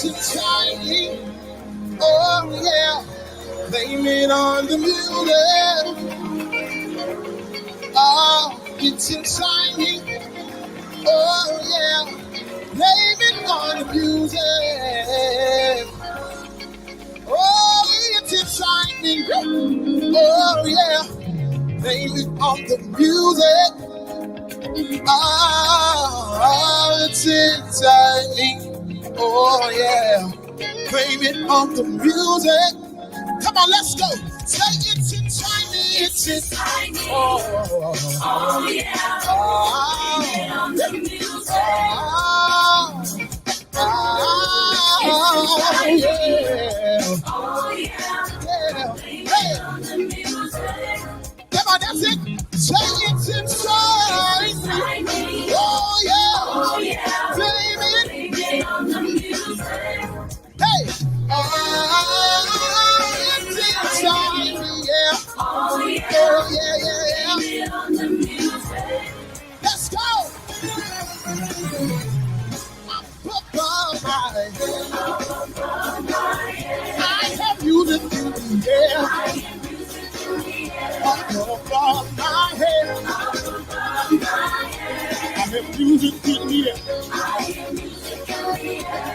it's exciting. Oh yeah, blame it on the music. Oh, it's exciting. Oh yeah, blame it on the music. Oh, it's exciting. Oh yeah, blame it on the music. Oh, it's exciting. Oh yeah, blame it on the music. Come on, let's go. Say it's exciting. It's exciting. Oh yeah. Blame it on the music. Yeah. Oh yeah. Blame it on the music. Come on, that's it. Say it's exciting. Oh yeah. Blame it on the music. Hey. It's exciting. Yeah. Oh yeah. Blame it on the music. Let's go. I have music in the air. Up above my head. I have music in the air.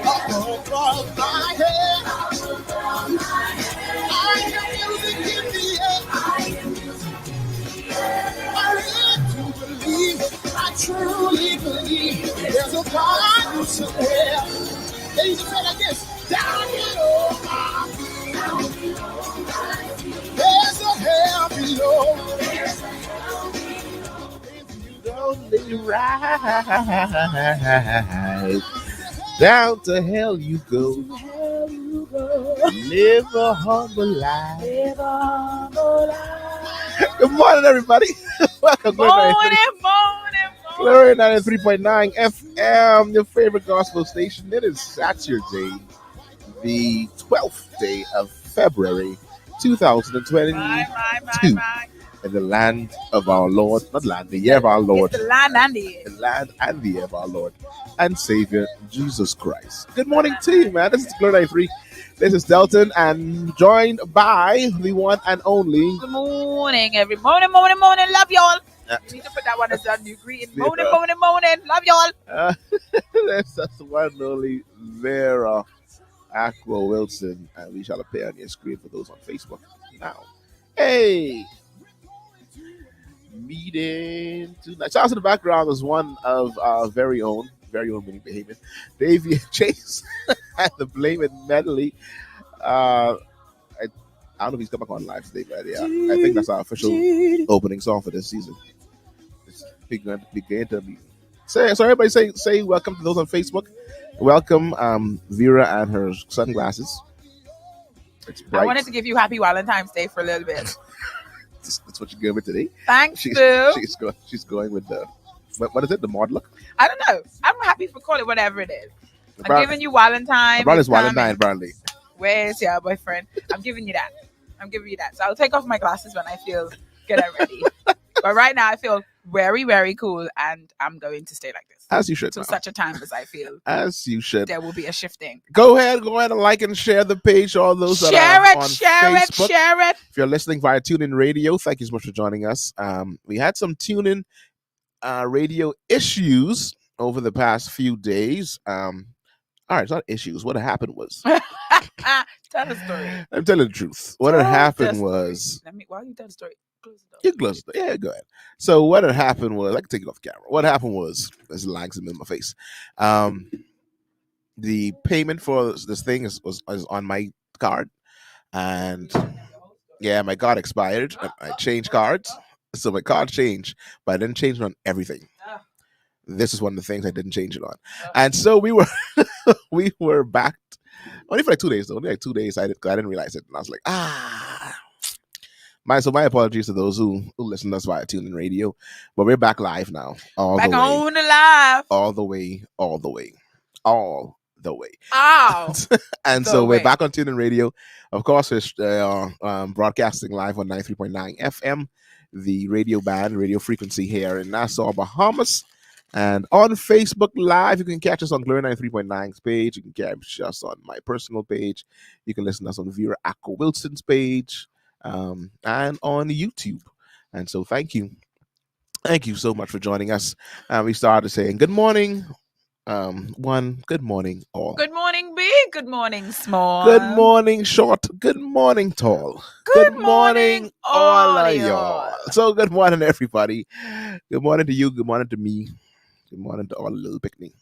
Up above my head. I have music in the air. I really do believe, I truly believe there's a God somewhere. They used to say like this, down below my feet. There's a hell below. If you only ride down to hell you go. Live a humble life. Good morning, everybody. Welcome. Morning. Glory 93.9 FM, your favorite gospel station. It is Saturday, the 12th day of February, 2022. In the land of our Lord, not land, the year of our Lord. It's the land and the year. The land and the year of our Lord and Savior, Jesus Christ. Good morning to you, man. This is Glory 93. This is Delton, and joined by the one and only. Good morning, every morning. Love y'all. You need to put that one as a new greeting. Morning. Love y'all. That's the one and only Vera Aqua Wilson, and we shall appear on your screen for those on Facebook now. Hey, meeting tonight. Shout out to the background is one of our very own meaning behavior, Davey Chase at the Blame It medley. I don't know if he's coming on live today, but yeah, I think that's our official opening song for this season. So everybody say welcome to those on Facebook. Welcome Vera and her sunglasses. It's bright. I wanted to give you happy Walentimes Day for a little bit. That's what you're going with today. Thanks, Boo. She's going with the what is it? The mod look? I don't know. I'm happy for call it whatever it is. I'm giving you Valentine. Brother's Valentine, Bradley. Where's your boyfriend? I'm giving you that. So I'll take off my glasses when I feel good and ready. But right now I feel very, very cool, and I'm going to stay like this. As you should. Till such a time as I feel. As you should. There will be a shifting. Go ahead and like and share the page. All those that are on Facebook. Share it. If you're listening via TuneIn Radio, thank you so much for joining us. We had some TuneIn radio issues over the past few days. All right, it's not issues. What happened was. Tell the story. I'm telling the truth. What had happened was. While you tell the story, close the door. You close the door. Yeah, go ahead. So what had happened was, I can take it off camera. What happened was, there's lags in my face. The payment for this thing was on my card, and yeah, my card expired. I changed cards, so my card changed, but I didn't change it on everything. This is one of the things I didn't change it on, and so we were backed only for like 2 days though. Only like 2 days. I didn't realize it, and I was like, my apologies to those who listen to us via TuneIn Radio, but we're back live now. All the way. Oh. And so we're back on TuneIn Radio. Of course, we're broadcasting live on 93.9 FM, the radio band, radio frequency here in Nassau, Bahamas. And on Facebook Live, you can catch us on Glory 93.9's page. You can catch us on my personal page. You can listen to us on Vera Akko Wilson's page and on YouTube. And so thank you. Thank you so much for joining us. We started saying good morning, one, good morning, all. Good morning, big. Good morning, small. Good morning, short. Good morning, tall. Good morning, all of y'all. So good morning, everybody. Good morning to you. Good morning to me. Good morning to all the little picnic.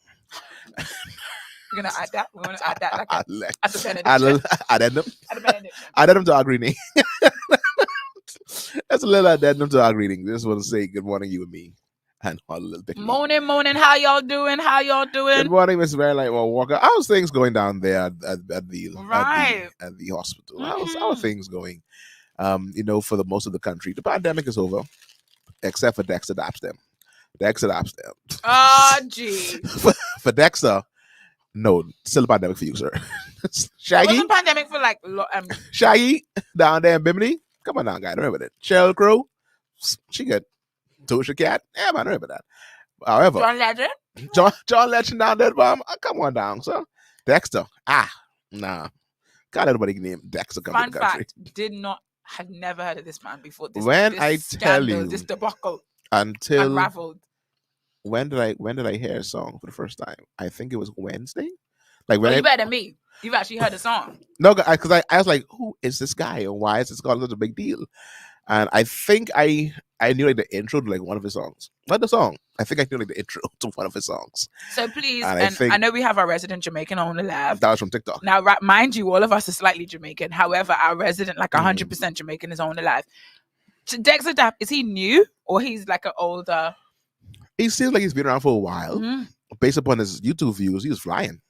We're gonna add that. We're gonna add that like as a benediction. Addendum. As a benediction. Addendum to our greeting. That's a little addendum to our greeting. Just want to say good morning, you and me. And all the little picnic. Morning. How y'all doing? Good morning, Miss Vera Walker. How's things going down there at the hospital? Mm-hmm. How are things going? For the most of the country, the pandemic is over, except for Dexter Dapstem. Oh, gee. For Dexter, no, still a pandemic for you, sir. Shaggy. It wasn't pandemic for like Shaggy down there in Bimini. Come on now, guy. Remember that. Sheryl Crow, she good. Tosha Cat, yeah, man, remember that. However, John Legend down there, bomb. Come on down, sir. Dexter, nah. God, everybody named Dexter come Fun to the country. fact, had never heard of this man before. This Tell you, this debacle until unraveled. When did I hear a song for the first time? I think it was Wednesday. Like you better than me. You've actually heard a song. No, because I was like, who is this guy and why is this called such a big deal? And I think I knew like the intro to like one of his songs. Not the song. I think I knew like the intro to one of his songs. So please, and I know we have our resident Jamaican on the lab. That was from TikTok. Now, mind you, all of us are slightly Jamaican. However, our resident, like 100% Jamaican, is on the live. Dexter Dapp, is he new or he's like an older? He seems like he's been around for a while. Mm-hmm. Based upon his YouTube views, he was flying.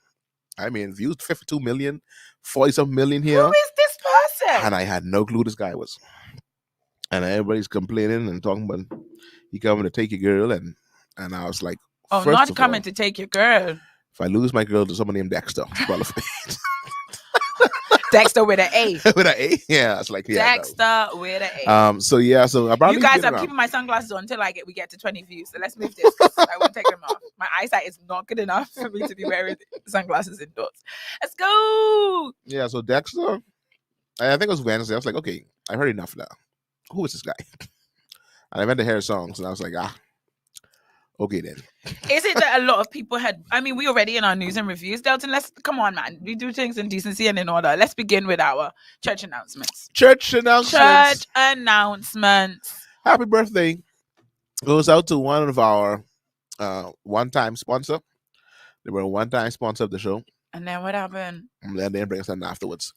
I mean, views 52 million, 40-something million here. Who is this person? And I had no clue who this guy was. And everybody's complaining and talking about he coming to take your girl, and I was like, oh, not coming to take your girl. If I lose my girl to someone named Dexter, Dexter with an A. With an A, yeah, it's like Dexter with an A. So I probably you guys are keeping my sunglasses on until we get to 20 views. So let's move this because I won't take them off. My eyesight is not good enough for me to be wearing sunglasses indoors. Let's go. Yeah, so Dexter, I think it was Wednesday. I was like, okay, I heard enough now. Who is this guy? And I went to hear songs, and I was like, okay then. Is it that a lot of people we already in our news and reviews, Delton, come on, man. We do things in decency and in order. Let's begin with our church announcements. Happy birthday goes out to one of our one-time sponsor. They were a one-time sponsor of the show. And then what happened? And then they bring us something afterwards.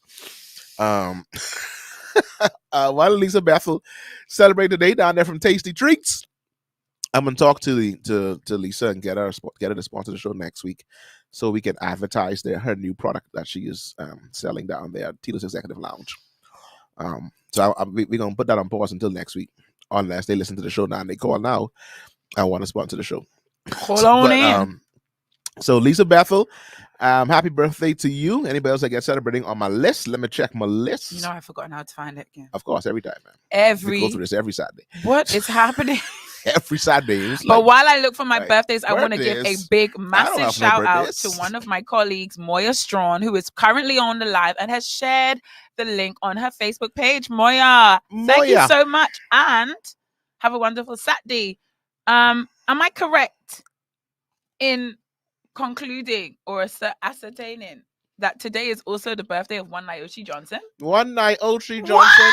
While Lisa Bethel celebrate today down there from Tasty Treats, I'm gonna talk to Lisa and get her to sponsor the show next week, so we can advertise her new product that she is selling down there at Tito's Executive Lounge. So we're gonna put that on pause until next week, unless they listen to the show now and they call now and want to sponsor the show. Hold on in. So Lisa Bethel, happy birthday to you. Anybody else that gets celebrating on my list? Let me check my list. I've forgotten how to find it again. Of course, every time, man. We go through this every Saturday. What is happening? Every Saturday. But while I look for my birthdays, I want to give a big, massive shout out to one of my colleagues, Moya Strawn, who is currently on the live and has shared the link on her Facebook page. Moya, thank you so much, and have a wonderful Saturday. Am I correct in concluding or ascertaining that today is also the birthday of One Naoshi Johnson? One Naoshi Johnson.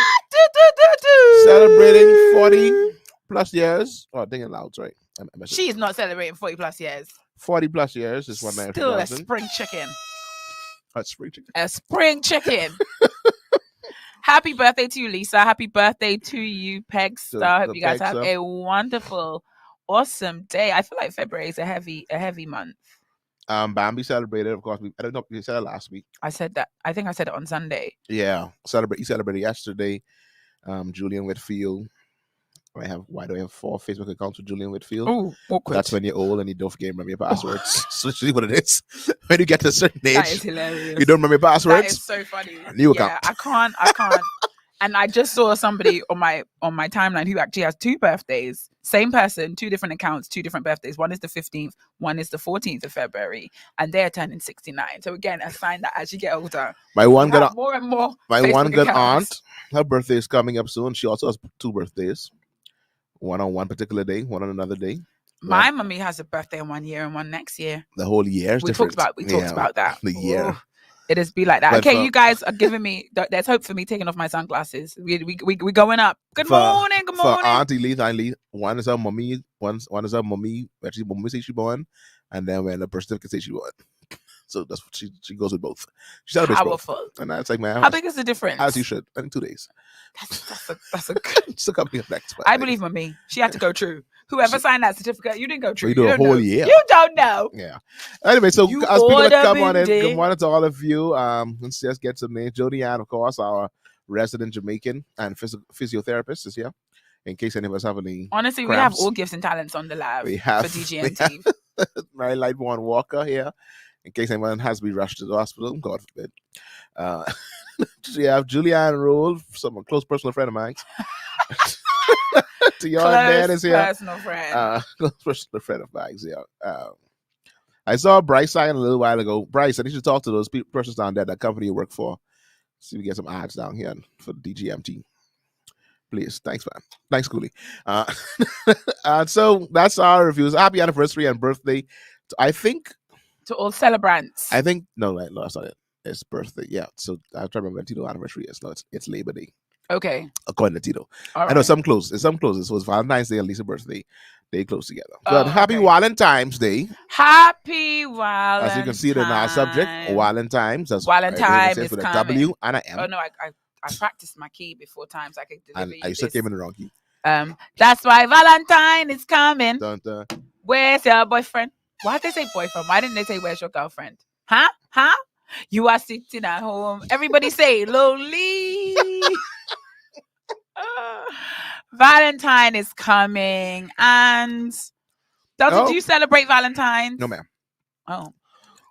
Celebrating 40 plus years. Oh, I think it loud, right? She is not celebrating 40 plus years. 40 plus years is One Naoshi Still Johnson. A spring chicken. A spring chicken. Happy birthday to you, Lisa. Happy birthday to you, Pegster. Hope you guys have a wonderful, awesome day. I feel like February is a heavy month. Bambi celebrated, of course. I don't know if you said it last week. I said that. I think I said it on Sunday. Yeah, he celebrated yesterday. Julian Whitfield. Why do I have 4 Facebook accounts with Julian Whitfield? Oh, awkward. That's when you're old and you don't forget to remember your passwords. So literally what it is. When you get to a certain age, that is hilarious. You don't remember your passwords. That is so funny. New account. I can't. And I just saw somebody on my timeline who actually has 2 birthdays. Same person, 2 different accounts, 2 different birthdays. One is the 15th, one is the 14th of February, and they're turning 69. So again, a sign that as you get older, more and more. My Facebook one good aunt, her birthday is coming up soon. She also has 2 birthdays. One on one particular day, one on another day. My mummy has a birthday in 1 year and one next year. The whole year is different. We talked about that. The year. Ooh. It is be like that. But okay, you guys are giving me. There's hope for me taking off my sunglasses. We going up. Good morning. For Auntie Lee, one is her mommy. One is her mommy. Actually, mommy say she born, and then when the birth certificate say she born. So that's what she goes with both. She celebrates powerful. Both. And that's like, man, how big is the difference? As you should. In 2 days. That's a good. Just a couple of next. I believe me. She had to go true. Whoever signed that certificate, you didn't go true. You do a whole year. You don't know. Yeah. Anyway, so as people that come on in, good morning to all of you. Let's just get some names. Jody Ann, of course, our resident Jamaican and physiotherapist is here. In case any of us have any honestly, cramps. We have all gifts and talents on the lab for DGMT. Mary Lightborn Walker here. In case anyone has to be rushed to the hospital, God forbid. We have Julianne Roll, some close personal friend of mine. To your dad is here. Personal friend. Close personal friend of mine here. I saw Bryce sign a little while ago. Bryce, I need you to talk to those persons down there, that company you work for. See if we get some ads down here for DGMT. Please. Thanks, man. Thanks, Cooley. So that's our reviews. Happy anniversary and birthday. I think to all celebrants. I think no, that's not it. It's birthday. Yeah. So I'm trying to remember when Tito anniversary is. No, it's Labor Day. Okay. According to Tito. All I know some closes. So it's Valentine's Day and Lisa's birthday. They close together. But happy okay. Walentimes Day. Happy Walentimes. As you can see it in our subject, Walentimes. That's Walentimes is with coming. a W and a M. Oh no, I practiced my key before times I could deliver and I still came in the wrong key. That's why Valentine is coming. Dun, dun. Where's your boyfriend? Why did they say boyfriend? Why didn't they say where's your girlfriend? Huh? You are sitting at home. Everybody say lonely. Valentine is coming. And Delton, do you celebrate Valentine's? No, ma'am. Oh.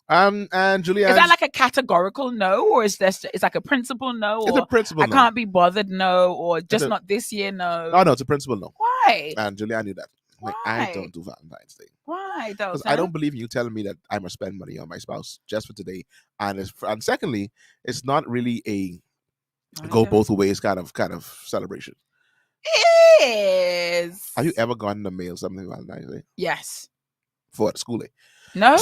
And Julianne, is that like a categorical no, or is this it's like a principle no? It's a principle I can't be bothered no, or just not this year no? Oh no, it's a principle no. Why? And Julianne knew that. Like, I don't do Valentine's Day. Why? Because I don't believe you telling me that I must spend money on my spouse just for today. And secondly, it's not really a go both ways kind of celebration. It is. Have you ever gone in the mail something Valentine's Day? Yes. For school day? No.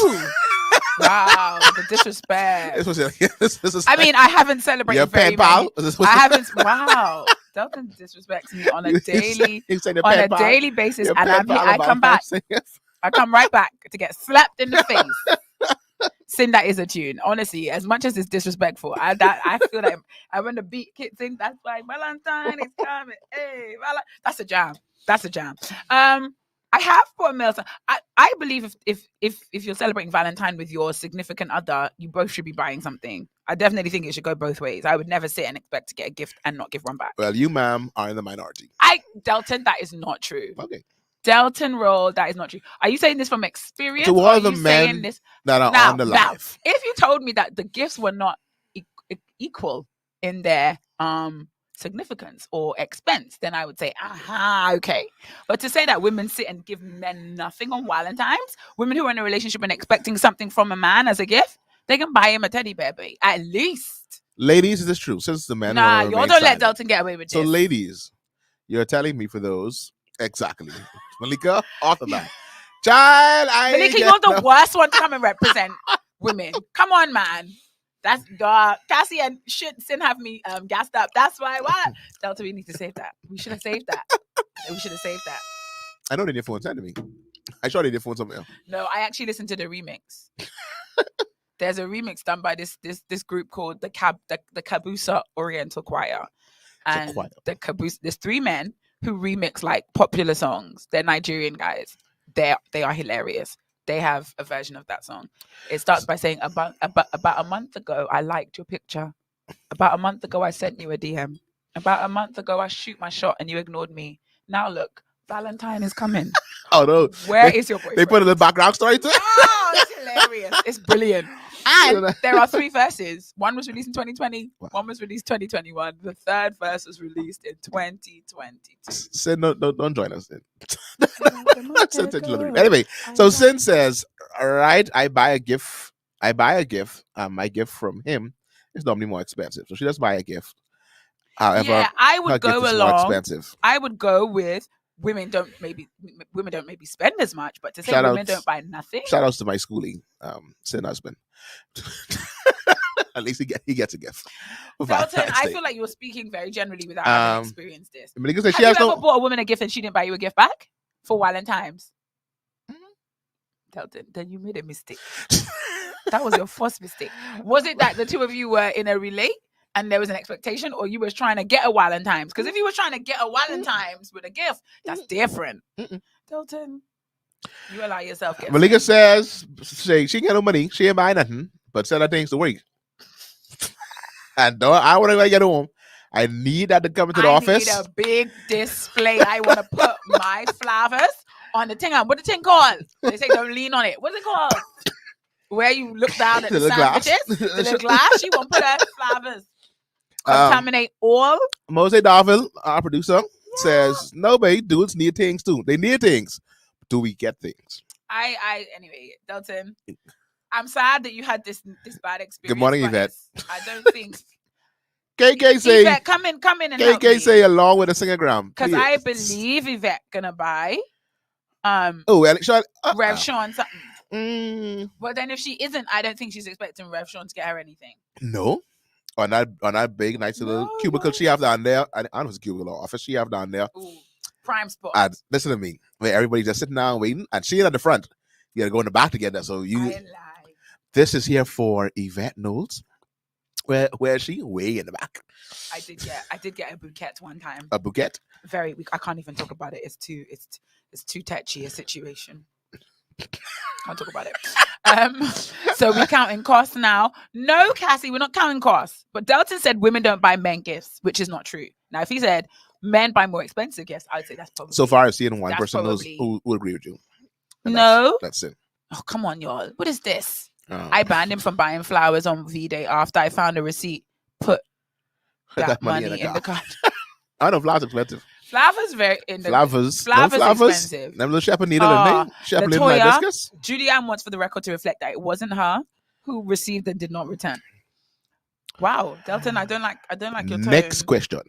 Wow, the disrespect. This is I mean, I haven't celebrated very many. I haven't. Wow, Delton disrespects me on a daily basis, and I come back. I come right back to get slapped in the face. Sing that is a tune. Honestly, as much as it's disrespectful, I feel like when the beat kicks in, that's like Valentine is coming. Hey, that's a jam. That's a jam. I have put a mail. I believe if you're celebrating Valentine with your significant other, you both should be buying something. I definitely think it should go both ways. I would never sit and expect to get a gift and not give one back. Well, you, ma'am, are in the minority. Delton, that is not true. Okay. Delton Roll, that is not true. Are you saying this from experience? To all the men that are on the live. If you told me that the gifts were not equal in their significance or expense, then I would say, okay. But to say that women sit and give men nothing on Valentine's, women who are in a relationship and expecting something from a man as a gift, they can buy him a teddy bear, babe, at least. Ladies, is this true? Since the men y'all don't let Delton get away with this. So ladies, you're telling me for those, exactly. Malika, author that. Child, Malika, you're the worst one to come and represent women. Come on, man. That's Cassie and shouldn't have me gassed up. That's why Delta, we need to save that. We should have saved that. I know they did phone send to me. I sure they did phone something else. No, I actually listened to the remix. There's a remix done by this group called the Kabusa Oriental Choir. And the Kabusa, there's 3 men who remix like popular songs. They're Nigerian guys. They are hilarious. They have a version of that song. It starts by saying, about a month ago, I liked your picture. About a month ago, I sent you a DM. About a month ago, I shoot my shot and you ignored me. Now look, Valentine is coming. Oh no. Where is your boyfriend? They put in the background story too? Oh, it's hilarious. It's brilliant. And there are 3 verses. One was released in 2020. Wow. One was released 2021. The third verse was released in 2022. Sin, don't join us. Anyway, so Sin says, all right, I buy a gift. My gift from him is normally more expensive. So she does buy a gift. However, yeah, I would go along. I would go with women don't maybe spend as much, but to say women don't buy nothing. Shout outs to my schooling Sin husband. At least he gets a gift. Delton, I feel like you're speaking very generally without having experienced this. Have you ever bought a woman a gift and she didn't buy you a gift back for Walentimes? Delton, then you made a mistake. That was your first mistake. Was it that the two of you were in a relay and there was an expectation, or you was trying to get a Walentimes? Because if you were trying to get a Walentimes with a gift, that's different. Delton, you allow yourself. Malika says she ain't got no money. She ain't buy nothing, but sell her things to work. And I want to get home. I need that to come into the office. I need a big display. I want to put my flowers on the thing. What the thing called? They say don't lean on it. What's it called? Where you look down at the sandwiches? The little glass. She won't put her flowers. Contaminate all. Mose Darville, our producer, says, no, babe, dudes need things too. They need things. Do we get things? Anyway, Delton, I'm sad that you had this bad experience. Good morning, Yvette. I don't think. KK say, Yvette, come in and help me. KK say along with a singogram. Because I believe Yvette gonna buy Rev Sean something. But then if she isn't, I don't think she's expecting Rev Sean to get her anything. No. On that big nice little cubicle she have down there. I don't know if it's a cubicle or office she have down there. Ooh, prime spot. And listen to me. Where everybody's just sitting down waiting. And she at the front. You gotta go in the back together. So this is here for Yvette Knowles. Where is she? Way in the back. I did get a bouquet one time. A bouquet? Very weak. I can't even talk about it. It's too touchy a situation. Can't talk about it. So we're counting costs now. No, Cassie, we're not counting costs. But Delton said women don't buy men gifts, which is not true. Now, if he said men buy more expensive gifts, I would say that's probably. So far, I've seen one person who will agree with you. No, that's it. Oh, come on, y'all. What is this? I banned him from buying flowers on V-Day after I found a receipt. Put that money in the card. I know flowers expensive. Flowers Flowers expensive. Them little shepherd needle and shepherd needle hibiscus. Julianne wants for the record to reflect that it wasn't her who received and did not return. Wow, Delton, I don't like your tone. Next question.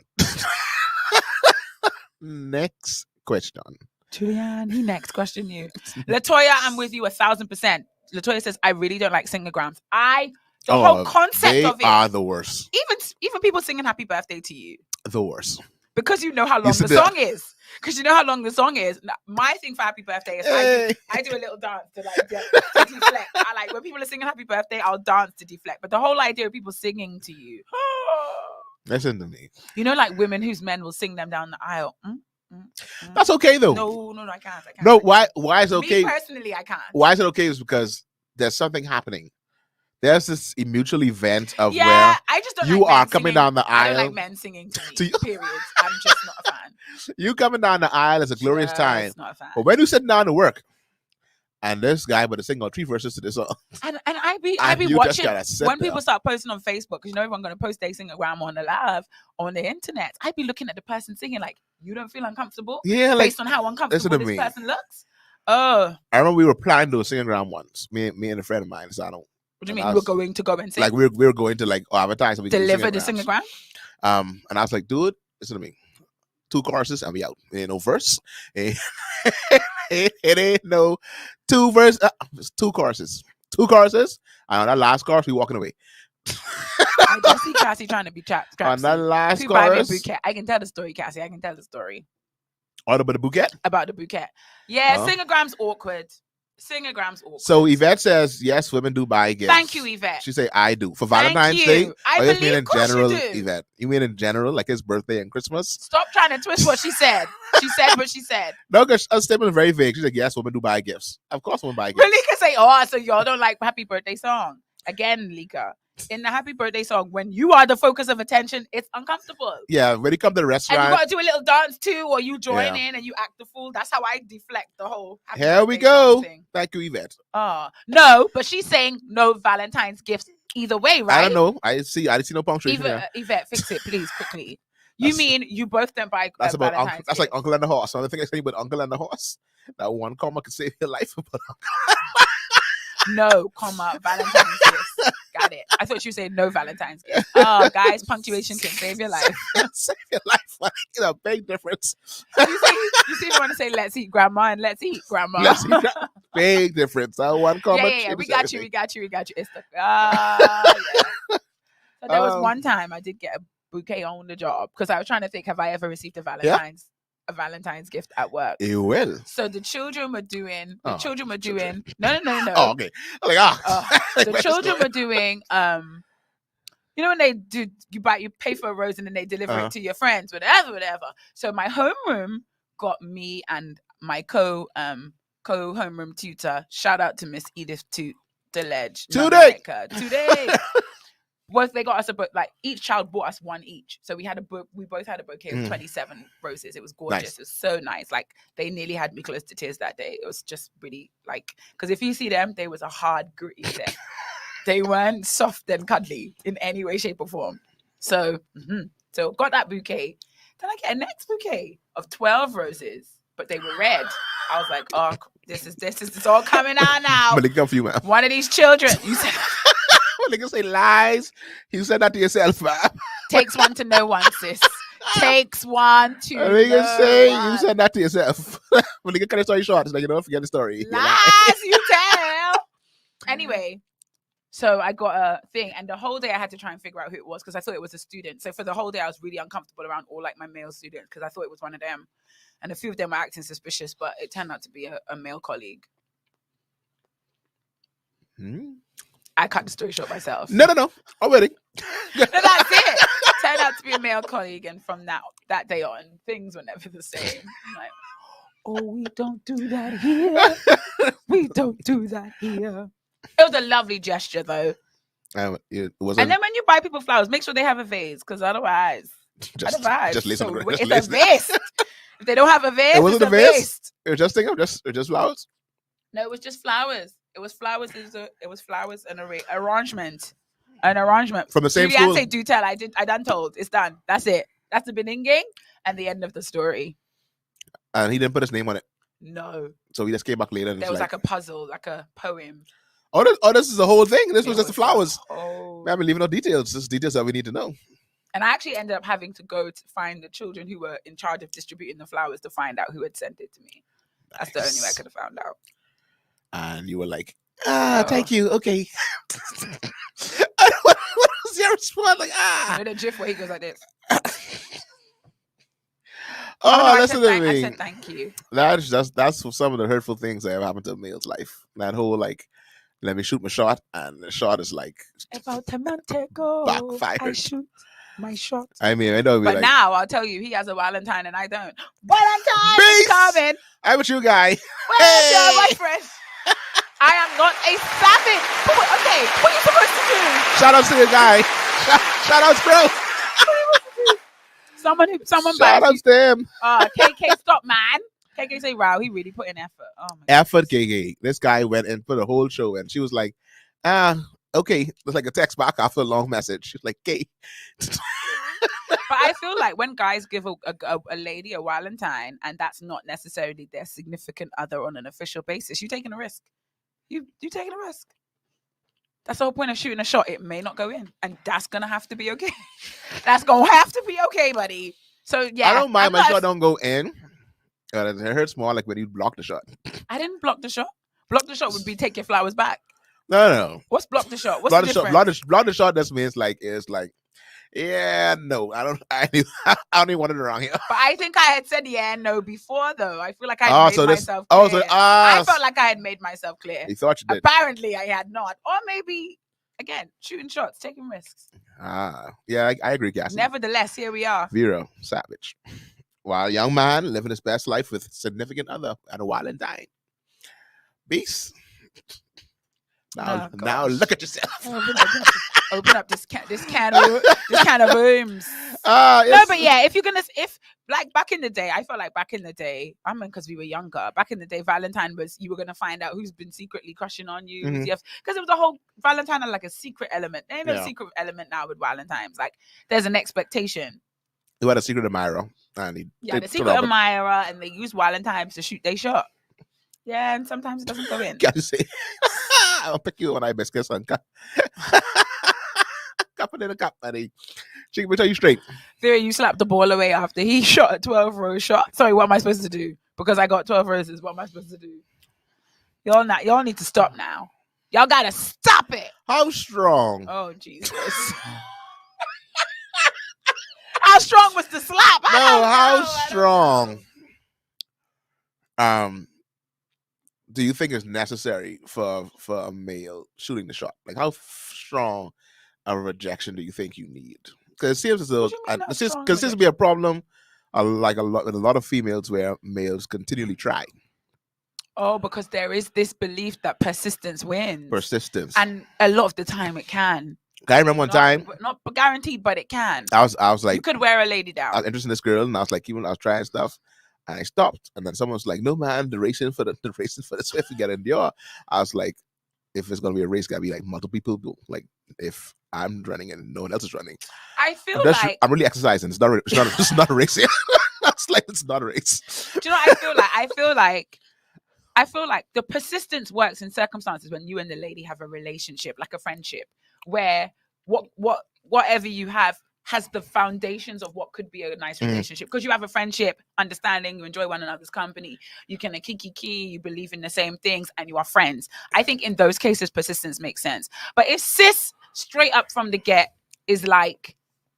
Next question. Julianne, he next question you. Latoya, I'm with you 1,000%. Latoya says, I really don't like singograms. The whole concept of it. They are the worst. Even people singing happy birthday to you. The worst. Because you know how long the song is. Because you know how long the song is. My thing for happy birthday is I do a little dance to deflect. I like when people are singing happy birthday, I'll dance to deflect. But the whole idea of people singing to you. Listen to me. You know, like women whose men will sing them down the aisle. That's okay though. No, I can't. No, why is it okay? Me personally, I can't. Why is it okay? Is because there's something happening. There's this mutual event of where I just don't you are coming down the aisle. I don't like men singing to me. Period. I'm just not a fan. You coming down the aisle is a glorious time. Not a fan. But when you sitting down to work, and this guy but to sing all 3 verses to this song, and I be watching when people start posting on Facebook, because you know everyone's gonna post their singogram on the live on the internet. I'd be looking at the person singing like, you don't feel uncomfortable? Yeah, based on how uncomfortable this person looks. I remember we were planning to do a singogram once. Me and a friend of mine. So I don't. What do you mean you were going to go and sing? Like we were going to like advertise. So we deliver the singogram? And I was like, dude, listen to me. 2 choruses and we out. It ain't no verse. It ain't no 2 verse. It's 2 choruses. 2 choruses. And on that last chorus, we walking away. I just see Cassie trying to be trapped. On that last chorus. I can tell the story, Cassie. I can tell the story. All about the bouquet? About the bouquet. Yeah, singogram's awkward. Singogram's awkward. So Yvette says, yes, women do buy gifts. Thank you, Yvette. She say, I do. For Valentine's Day? I believe mean in general, you do. Yvette? You mean in general, like his birthday and Christmas? Stop trying to twist what she said. She said what she said. No, because her statement is very vague. She's like, yes, women do buy gifts. Of course women buy gifts. But Lika say, so y'all don't like happy birthday song. Again, Lika. in the happy birthday song, when you are the focus of attention, it's uncomfortable. Yeah, when you come to the restaurant. And you got to do a little dance too, or you join in and you act the fool. That's how I deflect the whole happy Here we go. Thing. Thank you, Yvette. No, but she's saying no Valentine's gifts either way, right? I don't know. I didn't see no punctuation there. Yvette, fix it, please, quickly. You mean you both don't buy that's about Valentine's that's like Uncle and the Horse. Another thing I say about Uncle and the Horse, that one comma could save your life. No, comma, Valentine's gifts. Got it. I thought you were saying no Valentine's gifts. Oh, guys, punctuation can save your life. Save your life. Like, big difference. You see, you want to say let's eat grandma and let's eat grandma. Let's eat big difference. One comma. Yeah. We got you. It's the yeah. So there was one time I did get a bouquet on the job because I was trying to think, have I ever received a Valentine's gift at work? You will. So the children were doing. No. Oh, okay. The children were doing. You know when they do, you pay for a rose and then they deliver it to your friends, whatever. So my homeroom got me and my co homeroom tutor. Shout out to Miss Edith Deledge. Today. They got us a book, like each child bought us one each. So we both had a bouquet of 27 roses. It was gorgeous. Nice. It was so nice. Like they nearly had me close to tears that day. It was just really because if you see them, they was a hard, gritty set. They weren't soft and cuddly in any way, shape or form. So, got that bouquet. Then I get a next bouquet of 12 roses, but they were red. I was like, oh, this is all coming out now. But they come for you, man. One of these children, you said. They can say lies. You said that to yourself, man. Takes one to know one, sis. Takes one to know one. You said that to yourself. When they get kind of story short, it's like, forget the story. Lies you tell. Anyway, so I got a thing, and the whole day I had to try and figure out who it was because I thought it was a student. So for the whole day, I was really uncomfortable around all my male students because I thought it was one of them. And a few of them were acting suspicious, but it turned out to be a male colleague. I cut the story short myself. No. I'm ready. No, that's it. Turned out to be a male colleague, and from that day on, things were never the same. I'm like, oh, we don't do that here. We don't do that here. It was a lovely gesture, though. It wasn't... And then when you buy people flowers, make sure they have a vase, because otherwise, just listen. It's a vase. If they don't have a vase, it wasn't a vase. It was just flowers. No, it was just flowers. It was flowers. It was flowers and arrangement. An arrangement from the same school. I say do tell. I done told. It's done. That's it. That's the beginning and the end of the story. And he didn't put his name on it. No. So he just came back later. And there was like a puzzle, like a poem. This is the whole thing. This was just the flowers. Oh. We haven't leaving no details. Just details that we need to know. And I actually ended up having to go to find the children who were in charge of distributing the flowers to find out who had sent it to me. That's the only way I could have found out. And you were like, thank you. Okay. What was your response? Like, You know the gif where he goes like this. Listen to me. I said thank you. That's some of the hurtful things that have happened to a male's life. That whole let me shoot my shot, and the shot is like about a month ago. Backfired. I shoot my shot. I mean, I know. But now I'll tell you, he has a Valentine and I don't. Valentine is coming. I'm with you, guy. Where's your boyfriend? I am not a savage. Okay, what are you supposed to do? Shout out to your guy. Shout out, bro. Someone shout out to him. KK, stop, man. KK say, wow, he really put in effort. Oh my effort, KK. This guy went and put a whole show, and she was like, okay. It's like a text back after a long message. She's like, K. But I feel like when guys give a lady a Valentine, and that's not necessarily their significant other on an official basis, you're taking a risk. You taking a risk. That's the whole point of shooting a shot. It may not go in, and that's gonna have to be okay. That's gonna have to be okay, buddy. So yeah, I don't mind my shot don't go in. It hurts more like when you block the shot. I didn't block the shot. Block the shot would be take your flowers back. No. What's block the shot? What's the difference? Block the shot. That means yeah, no, I don't even want it around here. But I think I had said no before, though. I feel like I had made myself clear. I felt like I had made myself clear. You thought you did. Apparently, I had not. Or maybe, again, shooting shots, taking risks. Yeah, I agree, Cassie. Nevertheless, here we are. Vera, savage. While a young man living his best life with significant other at a Walentine. Beast. Now look at yourself. Open up this can of worms. No, but yeah, if like back in the day, I felt like back in the day, I mean, because we were younger. Back in the day, Valentine was you were gonna find out who's been secretly crushing on you, because it was a whole Valentine had like a secret element. There ain't no secret element now with Valentine's. Like there's an expectation. You had a secret admirer, and the secret admirer, and they use Walentimes to shoot their shot. Yeah, and sometimes it doesn't go in. Can you say? I'll pick you when I best guess on cup in the cup, buddy. Chicken, we tell you straight. Vera, you slapped the ball away after he shot a 12-rose shot. Sorry, what am I supposed to do? Because I got 12 roses. What am I supposed to do? Y'all need to stop now. Y'all gotta stop it. How strong? Oh Jesus. How strong was the slap? How strong? Do you think it's necessary for a male shooting the shot? Like, how strong a rejection do you think you need? Because it seems as though this seems to be a problem, with a lot of females where males continually try. Oh, because there is this belief that persistence wins. Persistence, and a lot of the time it can. I remember one time, not guaranteed, but it can. I was like, you could wear a lady down. I was interested in this girl, and I was like, I was trying stuff. And I stopped, and then someone was like, "No, man, the racing for the Swift you got to endure." I was like, "If it's gonna be a race, gotta be like multiple people do. Like, if I'm running and no one else is running, I feel I'm really exercising. It's not a race. It's like it's not a race." Do you know what I feel like? I feel like the persistence works in circumstances when you and the lady have a relationship, like a friendship, where whatever you have has the foundations of what could be a nice relationship, because you have a friendship, understanding, you enjoy one another's company, you can kiki, you believe in the same things, and you are friends. I think in those cases, persistence makes sense. But if sis straight up from the get is like,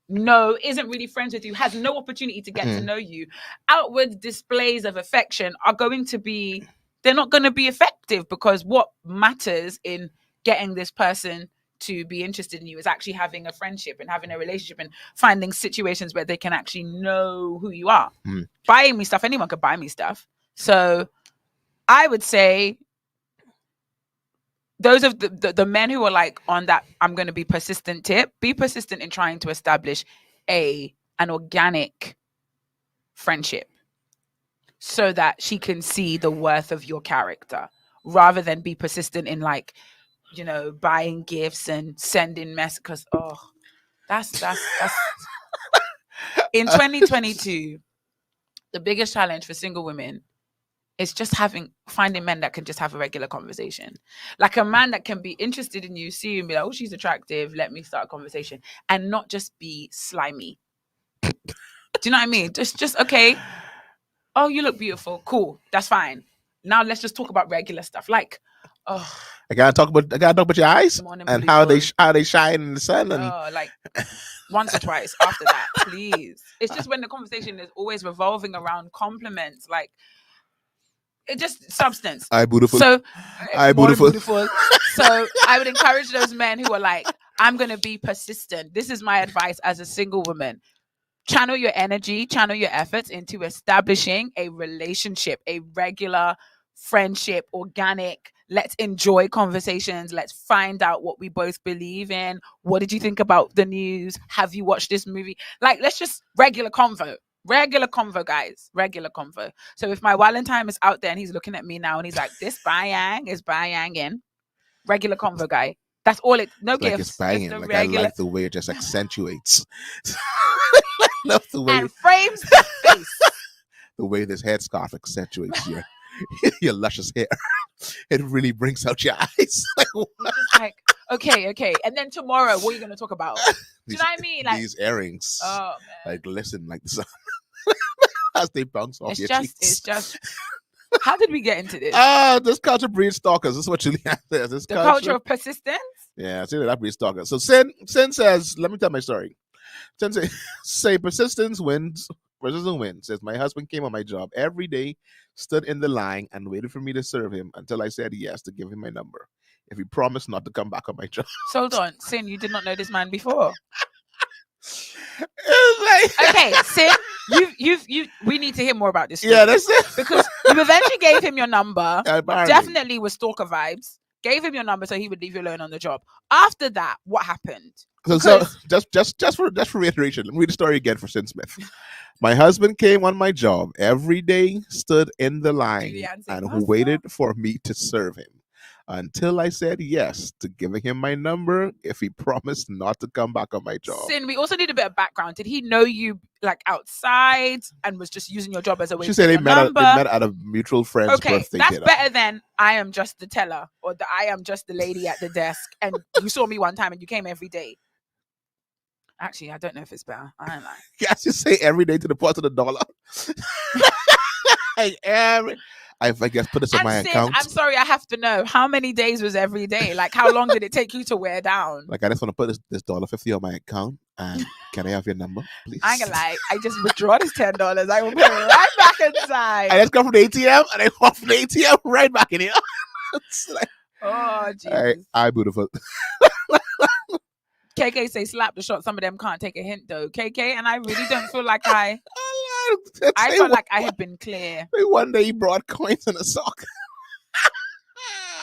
no, isn't really friends with you, has no opportunity to get to know you, outward displays of affection are going to be, they're not going to be effective, because what matters in getting this person to be interested in you is actually having a friendship and having a relationship and finding situations where they can actually know who you are. Buying me stuff, anyone could buy me stuff. So I would say those of the men who are like on that I'm going to be persistent tip, be persistent in trying to establish an organic friendship so that she can see the worth of your character, rather than be persistent in like, buying gifts and sending messages, because that's in 2022 the biggest challenge for single women is just finding men that can just have a regular conversation, like a man that can be interested in you, see you and be like, oh, she's attractive, let me start a conversation, and not just be slimy. Do you know what I mean? Just okay, oh, you look beautiful, cool, that's fine, now let's just talk about regular stuff, like, I gotta talk about your eyes and how they shine in the sun, and like once or twice after that, please. It's just when the conversation is always revolving around compliments, like it just substance. I beautiful. So I beautiful. So I would encourage those men who are like, I'm gonna be persistent. This is my advice as a single woman. Channel your energy, channel your efforts into establishing a relationship, a regular friendship, organic. Let's enjoy conversations. Let's find out what we both believe in. What did you think about the news? Have you watched this movie? Like, let's just regular convo, guys. Regular convo. So if my Walentime is out there and he's looking at me now and he's like, this Bayang is Bayang in. Regular convo guy. That's all it. No gifts. It's banging. Like, regular... I like the way it just accentuates. I love the way and frames the face. The way this headscarf accentuates your luscious hair. It really brings out your eyes. Like, okay. And then tomorrow, what are you going to talk about? Do you know what I mean? Like, these earrings. Oh, man. Like, listen, like the sun. As they bounce off your cheeks. It's just... How did we get into this? This culture breeds stalkers. This is what Julianne says. The culture of persistence? Yeah, I see that breeds stalkers. So Sin says, let me tell my story. Sin say persistence wins. Persistence wins. Says, my husband came on my job every day, stood in the line and waited for me to serve him until I said yes to give him my number. If he promised not to come back on my job. So hold on. Sin, you did not know this man before? Like... Okay, Sin, we need to hear more about this story. Yeah, that's it. Because you eventually gave him your number. Definitely was stalker vibes. gave him your number so he would leave you alone on the job. After that, what happened? So just for reiteration, let me read the story again for Sin Smith. My husband came on my job every day, stood in the line, and waited for me to serve him until I said yes to giving him my number if he promised not to come back on my job. Sin, we also need a bit of background. Did he know you like outside and was just using your job as a way? She said they met at a mutual friend's birthday. Okay, that's better than I am just the teller or I am just the lady at the desk and you saw me one time and you came every day. Actually, I don't know if it's better. I don't like. Yes, you say every day to the part of the dollar. I guess put this on my account. I'm sorry, I have to know how many days was every day. Like, how long did it take you to wear down? Like, I just want to put this $1.50 on my account, and can I have your number, please? I ain't gonna lie, I just withdraw this $10. I will put it right back inside. I just come from the ATM, and I walk from the ATM right back in here. Like, oh, Jesus. I beautiful. KK say slap the shot. Some of them can't take a hint though. KK, and I really don't feel like I felt like I had been clear. One day he brought coins in a sock.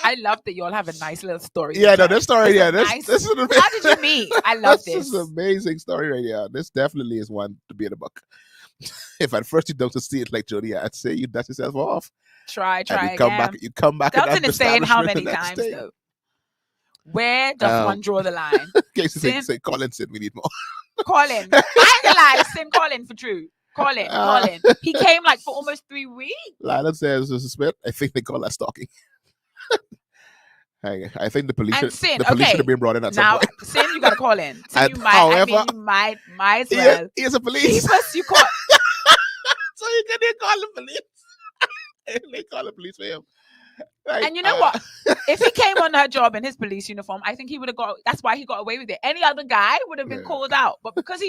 I love that you all have a nice little story. Yeah, no, this story, this is an amazing. How did you meet? I love this. This is an amazing story right here. This definitely is one to be in a book. If at first you don't see it like Jody, I'd say you dust yourself off. Try again. You come back. Delton is saying how many times though? Where does one draw the line? Say call in, Sid. We need more. Call in. I ain't gonna lie, Sid, call in for true. Call in. He came like for almost 3 weeks. Lila says, Smith, I think they call that stalking. I think the police should have been brought in at some point. Sin, you gotta call in. So you might as well. He is a police. You call. So you can call the police. They call the police for him. Like, and you know what? If he came on her job in his police uniform, I think he would have got. That's why he got away with it. Any other guy would have been called out, but because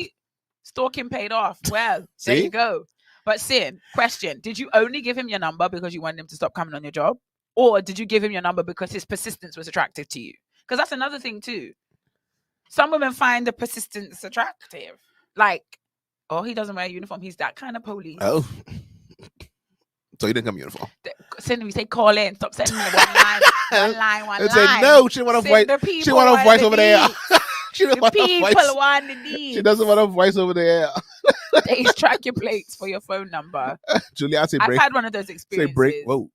stalking paid off. Well, there you go. But Sin, question: did you only give him your number because you wanted him to stop coming on your job, or did you give him your number because his persistence was attractive to you? Because that's another thing too. Some women find the persistence attractive. Like, oh, he doesn't wear a uniform. He's that kind of police. Oh. So you didn't come in uniform. Send me say call in. Stop sending me one line. Say no. She want a voice. She want a voice over there. She doesn't want a voice. She doesn't want a voice over there. They track your plates for your phone number. Julia, say break. I've had one of those experiences. Say break. Whoa.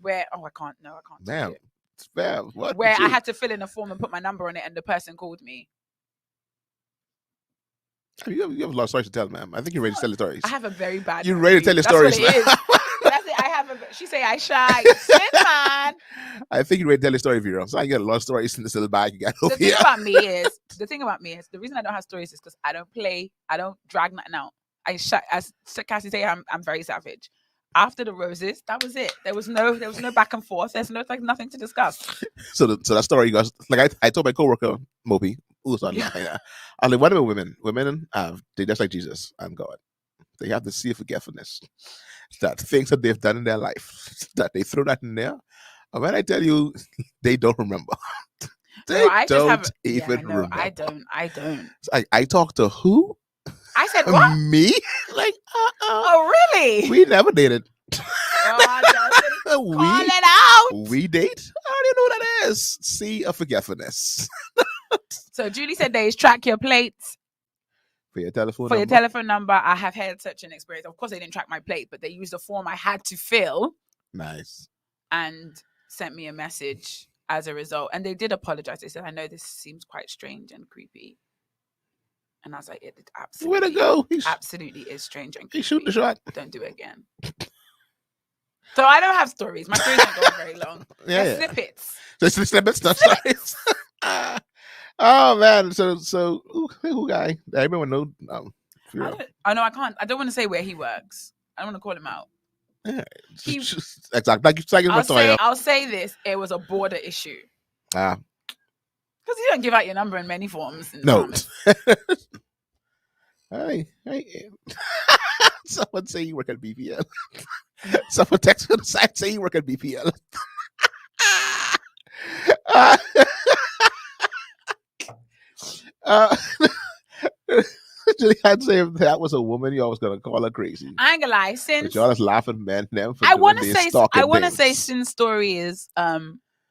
Where I can't. No, I can't. Damn. It's bad. What? Where I had to fill in a form and put my number on it, and the person called me. You have a lot of stories to tell, ma'am. I think you're ready to tell the stories. I have a very bad. You're ready to tell the stories, man. That's it. I have she say I shy. Sit, man. I think you're ready to tell the story, Vera. So I get a lot of stories in this little bag you got over here. The thing about me is the reason I don't have stories is because I don't play. I don't drag nothing out. As Cassie say, I'm very savage. After the roses, that was it. There was no back and forth. There's nothing to discuss. So that story goes like I told my coworker Moby, who's online. I'm like, what about women? Women, they just like Jesus and God. They have the sea of forgetfulness. That things that they've done in their life, that they throw that in there. And when I tell you, they don't remember. They don't even remember. I don't. I talked to who? I said what? Me? Like, oh, really? We never dated. Call it out. We date? I don't even know what that is. Sea of forgetfulness. So Julie said they track your plates. For your telephone number. I have had such an experience. Of course, they didn't track my plate, but they used a form I had to fill. Nice. And sent me a message as a result. And they did apologize. They said, I know this seems quite strange and creepy. And I was like, it absolutely. Where to go? Absolutely is strange and creepy. He shoot the shot. Don't do it again. So I don't have stories. My stories don't go very long. They're snippets. Just snippets, not stories. Oh man! So who guy? Everyone know. I know I can't. I don't want to say where he works. I don't want to call him out. Yeah, exactly. I'll say this: it was a border issue. Because you don't give out your number in many forms. No. Hey. Someone say you work at BPL. Someone text me on the side say you work at BPL. I'd say if that was a woman, you always gonna call her crazy. I ain't gonna lie, since y'all just laughing, man. I want to say Sin's story is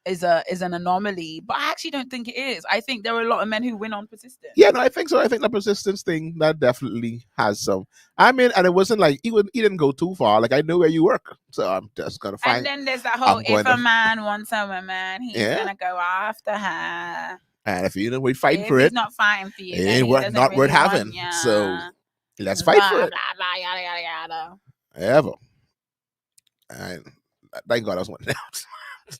is an anomaly, but I actually don't think it is. I think there are a lot of men who win on persistence. Yeah, no, I think so. I think the persistence thing that definitely has some. I mean, and it wasn't like he didn't go too far. Like, I know where you work, so I'm just gonna find. And then there's that whole if a man wants a woman, he's gonna go after her. And if you know we're fighting for it, he's not fighting for you. It ain't not worth having. So let's fight for it. Blah, blah, yada, yada, yada. Ever. And thank God I was one out.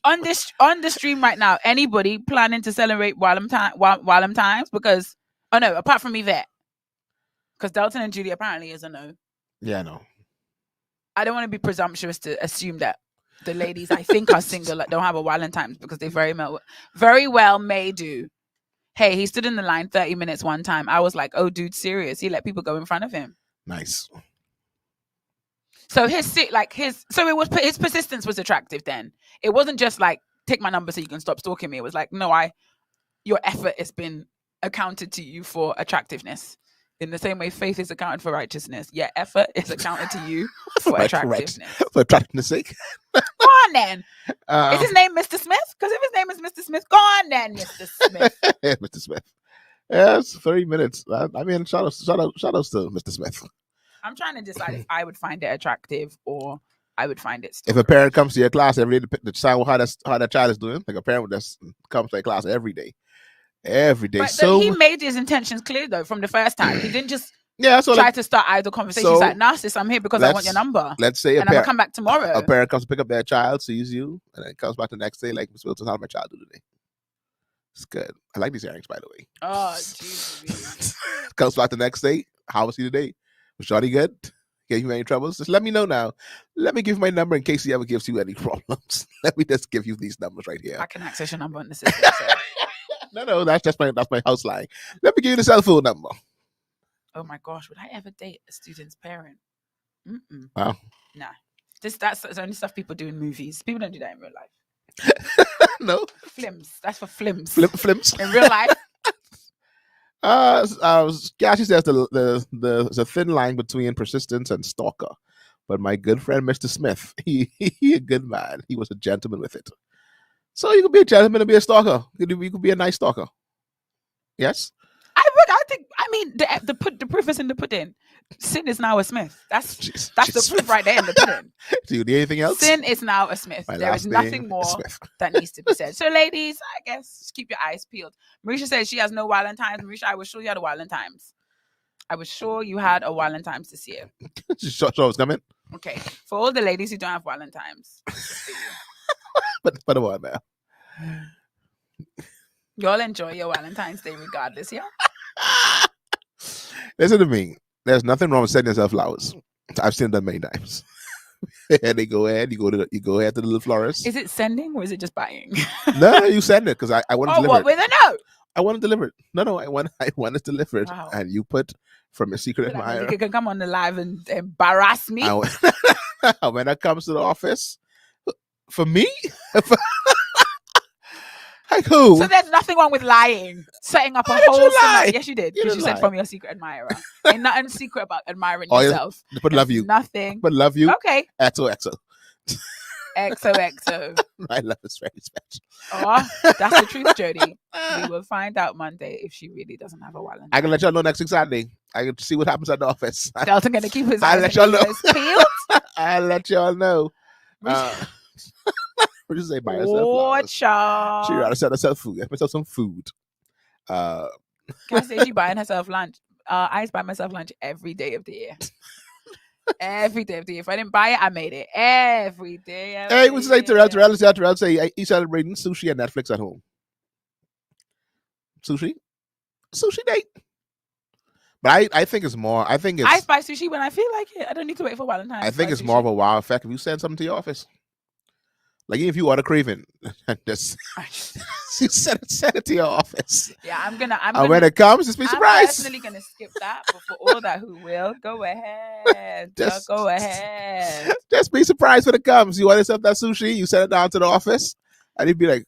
On the stream right now, anybody planning to celebrate Walentimes? Because apart from Yvette, because Delton and Julie apparently is a no. Yeah, no. I don't want to be presumptuous to assume that the ladies I think are single that don't have a Walentimes, because they very well may do. Hey, he stood in the line 30 minutes one time. I was like, oh, dude, serious? He let people go in front of him. Nice. So his persistence was attractive then. It wasn't just like, take my number so you can stop stalking me. It was like, no, your effort has been accounted to you for attractiveness. In the same way faith is accounted for righteousness. Yeah, effort is accounted to you for attractiveness. For attractiveness sake. Go on then. Is his name Mr. Smith? Because if his name is Mr. Smith, go on then, Mr. Smith. Yeah, Mr. Smith. Yeah, it's 30 minutes. I mean, shout outs to Mr. Smith. I'm trying to decide if I would find it attractive or I would find it stupid. If a parent comes to your class every day to decide how that child is doing, like a parent would just come to your class every day. But so he made his intentions clear though from the first time. He didn't just try to start idle conversations like, narcissist, I'm here because I want your number. Let's say I'm gonna come back tomorrow. A parent comes to pick up their child, sees you, and then comes back the next day like, Miss Wilson, how did my child do today? It's good. I like these earrings, by the way. Oh, Jesus. Comes back the next day. How was he today? Was Shawty good? Gave you any troubles? Just let me know now. Let me give my number in case he ever gives you any problems. Let me just give you these numbers right here. I can access your number on the system. So. No, that's my house line. Let me give you the cell phone number. Oh my gosh, would I ever date a student's parent? Wow. Nah. That's only stuff people do in movies. People don't do that in real life. No. Flims. That's for flims. Flims. In real life. She says there's a thin line between persistence and stalker. But my good friend Mr. Smith, he a good man. He was a gentleman with it. So you could be a gentleman and be a stalker. You could be a nice stalker. Yes? I mean, the proof is in the pudding. Sin is now a Smith. That's the proof right there in the pudding. Do you need anything else? Sin is now a Smith. There is nothing more that needs to be said. So, ladies, I guess just keep your eyes peeled. Marisha says she has no Walentimes. Marisha, I was sure you had a Walentimes. I was sure you had a Walentimes this year. Sure I was coming. Okay. For all the ladies who don't have Walentimes. But what now? Y'all enjoy your Valentine's Day regardless, yeah? Listen to me. There's nothing wrong with sending yourself flowers. I've seen them many times. And they go ahead. You go ahead to the little florist. Is it sending or is it just buying? No, you send it because I want to deliver it. With a note? I want to deliver it. No, I want it delivered. Wow. And you put from your secret admirer. You can come on the live and embarrass me. When it comes to the office, for me. Like who? So there's nothing wrong with lying. Setting up a whole scenario. Yes, you did. Because you said from your secret admirer. Ain't nothing secret about admiring yourself. But love you. Nothing. But love you. Okay. XOXO. XOXO. My love is very special. Oh, that's the truth, Jody. We will find out Monday if she really doesn't have a Walentine. I can let y'all know next week Saturday. I can see what happens at the office. Delton gonna keep his eyes peeled. I'll let y'all know. What you say? Buy herself flowers. She rather sell herself food. Get myself some food. Can I say she buying herself lunch? I buy myself lunch every day of the year. Every day of the year. If I didn't buy it, I made it. Every day. Hey, what's say Terrell say he's celebrating sushi and Netflix at home. Sushi date. But I think it's more. I buy sushi when I feel like it. I don't need to wait for Valentine's. I think it's more of a wow effect if you send something to your office. Like if you order craving, just you send it to your office. Yeah, I'm gonna. When it comes, just be surprised. I'm definitely gonna skip that. But for all that who will, go ahead. Go ahead. Just be surprised when it comes. You order yourself that sushi, you send it down to the office, and you'd be like,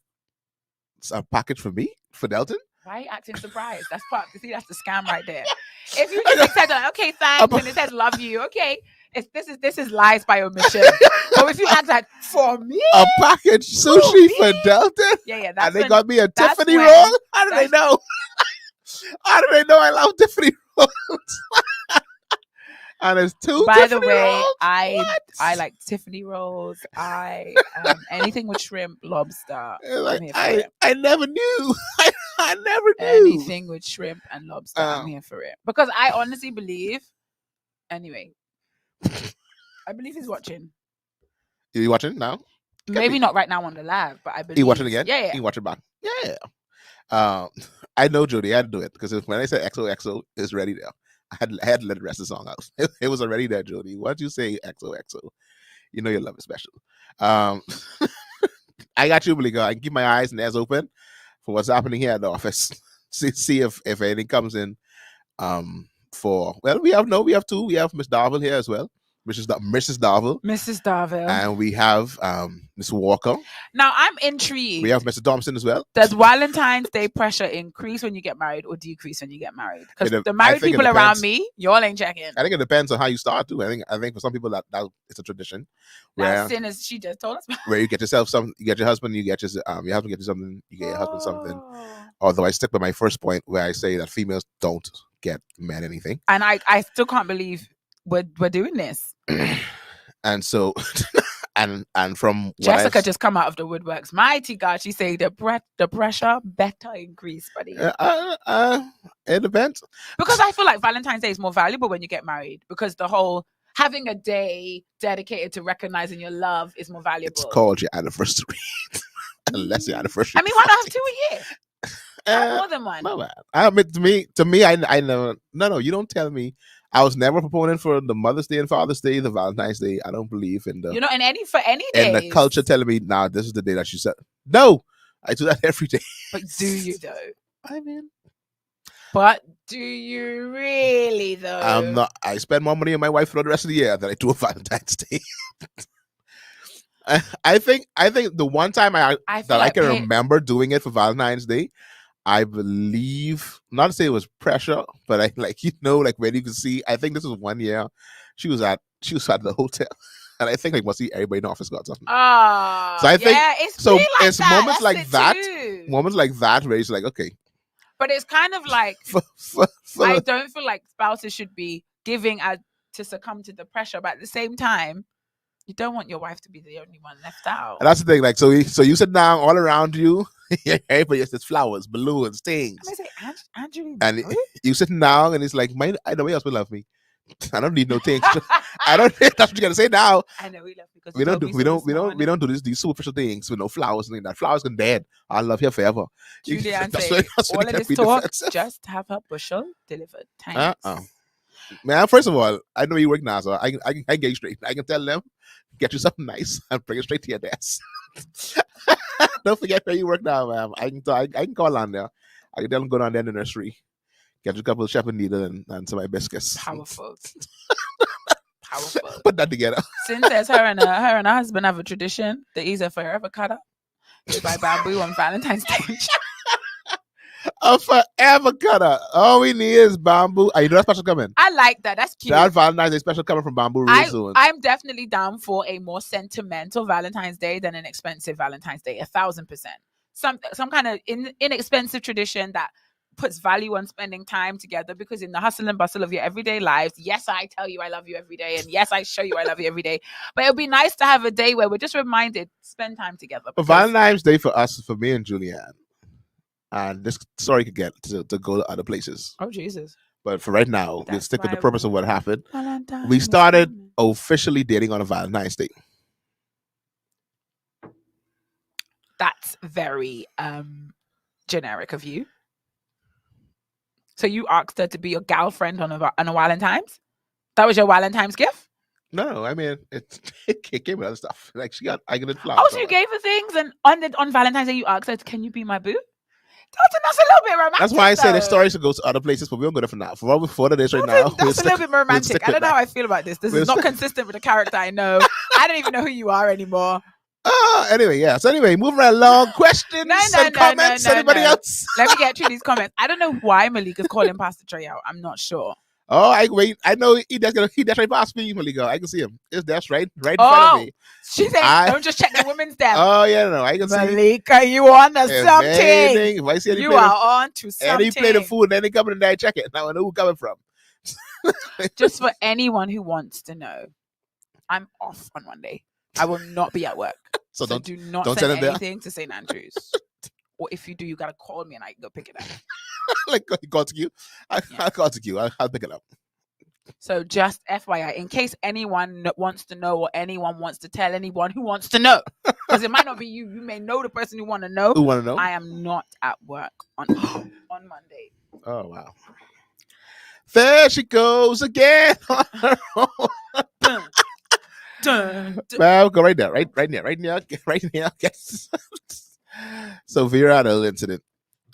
"It's a package for me, for Delton." Why are you acting surprised? That's the scam right there. If you just accept like, okay, thanks, and it says love you, okay. This is lies by omission. But if you act like for me, a package sushi for Delton, yeah, and they got me a Tiffany roll. How do they know? How do they know I love Tiffany rolls? And it's two. By Tiffany the way, rolls? I like Tiffany rolls. I anything with shrimp, lobster. Like, I never knew. I never knew anything with shrimp and lobster. I'm here for it because I honestly believe. Anyway, I believe he's watching. You watching now? Maybe not right now on the live, but I believe. You watching again? Yeah. You watching back? Yeah. I know Jody. I had to do it because when I said XOXO, it's ready there. I had to let the rest of the song out. It was already there, Jody. Once you say XOXO, you know your love is special. I got you, Malika. I can keep my eyes and ears open for what's happening here at the office. See if anything comes in. We have two. We have Miss Darvel here as well. Mrs. Darvel. And we have Miss Walker. Now I'm intrigued. We have Mr. Thompson as well. Does Walentine's Day pressure increase when you get married or decrease when you get married? Because the married people around me, y'all ain't checking. I think it depends on how you start too. I think for some people that it's a tradition. As soon as she just told us about. Where you get yourself something, you get your husband, you get your husband get you something, you get your husband something. Although I stick by my first point where I say that females don't get men anything. And I still can't believe we're doing this. And so and from Jessica just come out of the woodworks. Mighty God, she say the pressure better increase, buddy. It depends. Because I feel like Valentine's Day is more valuable when you get married because the whole having a day dedicated to recognizing your love is more valuable. It's called your anniversary. Unless your anniversary. I mean, why not have 2 a year? More than one. No, man. I admit to me, I never. No, you don't tell me. I was never a proponent for the Mother's Day and Father's Day, the Valentine's Day. I don't believe in the. In any day. And the culture telling me, nah, this is the day that you said. No, I do that every day. But do you though? I mean. But do you really though? I'm not. I spend more money on my wife for the rest of the year than I do on Valentine's Day. I think the one time I can remember doing it for Valentine's Day, I believe, not to say it was pressure, but I when you can see, I think this was 1 year. She was at the hotel, and I think must see everybody in the office got something. So I think it's moments like that where it's like, okay. But it's kind of like I don't feel like spouses should be giving to succumb to the pressure, but at the same time, you don't want your wife to be the only one left out. And that's the thing. So you sit down all around you. Everybody just says flowers, balloons, things. And I say, Andrew, and you sitting down, and it's like, nobody else will love me. I don't need no things. I don't. That's what you gotta say now. I know we love because we don't do these superficial things with no flowers and that. Flowers can dead. I love you forever. Julian say, all of this talk, just have her bushel delivered. Thanks. Man, first of all, I know you work now, so I get you straight. I can tell them, get you something nice and bring it straight to your desk. Don't forget where you work now, man. I can call on there. I can tell them go down there in the nursery, get you a couple of shepherd needles and some of my biscuits. Powerful. Put that together. Since her and her husband have a tradition, the Ease a Forever Cutter. They buy bamboo on Valentine's Day. A forever cutter. All we need is bamboo. You know that special coming? I like that. That's cute. That Valentine's Day special coming from bamboo really soon. I'm definitely down for a more sentimental Valentine's Day than an expensive Valentine's Day. 1,000%. Some kind of inexpensive tradition that puts value on spending time together, because in the hustle and bustle of your everyday lives, yes, I tell you I love you every day, and yes, I show you I love you every day. But it would be nice to have a day where we're just reminded, spend time together. But Valentine's Day for us, for me and Julianne, and this story could get to go to other places. Oh, Jesus. But for right now, we'll stick with the purpose of what happened. We started officially dating on a Valentine's Day. That's very generic of you. So you asked her to be your girlfriend on a Walentimes? That was your Walentimes gift? No, I mean, it came with other stuff. Like I got flowers. Oh, so you gave her things, and on Valentine's Day you asked her, can you be my boo? That's a little bit romantic. That's why I say the stories should go to other places, but we don't go there for now. For what we're this right now, that's a little bit romantic. I don't know how I feel about this. This is not consistent with the character I know. I don't even know who you are anymore. Anyway, yeah. So anyway, moving right along. Questions and comments. Anybody else? Let me get through these comments. I don't know why Malika's calling Pastor Trey out. I'm not sure. Oh, I wait. I know he that's right past me, Maligo. I can see him. That's right in front of me. She said, "Don't just check the women's them." Oh yeah, no, I can see. Malika, you on to something? If I see any you are on to something. Any plate of food, then they come in and I check it. Now I know who coming from. Just for anyone who wants to know, I'm off on Monday. I will not be at work. So do not send anything to St. Andrews. Or if you do, you gotta call me and I can go pick it up. Like call to you. I'll call to you. I'll pick it up. So just FYI, in case anyone wants to know or anyone wants to tell anyone who wants to know, because it might not be you. You may know the person who want to know. I am not at work on Monday. Oh wow. There she goes again. Well, go right there, right now. Yes. So Vera had a little incident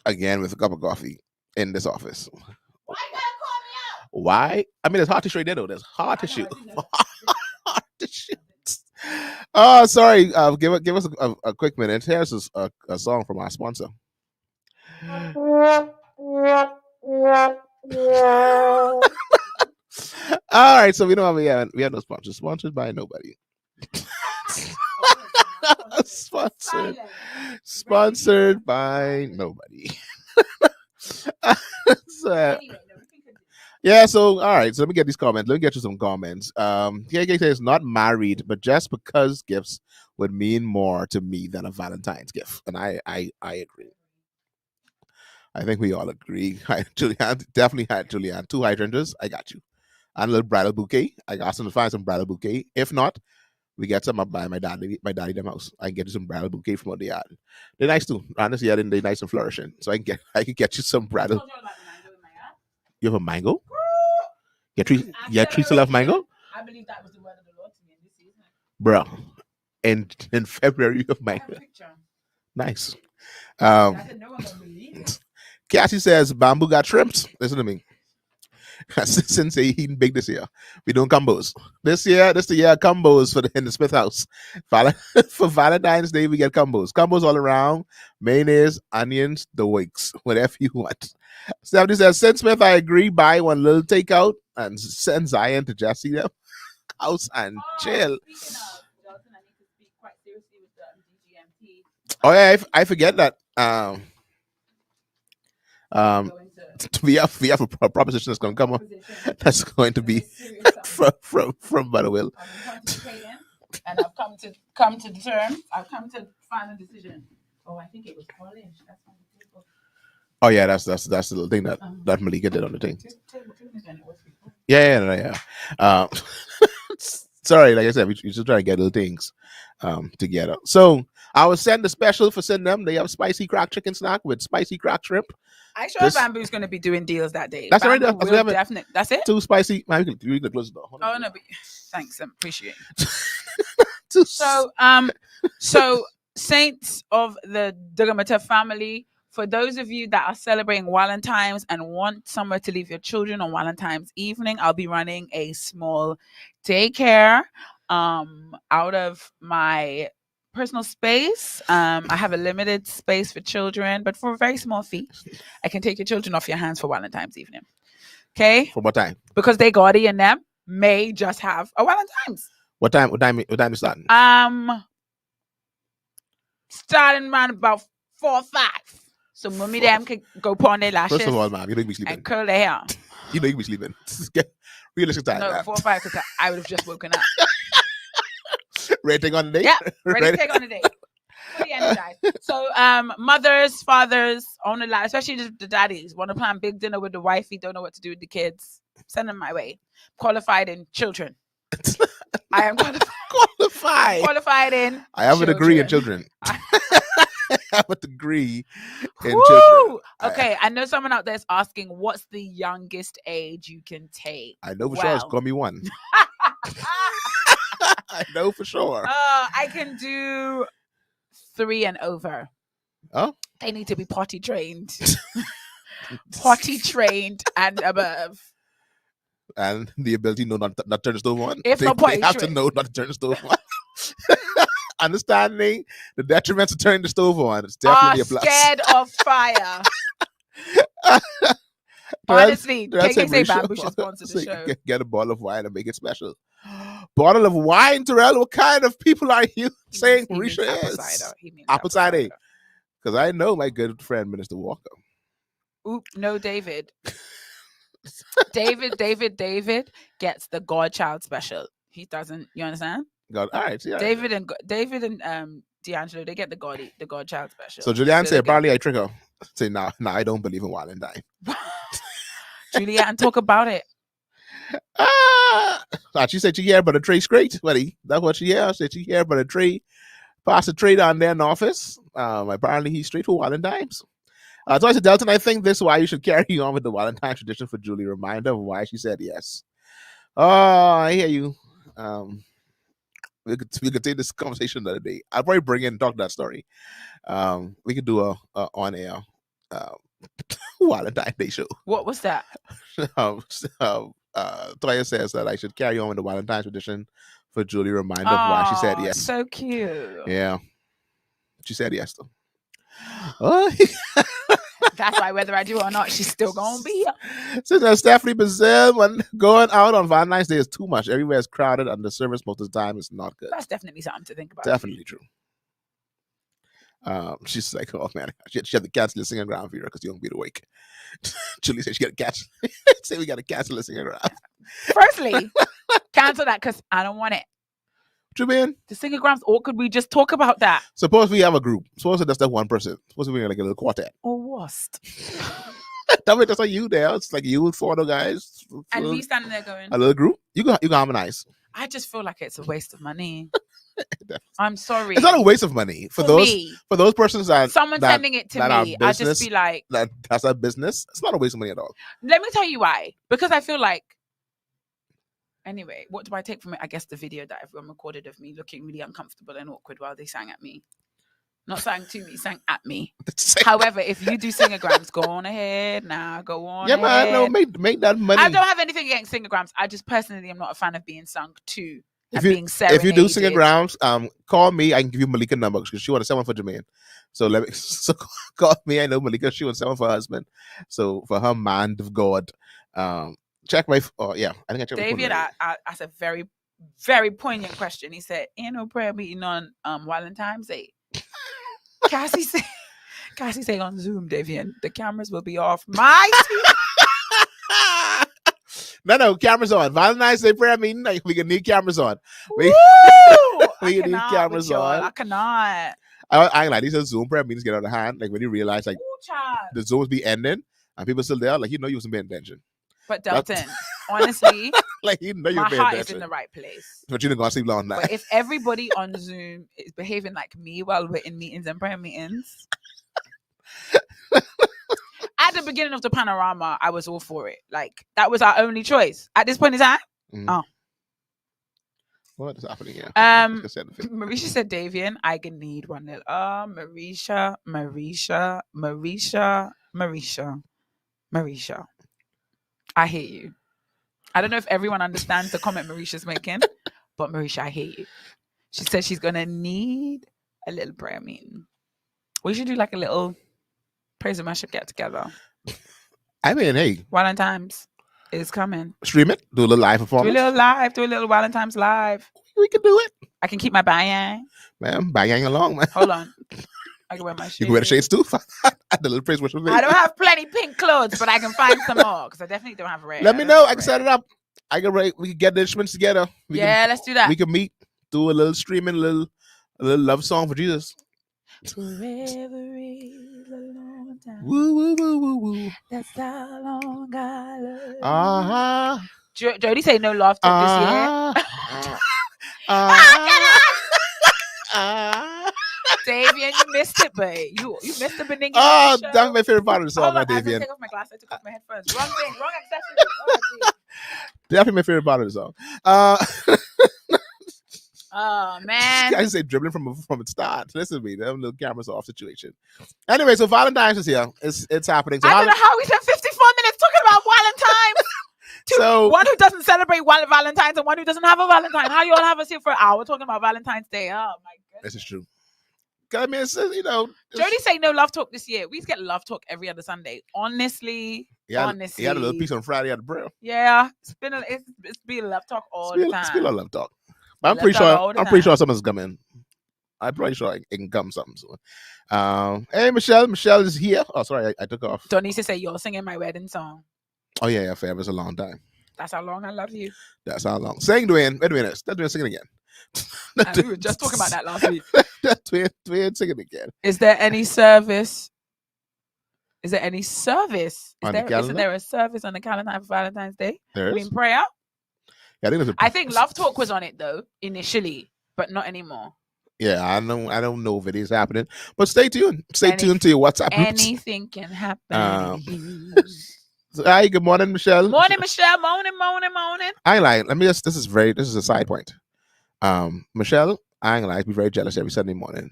again with a cup of coffee in this office. Why you gotta call me out? Why? I mean, it's hard to shoot there though. There's hard to shoot. Hard to shoot. Oh, sorry. Give us a quick minute. Here's a song from our sponsor. All right, so we don't have we have no sponsors. Sponsored by nobody. Sponsored by nobody. Yeah, so all right, so let me get these comments. Let me get you some comments. KK says not married, but just because gifts would mean more to me than a Valentine's gift. And I agree. I think we all agree. Julianne definitely had Julianne. 2 hydrangeas, I got you. And a little bridal bouquet. I got some to find some bridal bouquet. If not, we get some up by my daddy them house. I can get you some bridal bouquet from the yard. They're nice too. Honestly, they're nice and flourishing. So I can get you some bridal. You have a mango? Your tree still have mango? I believe that was the word of the Lord to me in this season. Bro, in February you have mango. Nice. Cassie says bamboo got shrimps. Listen to me. Since he eating big this year, we doing combos. This the year combos in the Smith house. For Valentine's Day, we get combos. Combos all around. Mayonnaise, onions, the wicks, whatever you want. Stephanie says, since Smith, I agree. Buy one little takeout and send Zion to Jesse them house and chill. Delton, I need to speak quite seriously with the DGMT. Oh yeah, I forget that. We have a proposition that's going to come up. That's going to be from Butterwill. And I've come to the term. I've come to final decision. Oh, I think it was Polish. That's on the table. Oh yeah, that's the little thing that Malika did on the thing. Yeah. Sorry, like I said, we just trying to get little things together. So I was send the special for send them. They have spicy cracked chicken snack with spicy cracked shrimp. I sure Bamboo's going to be doing deals that day. That's right. That's it. Too spicy. Man, we can close the door. Oh no, but thanks. I appreciate it. So Saints of the DGMT family, for those of you that are celebrating Walentimes and want somewhere to leave your children on Walentimes evening, I'll be running a small daycare out of my personal space. I have a limited space for children, but for a very small fee, I can take your children off your hands for Valentine's evening. Okay? For what time? Because they guardian them may just have a Valentine's. What time is starting? Starting around about 4 or 5. So mommy them can go put on their lashes. First of all, ma'am, you don't be sleeping. And curl their hair. You know you be sleeping. Realistic time. No, 4 or 5 because I would have just woken up. Ready to take on the day? Yeah, ready to take on the day. Fully energized. So, mothers, fathers, on the line, especially the daddies, want to plan big dinner with the wifey, don't know what to do with the kids. Send them my way. Qualified in children. I am qualified. Qualified in. I have a degree in children. I have a degree in children. Okay, I know someone out there is asking, what's the youngest age you can take? I know for sure it's gonna be 1. I know for sure. I can do 3 and over. Oh? They need to be potty trained. Potty trained and above. And the ability to know not turn the stove on. If not potty trained. They have to know not to turn the stove on. Understanding the detriments of turning the stove on. It's definitely a plus. Scared of fire. Honestly, KK Bamboo should sponsor the show. Get a bottle of wine and make it special. Bottle of wine, Terrell? What kind of people are you saying Marisha is? Apple cider. He means apple cider. Because I know my good friend, Minister Walker. Oop, no, David. David gets the Godchild special. He doesn't. You understand? God, all right. Yeah. David and D'Angelo, they get the Godchild special. So Julianne said, apparently I trick her. Say, nah, I don't believe in Walentine. Julianne, talk about it. She said she heard about a tree straight, buddy. That's what she heard. Said she heard about a tree. Passed a tree down there in the office. Apparently he's straight for Walentimes. So I said, Delton, I think this is why you should carry on with the Walentine tradition for Julie. Reminder of why she said yes. Oh, I hear you. We could take this conversation the other day. I'll probably bring in and talk that story. We could do a on air Valentine Day show. What was that? Toya says that I should carry on with the Valentine tradition for Julie. Reminder of why she said yes. So cute. Yeah, she said yes though. That's why whether I do or not, she's still gonna be here. So Stephanie Bazell, when going out on Valentine's Day is too much. Everywhere is crowded and the service most of the time is not good. That's definitely something to think about. Definitely true. She's like, oh man, she had to cancel the singing ground, Vera, because you won't be awake. Julie said she got to cancel. Say we got to cancel the singing ground. Firstly, cancel that because I don't want it. What you mean? The singograms, or could we just talk about that? Suppose we have a group. Suppose that's that one person. Suppose we like a little quartet. Or worst. That's like you there. It's like you and four other guys. And me standing there going. A little group. You can harmonize. I just feel like it's a waste of money. I'm sorry. It's not a waste of money for those persons that someone sending it to me. I'll just be like, that's a business. It's not a waste of money at all. Let me tell you why. Because I feel like. Anyway, what do I take from it? I guess the video that everyone recorded of me looking really uncomfortable and awkward while they sang at me. Not sang to me, sang at me. However, if you do singograms, go on ahead now. Go on. Yeah, man. No, make that money. I don't have anything against singograms. I just personally am not a fan of being sung to. If you do singograms, call me. I can give you Malika's number because she wants someone for Jermaine. So call me. I know Malika. She wants someone for her husband. So for her man of God, check my. I think I checked. David asked a very, very poignant question. He said, "Ain't no prayer meeting on Walentimes Day." Cassie say on Zoom, Davian, the cameras will be off. My No, cameras on. Valentine's Day prayer meeting. We can need cameras on. We can need cameras on. I cannot. I like these Zoom prayer meetings get out of hand. Like when you realize like the Zooms be ending and people still there, like you wasn't paying attention. But Delton, honestly, like my heart is in the right place. But you're not gonna sleep long night. But if everybody on Zoom is behaving like me while we're in meetings and prayer meetings, at the beginning of the panorama, I was all for it. Like that was our only choice at this point in time. Oh, what is happening here? Marisha said, "Davian, I can need one little." Marisha. I hear you. I don't know if everyone understands the comment Marisha's making, but Marisha, I hear you. She says she's gonna need a little prayer meeting. We should do like a little praise and worship get together. I mean, hey, Walentimes is coming. Stream it. Do a little live performance. Do a little Walentimes live. We can do it. I can keep my bayang. Man, bayang along, man. Hold on. I can wear my shades. You can wear the shades too. The little praise worship. I don't have plenty pink clothes, but I can find some more because I definitely don't have red. Let me know. I can set it up. We can get the instruments together. Let's do that. We can meet, do a little streaming, a little love song for Jesus. Forever is a long time. Woo woo woo woo woo. That's how long I love you. Jody say no love talk this year. Davian, you missed it, babe. You missed the Benigni. Oh, that's my favorite part of the song, Davian. I take off my glasses. I took off my headphones. Wrong thing, wrong accessory. Definitely my favorite part of the song. Oh man! I say dribbling from the start. Listen to me, them little cameras off situation. Anyway, so Valentine's is here. It's happening. So I don't know how we spent 54 minutes talking about Valentine's. So one who doesn't celebrate Valentine's and one who doesn't have a Valentine. How you all have us here for an hour talking about Valentine's Day? Oh my goodness! This is true. I mean, Jody say no love talk this year. We get love talk every other Sunday. Honestly, Honestly, he had a little piece on Friday at the Brill. Yeah, it's been love talk all the time. It's been a love talk. But I'm pretty sure something's coming. I'm pretty sure it can come something soon. Hey, Michelle. Michelle is here. Oh, sorry, I took off. Don't need to say you're singing my wedding song. Oh, yeah, fair. It's a long time. That's how long I love you. That's how long. Sing, Dwayne. Wait a minute. Let Dwayne sing it again. We were just talking about that last week. Dwayne sing it again. Is there any service? Isn't there a service on the calendar for Valentine's Day? There is. Prayer? Yeah, I think Love Talk was on it though, initially, but not anymore. Yeah, I don't know if it is happening. But stay tuned. Stay tuned to your WhatsApp groups. Anything can happen. Hi, good morning, Michelle. Morning, Michelle. Morning. I ain't lying. This is a side point. Michelle, I ain't lying, be very jealous every Sunday morning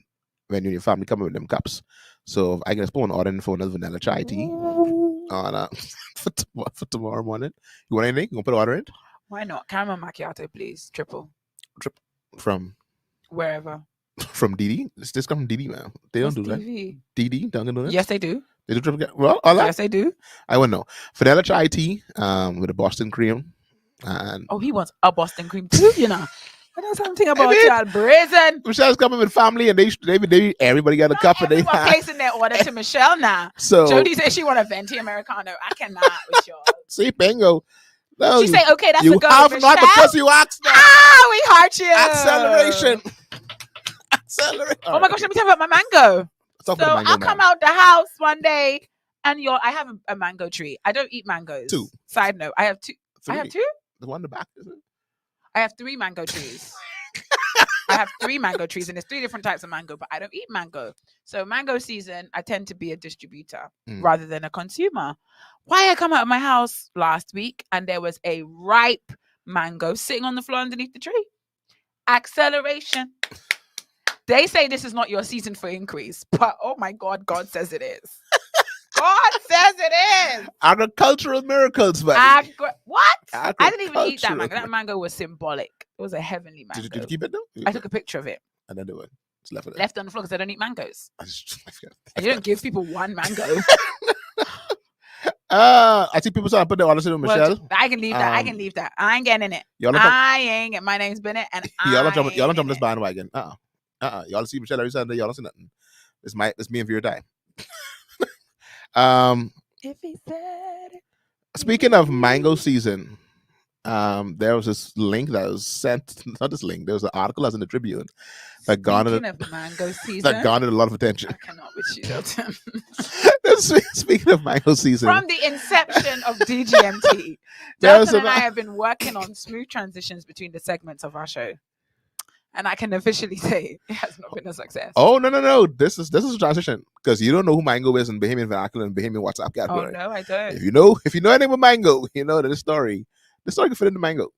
when you and your family come in with them cups. So I can just put an order in for another vanilla chai tea on for tomorrow morning. You want anything? You want to put an order in? Why not? Caramel macchiato, please. Triple. From wherever. From DD? This come from DD, man. They don't do that. DD? Dunkin' Donuts? Yes, they do. They do triple. Well, all that? Yes, they do. I wouldn't know. Vanilla chai tea with a Boston cream. And he wants a Boston cream too, you know. I know something about y'all brazen. Michelle's coming with family, and they everybody got a cup, and they placing their order to Michelle now. So Jody says she want a venti americano. I cannot with y'all. See, bingo. No, she say, okay, that's you a go. have not because you asked. We heart you. Acceleration. Oh my gosh, let me tell you about my mango. I'll come out the house one day, and I have a mango tree. I don't eat mangoes. 2. Side note, I have 2. 3. I have 2. The one in the back, isn't it? I have 3 mango trees. I have 3 mango trees, and there's 3 different types of mango, but I don't eat mango. So mango season, I tend to be a distributor rather than a consumer. Why I come out of my house last week, and there was a ripe mango sitting on the floor underneath the tree. Acceleration. They say this is not your season for increase, but oh my God, God says it is. God says it is. Agricultural miracles, buddy. What? I didn't even eat that mango. That mango was symbolic. It was a heavenly mango. Did you keep it though? I took a picture of it. And then do it. It's left on the floor because I don't eat mangoes. And you don't give people one mango. I see people trying to put their orders in with Michelle. I can leave that. I ain't getting in it. I ain't get. My name's Bennett, and y'all don't jump this bandwagon. Y'all see Michelle every Sunday. Y'all don't see nothing. It's me and Vera time. If he said it. Speaking of mango season, there was this link that was sent. Not this link. There was an article that was in the Tribune that garnered mango season. That garnered a lot of attention. I cannot with you, Delton. Speaking of mango season, from the inception of DGMT, Delton and I have been working on smooth transitions between the segments of our show. And I can officially say it has not been a success. Oh no! This is a transition because you don't know who Mango is in Bahamian vernacular and Bahamian WhatsApp category. Oh no, I don't. If you know anything about Mango, you know that the story can fit into Mango.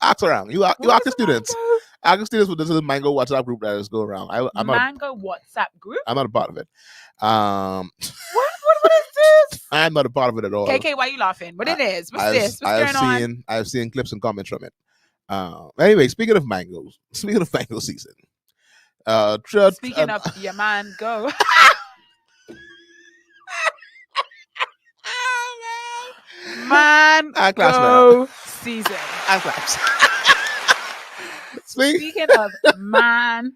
Ask around. You ask the students. Ask the students with this little Mango WhatsApp group that is going around. I'm Mango WhatsApp group. I'm not a part of it. What is this? I'm not a part of it at all. KK, why are you laughing? What it is? What's this? What's going on? I've seen clips and comments from it. Anyway, speaking of mango season. Speaking of your man, go. Mango season. Speaking of man.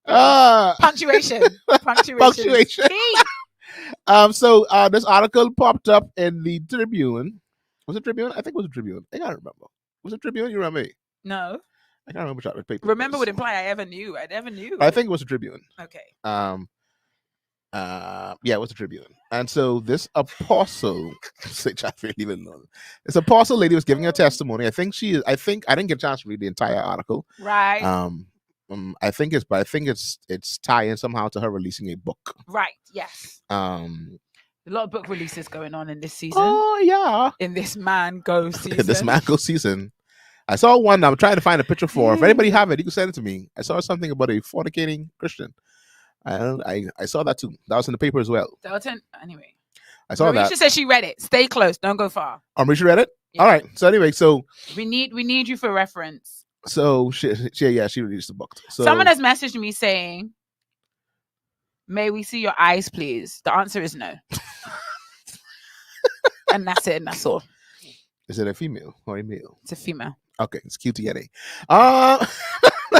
Punctuation. So this article popped up in the Tribune. Was it Tribune? I think it was a Tribune. I can't remember. Was it Tribune? You remember me? No. I can't remember what paper. Remember would imply I ever knew. I never knew. I think it was a Tribune. Okay. Yeah, it was a Tribune. And so this apostle, which I really even know, this apostle lady was giving her testimony. I think I didn't get a chance to read the entire article. Right. I think it's tying somehow to her releasing a book. Right. Yes. A lot of book releases going on in this season. Oh yeah. In this mango season. This mango season. I saw one I'm trying to find a picture for. If anybody have it, you can send it to me. I saw something about a fornicating Christian. I saw that too. That was in the paper as well. Delton, anyway. I saw that. Marisha said she read it. Stay close. Don't go far. Oh, Marisha read it? Yeah. All right. So anyway, we need you for reference. So she released the book. So someone has messaged me saying, "May we see your eyes, please?" The answer is no. And that's it, and that's all. Is it a female or a male? It's a female. Okay, it's QTNA.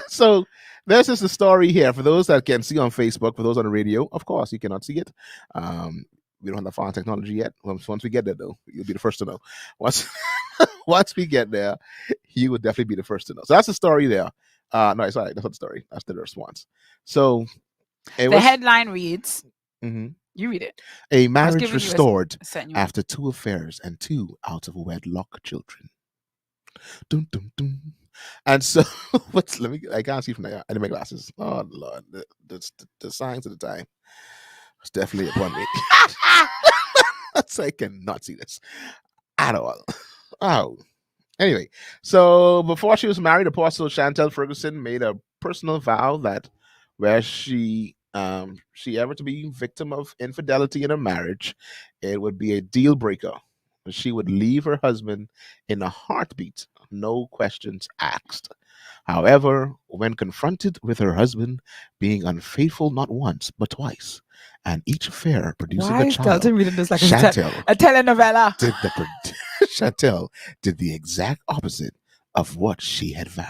So this is the story here. For those that can see on Facebook, for those on the radio, of course, you cannot see it. We don't have the font technology yet. Once we get there, though, you'll be the first to know. Once we get there, you would definitely be the first to know. So that's the story there. No, sorry, that's not the story. That's the response. So the headline reads, mm-hmm. You read it. A marriage restored after 2 affairs and 2 out of wedlock children. Dun, dun, dun. And so, I can't see from there. I didn't make glasses. Oh, Lord. The signs of the time was definitely upon me. So I cannot see this at all. Oh. Anyway, so before she was married, Apostle Chantel Ferguson made a personal vow that where she ever to be victim of infidelity in a marriage, it would be a deal breaker. She would leave her husband in a heartbeat, no questions asked. However, when confronted with her husband being unfaithful not once but twice, and each affair producing a child, Delton reading this like Chantel a telenovela. Chantel did the exact opposite of what she had vowed.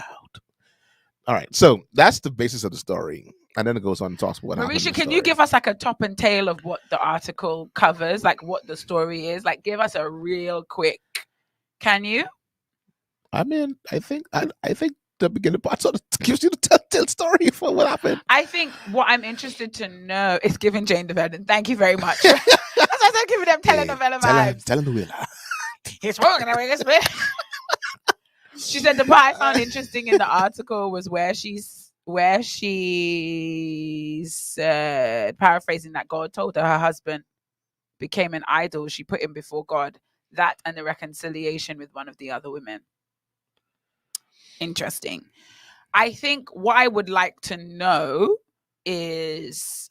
All right, so that's the basis of the story. And then it goes on and talks about what happened. Marisha, can you give us like a top and tail of what the article covers, like what the story is? Like, give us a real quick. Can you? I mean, I think the beginning part sort of gives you the telltale story for what happened. I think what I'm interested to know is giving Jane the Virgin. Thank you very much. That's why I'm giving them telenovela vibes. Telenovela. He's wrong. She said the part I found interesting in the article was where she said, paraphrasing, that God told her husband became an idol. She put him before God. That and the reconciliation with one of the other women. Interesting. I think what I would like to know is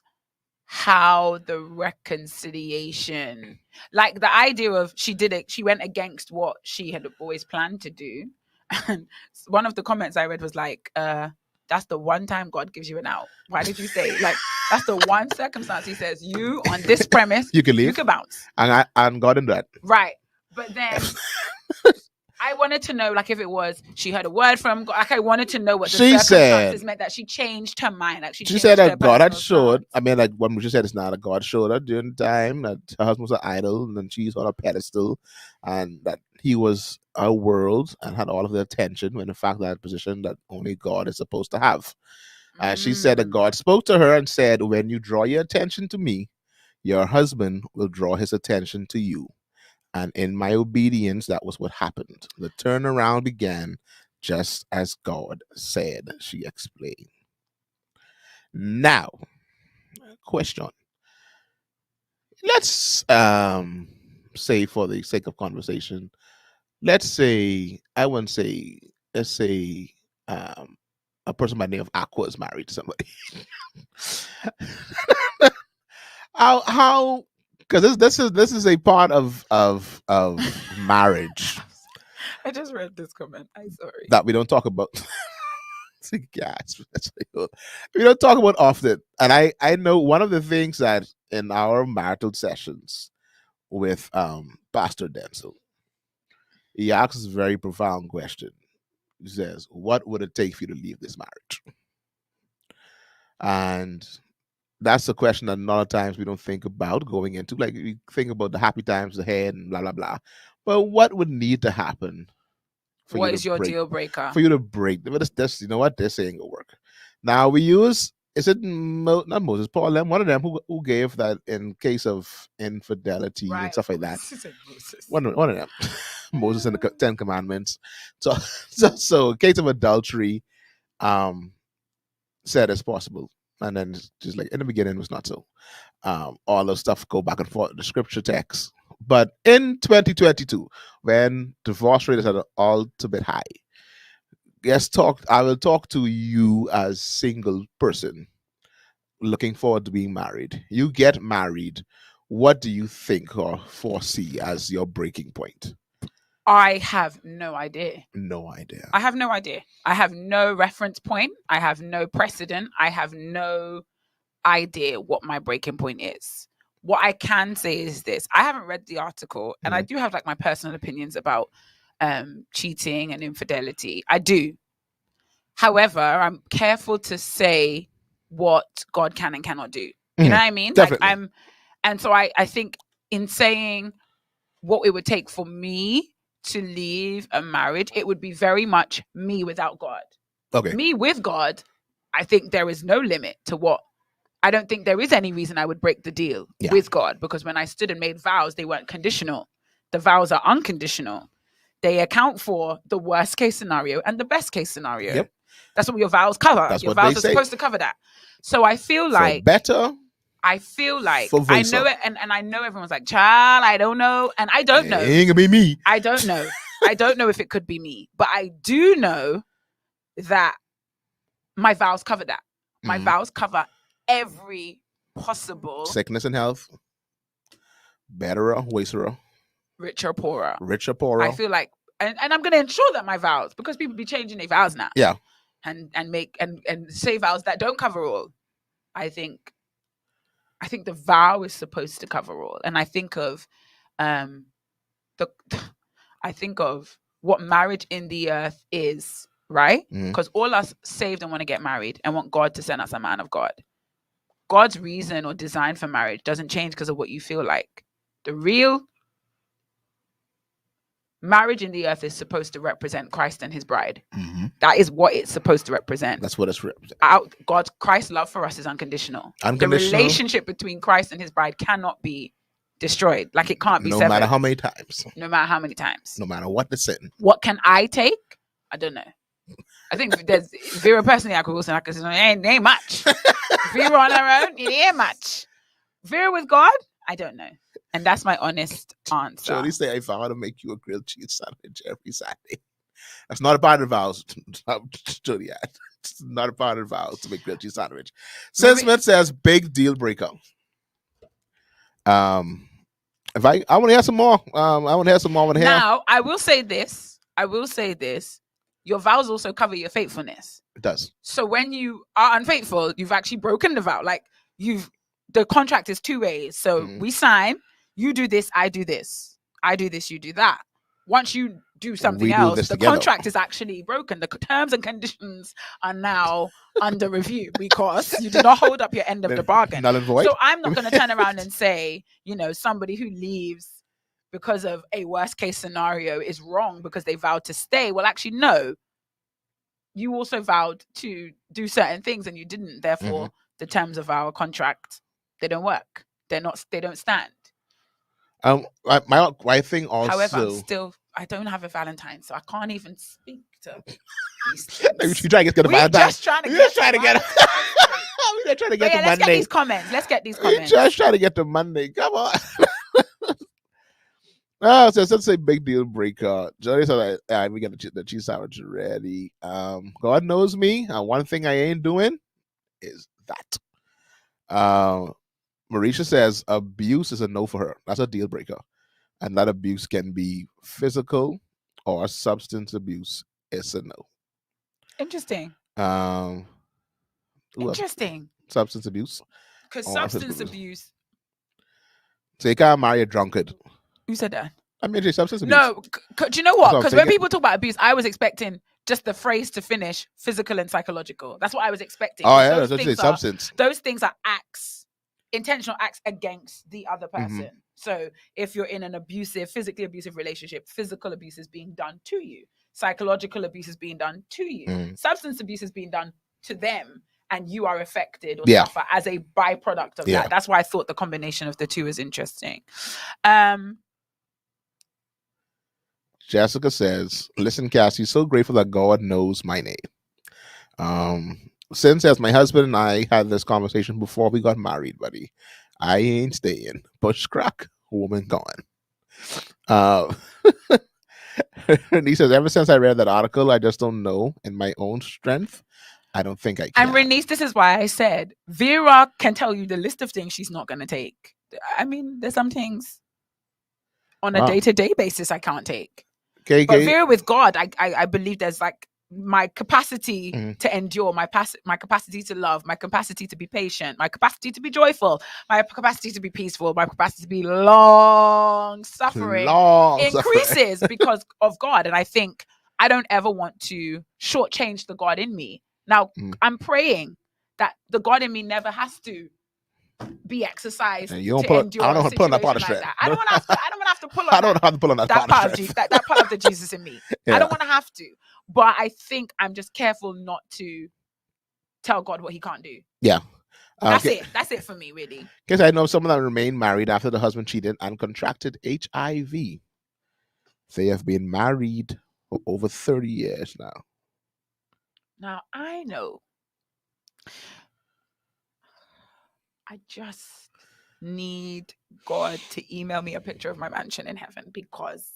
how the reconciliation, like the idea of she went against what she had always planned to do. And one of the comments I read was like, that's the one time God gives you an out. Why did you say? Like, that's the one circumstance he says, you on this premise, you can leave. You can bounce. And God in that. Right. But then I wanted to know, like, if it was she heard a word from God. Like, I wanted to know what the circumstances meant that she changed her mind. Like, she said that God had showed. I mean, like what she said is not that God showed her during the time that her husband was an idol and then she's on a pedestal, and that he was a world and had all of the attention, when in fact that position that only God is supposed to have. She said that God spoke to her and said, when you draw your attention to me, your husband will draw his attention to you. And in my obedience, that was what happened. The turnaround began just as God said, she explained. Now, question. Let's say, for the sake of conversation, let's say a person by the name of Aqua is married to somebody. How because this is a part of marriage. I just read this comment. I'm sorry. That we don't talk about. Yes, we don't talk about often. And I know one of the things that in our marital sessions with Pastor Denzel, he asks a very profound question. He says, what would it take for you to leave this marriage? And that's a question that a lot of times we don't think about going into. Like, we think about the happy times ahead and blah, blah, blah. But what would need to happen? What is your deal breaker? For you to break. This, you know what? This ain't going to work. Now, we use, is it not Moses, Paul, one of them who gave that in case of infidelity and stuff like that. One of them. Moses and the 10 Commandments. So in case of adultery, said as possible. And then just like in the beginning, it was not so. All those stuff go back and forth in the scripture text. But in 2022, when divorce rate is at an ultimate high, I will talk to you as single person looking forward to being married. You get married. What do you think or foresee as your breaking point? I have no idea. No idea. I have no idea. I have no reference point. I have no precedent. I have no idea what my breaking point is. What I can say is this. I haven't read the article, and I do have like my personal opinions about cheating and infidelity. I do. However, I'm careful to say what God can and cannot do. You know what I mean? Definitely. Like and so I think in saying what it would take for me to leave a marriage, it would be very much me without God. Okay. Me with God, I think there is no limit to what. I don't think there is any reason I would break the deal with God, because when I stood and made vows, they weren't conditional. The vows are unconditional. They account for the worst case scenario and the best case scenario. Yep. That's what your vows cover. That's your what vows they are say. Supposed to cover that. So I feel like for better. I feel like for I know it, and I know everyone's like, child, I don't know. And I don't know. It ain't gonna be me. I don't know. I don't know if it could be me. But I do know that my vows cover that. My vows cover every possible sickness and health, better or worser, richer, poorer. I feel like, and I'm going to ensure that my vows, because people be changing their vows now. Yeah. And make and say vows that don't cover all. I think the vow is supposed to cover all. And I think of what marriage in the earth is, right? Because all us saved and want to get married and want God to send us a man of God. God's reason or design for marriage doesn't change because of what you feel like. The real marriage in the earth is supposed to represent Christ and his bride. That is what it's supposed to represent. That's what it's representing. Christ's love for us is unconditional. The relationship between Christ and his bride cannot be destroyed. Like, it can't be severed. No matter how many times. No matter how many times. No matter what the sin. What can I take? I don't know. I think there's Vera personally. I could also say it ain't much. Vera on her own, it ain't much. Vera with God, I don't know, and that's my honest answer. So they say, if I want to make you a grilled cheese sandwich every Saturday, that's not a part of the vows. It's not a part of the vows to make grilled cheese sandwich. Sin Smith says, big deal breaker. If I want to hear some more. I want to hear some more over here. Now, I will say this. Your vows also cover your faithfulness. It does. So when you are unfaithful, you've actually broken the vow. Like, the contract is two ways. So we sign, you do this, I do this. I do this, you do that. Once you do something else, the contract is actually broken. The terms and conditions are now under review because you did not hold up your end of the bargain. Null and void. So I'm not going to turn around and say, somebody who leaves because of a worst case scenario is wrong because they vowed to stay. Well, actually, no. You also vowed to do certain things and you didn't. Therefore, the terms of our contract, they don't work. They don't stand. My thing also. However, I don't have a Valentine, so I can't even speak to these things. You trying to get the Valentine? We're just trying to get the Monday. Let's get these comments. Just trying to get the Monday. Come on. So let's say big deal breaker. Jody said, we got the cheese sandwich ready. God knows me. One thing I ain't doing is that. Marisha says abuse is a no for her. That's a deal breaker. And that abuse can be physical or substance abuse. It's a no. Interesting. Interesting. Substance abuse. Because substance abuse. So you can't marry a drunkard. Who said that? I mean, substance abuse. No, do you know what? Because when people talk about abuse, I was expecting just the phrase to finish physical and psychological. That's what I was expecting. Oh, yeah, that's substance. Those things are acts, intentional acts against the other person. So if you're in an physically abusive relationship, physical abuse is being done to you. Psychological abuse is being done to you. Substance abuse is being done to them. And you are affected or suffer as a byproduct of that. That's why I thought the combination of the two is interesting. Jessica says, listen, Cassie, so grateful that God knows my name. Sin says, my husband and I had this conversation before we got married, buddy. I ain't staying. Push crack, woman gone. And he says, ever since I read that article, I just don't know in my own strength. I don't think I can. And Renice, this is why I said Vera can tell you the list of things she's not going to take. I mean, there's some things on a day-to-day basis I can't take. But Vera with God, I believe there's like my capacity to endure, my capacity to love, my capacity to be patient, my capacity to be joyful, my capacity to be peaceful, my capacity to be long suffering increases because of God. And I think I don't ever want to shortchange the God in me. Now, I'm praying that the God in me never has to be exercised to endure a situation like that. I don't want to have to pull on. I don't have to pull on that part of that part of the Jesus in me. Yeah. I don't want to have to, but I think I'm just careful not to tell God what He can't do. Yeah, that's it. That's it for me, really. Because I know someone that remained married after the husband cheated and contracted HIV. They have been married for over 30 years now. Now I know. I just need God to email me a picture of my mansion in heaven, because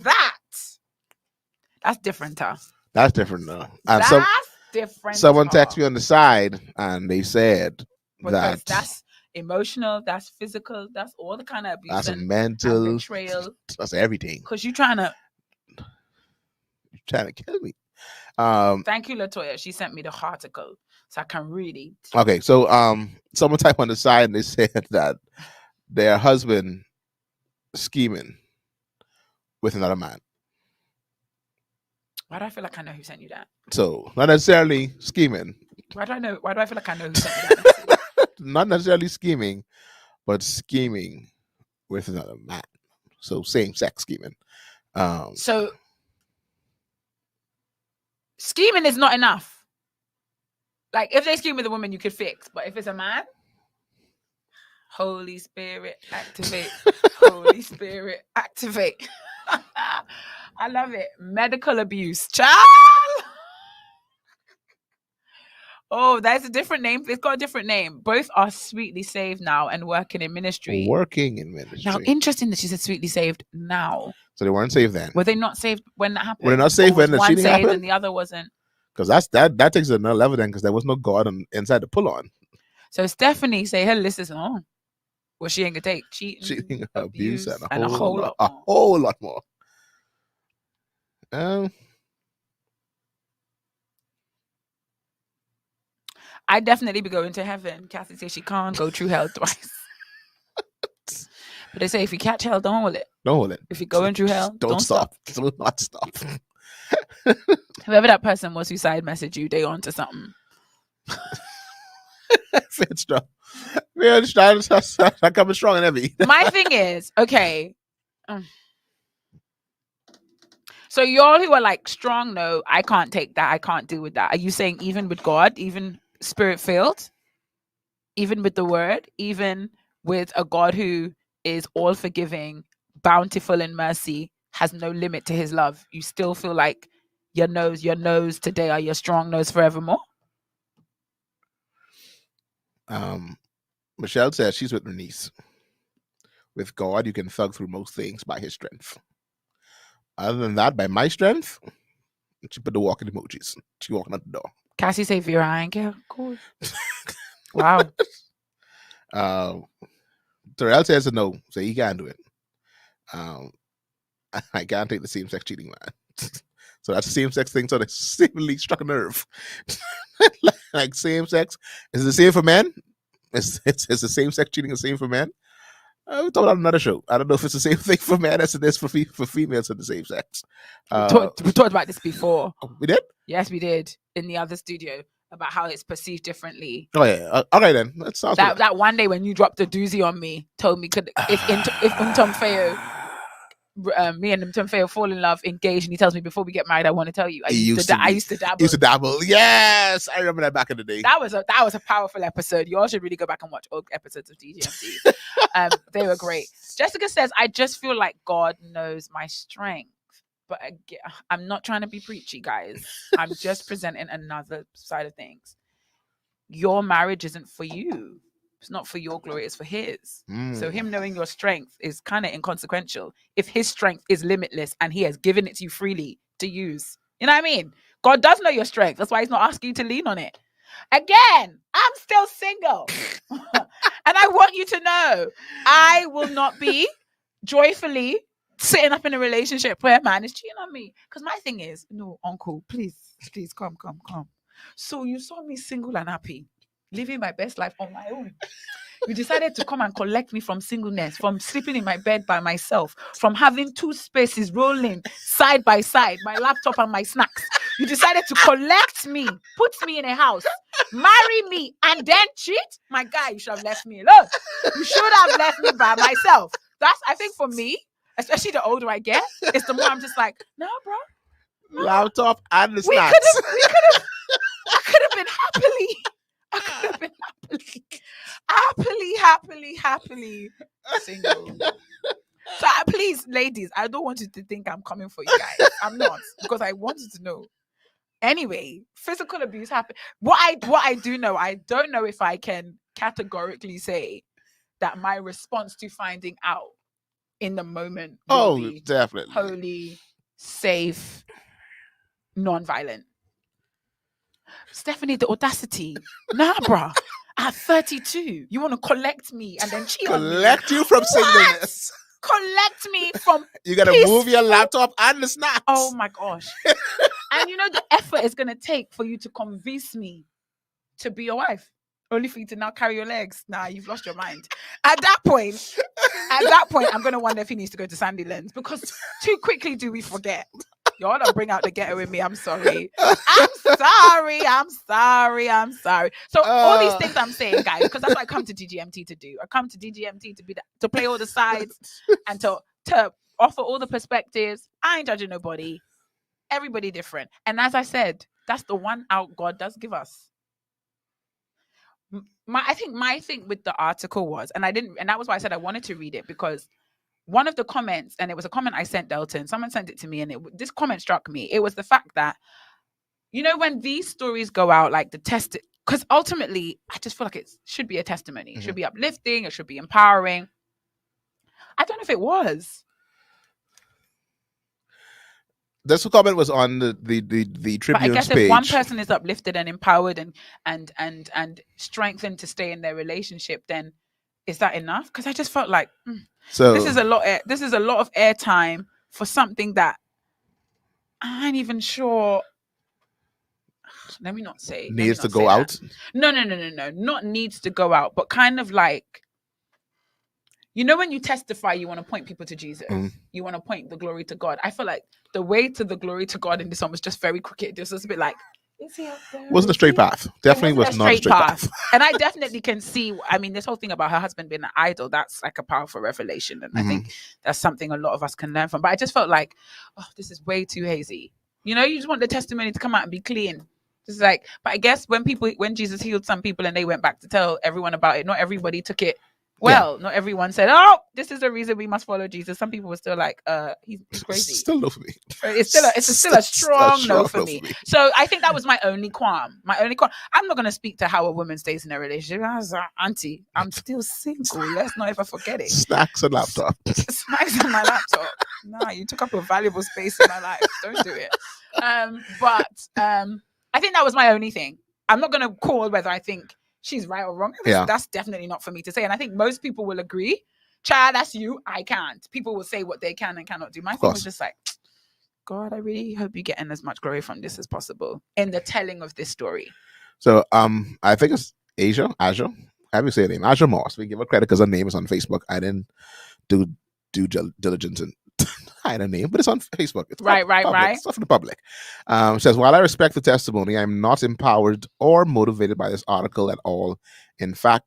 that's different, huh? That's different, though. And that's different. Someone texted me on the side, and they said that's emotional, that's physical, that's all the kind of abuse. That's mental, and betrayal. That's everything. Because you're trying to kill me. Thank you, Latoya. She sent me the article, so I can read it. Okay, so someone typed on the side and they said that their husband scheming with another man. Why do I feel like I know who sent you that? So not necessarily scheming. Why do I feel like I know who sent you that? Not necessarily scheming, but scheming with another man. So same-sex scheming. So scheming is not enough. Like, if they scheme with a woman, you could fix. But if it's a man, Holy Spirit, activate. Holy Spirit, activate. I love it. Medical abuse. Child! Oh, that's a different name. It's got a different name. Both are sweetly saved now and working in ministry. Now, interesting that she said sweetly saved now. So they weren't saved then. Were they not saved when that happened? Were they not saved when the cheating happened? And the other wasn't? Because that takes it another level then, because there was no God inside the pull on. So Stephanie say, hey, listen, well, she ain't gonna take cheating, abuse, and a whole lot more. I definitely be going to heaven. Kathy says she can't go through hell twice. But they say if you catch hell, don't hold it. Don't hold it. If you're going through hell, don't stop. Do not stop. Whoever that person was who side messaged you, they on to something. It's strong. I'm coming strong and heavy. My thing is, okay. So y'all who are like strong, no, I can't take that. I can't deal with that. Are you saying even with God, even spirit-filled, even with the word, even with a God who is all forgiving, bountiful in mercy, has no limit to his love, you still feel like your nose today are your strong nose forevermore? Michelle says she's with her niece. With God, you can thug through most things by his strength. Other than that, by my strength, she put the walking emojis. She walking out the door. Cassie say Vera, I ain't care. Cool. Wow. Terrell says no, so he can't do it. I can't take the same-sex cheating, man. So that's the same-sex thing. So they seemingly struck a nerve. Like same-sex, is it the same for men? Is the same-sex cheating the same for men? We talked about another show. I don't know if it's the same thing for men as it is for females of the same sex. We talked about this before. We did? Yes, we did. In the other studio, about how it's perceived differently. Oh, yeah. Okay, then. Let's talk about that one day when you dropped a doozy on me, told me if Tom Feo, me and Tom Feo fall in love, engage, and he tells me before we get married, I want to tell you. I used to dabble. Used to dabble. Yes, I remember that back in the day. That was a powerful episode. You all should really go back and watch old episodes of DGMT. They were great. Jessica says, I just feel like God knows my strength. But again, I'm not trying to be preachy, guys. I'm just presenting another side of things. Your marriage isn't for you. It's not for your glory, it's for his. So him knowing your strength is kind of inconsequential if his strength is limitless and he has given it to you freely to use. You know what I mean? God does know your strength. That's why he's not asking you to lean on it. Again, I'm still single. And I want you to know, I will not be joyfully sitting up in a relationship where a man is cheating on me. Because my thing is, no, uncle, please, come. So you saw me single and happy, living my best life on my own. You decided to come and collect me from singleness, from sleeping in my bed by myself, from having two spaces rolling side by side, my laptop and my snacks. You decided to collect me, put me in a house, marry me, and then cheat? My guy, you should have left me alone. You should have left me by myself. That's, I think for me, especially the older I get, it's the more I'm just like, no, bro. Laptop and the snacks. I could have been happily single. So please, ladies, I don't want you to think I'm coming for you guys. I'm not, because I want you to know. Anyway, physical abuse happens. What I do know, I don't know if I can categorically say that my response to finding out in the moment will be definitely holy, safe, non-violent. Stephanie, the audacity. Nah, bruh. At 32, you want to collect me and then cheat on me? Collect you from singleness. Collect me from You gotta move your laptop and the snacks. Oh my gosh. And you know the effort it's gonna take for you to convince me to be your wife. Only for you to now carry your legs. Nah, you've lost your mind. At that point, I'm gonna wonder if he needs to go to Sandylands, because too quickly do we forget. You ought to bring out the ghetto in me. I'm sorry. So all these things I'm saying, guys, because that's what I come to DGMT to do. I come to DGMT to play all the sides and to offer all the perspectives. I ain't judging nobody. Everybody different. And as I said, that's the one out God does give us. My thing with the article was, and that was why I said I wanted to read it, because one of the comments, and it was a comment I sent Delton, someone sent it to me, and this comment struck me. It was the fact that, you know, when these stories go out, like the test, because ultimately, I just feel like it should be a testimony. It should be uplifting. It should be empowering. I don't know if it was. This comment was on the Tribune's but I guess page. If one person is uplifted and empowered and strengthened to stay in their relationship, then is that enough? Because I just felt like this is a lot of airtime for something that I ain't even sure. Let me not say needs to go out. No, not needs to go out, but kind of like, you know, when you testify, you want to point people to Jesus. You want to point the glory to God. I feel like the way to the glory to God in this one was just very crooked. It was a bit like, is he up there? Wasn't a straight path. Definitely was not a straight path. And I definitely can see, I mean, this whole thing about her husband being an idol, that's like a powerful revelation. And I think that's something a lot of us can learn from. But I just felt like, this is way too hazy. You know, you just want the testimony to come out and be clean. Just like, but I guess when Jesus healed some people and they went back to tell everyone about it, not everybody took it well. Not everyone said, this is the reason we must follow Jesus. Some people were still like, he's crazy. Still no for me. It's still a strong no for me. So I think that was my only qualm. I'm not going to speak to how a woman stays in a relationship. I was like, auntie, I'm still single. Let's not ever forget it. Snacks and laptop. Snacks and my laptop. Nah, you took up a valuable space in my life. Don't do it. But I think that was my only thing. I'm not going to call whether I think she's right or wrong. That's definitely not for me to say. And I think most people will agree. Child, that's you. I can't. People will say what they can and cannot do. My thing was just like, God, I really hope you're getting as much glory from this as possible in the telling of this story. So I think it's Asia. How do you say her name? Asia Moss. We give her credit because her name is on Facebook. I didn't do due diligence and hide her name, but it's on Facebook. It's right. It's stuff for the public. Says, while I respect the testimony, I'm not empowered or motivated by this article at all. In fact,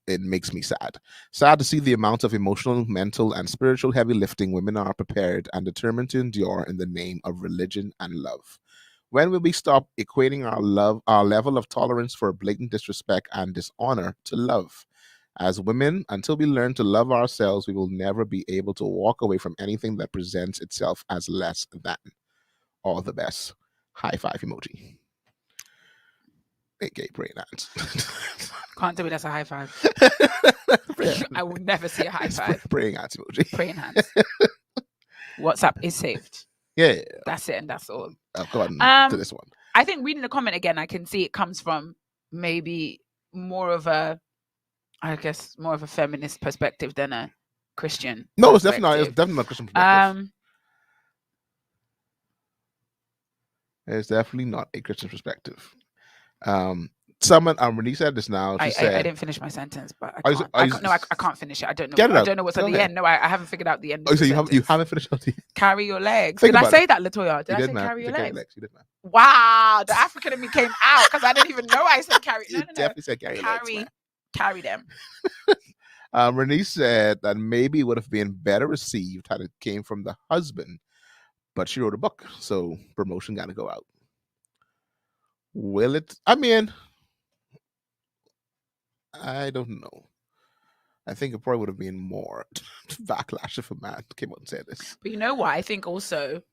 it makes me sad. Sad to see the amount of emotional, mental, and spiritual heavy lifting women are prepared and determined to endure in the name of religion and love. When will we stop equating our level of tolerance for blatant disrespect and dishonor to love? As women, until we learn to love ourselves, we will never be able to walk away from anything that presents itself as less than. All the best. High five emoji. AK praying hands. Can't tell me that's a high five. I will never see a high five. Praying hands emoji. Praying hands. WhatsApp is saved. Yeah. That's it, and that's all. I've gone to this one. I think reading the comment again, I can see it comes from maybe more of a feminist perspective than a Christian. No, it's definitely not Christian perspective. It's definitely not a Christian perspective. Someone Renee said this now. She said, I didn't finish my sentence, but I can't finish it. I don't know. I don't know what's at the end. No, I haven't figured out the end. Oh, so you haven't finished out the end? Carry your legs. Did I say that, Latoya? Did I say carry your legs? You did, man. Wow, the African in me came out because I didn't even know I said carry. No. Definitely said carry your legs. Carry them. Renee said that maybe it would have been better received had it came from the husband, but she wrote a book, so promotion got to go out. Will it? I mean, I don't know. I think it probably would have been more backlash if a man came out and said this. But you know what? I think also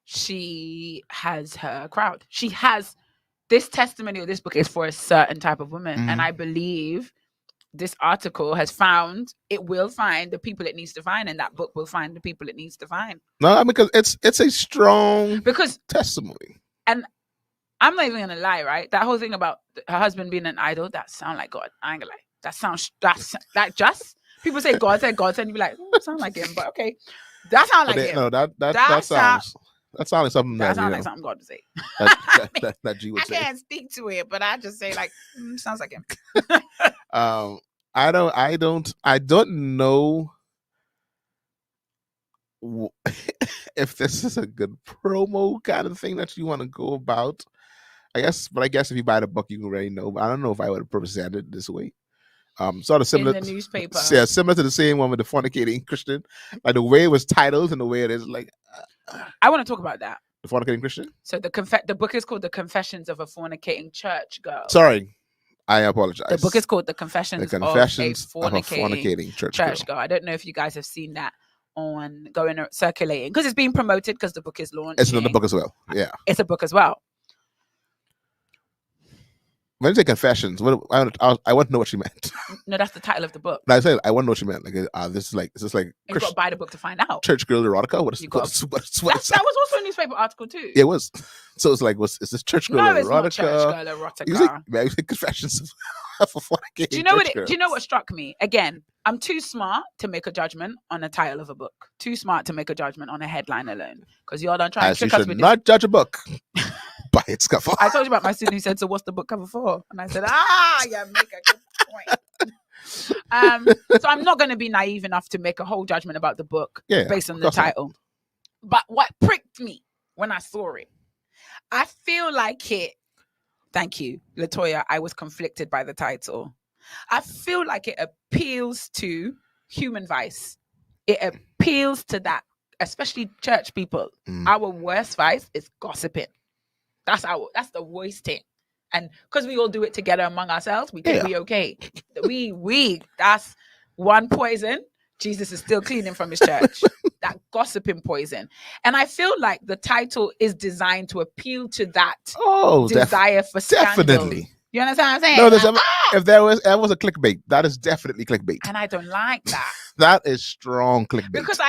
she has her crowd. She has this testimony or this book is for a certain type of woman. Mm-hmm. And I believe this article will find the people it needs to find, and that book will find the people it needs to find. No, because it's a strong testimony. And I'm not even gonna lie, right? That whole thing about her husband being an idol, that sound like God. I ain't gonna lie. That just people say God said, and you be like, oh, sound like him, but okay. That sound like him. No, that sounds like something that sounds like something God would say. That G would say. I can't speak to it, but I just say like sounds like him. I don't know if this is a good promo kind of thing that you want to go about. I guess if you buy the book, you can already know. But I don't know if I would have presented it this way. Sort of similar in the newspaper. Yeah, similar to the same one with the fornicating Christian. Like the way it was titled and the way it is. Like, I want to talk about that. The fornicating Christian. So the book is called "The Confessions of a Fornicating Church Girl." Sorry, I apologize. The book is called "The Confessions of a Fornicating Church Girl." I don't know if you guys have seen that circulating because it's being promoted because the book is launched. It's another book as well. Yeah, it's a book as well. When you say confessions, I want to know what she meant. No, that's the title of the book. No, I said I want to know what she meant. Like, this is like. You got to buy the book to find out. Church girl erotica. What is that? Was also a newspaper article too. Yeah, it was. So it's like, is this church girl erotica? No, it's not church girl erotica. You say confessions of a fornicating. Do you know what struck me? Again, I'm too smart to make a judgment on a title of a book. Too smart to make a judgment on a headline alone. Because y'all don't try and trick us with not judge a book by its cover. I told you about my student who said, "So what's the book cover for?" And I said, "Yeah, make a good point." So I'm not going to be naive enough to make a whole judgment about the book based on the title. But what pricked me when I saw it, I feel like it. Thank you, Latoya. I was conflicted by the title. I feel like it appeals to human vice. It appeals to that, especially church people. Our worst vice is gossiping. That's the worst thing. And because we all do it together among ourselves, we think we okay. That's one poison Jesus is still cleaning from his church. That gossiping poison. And I feel like the title is designed to appeal to that desire for scandal. Definitely. You understand what I'm saying? No, if there was a clickbait, that is definitely clickbait. And I don't like that. That is strong clickbait. Because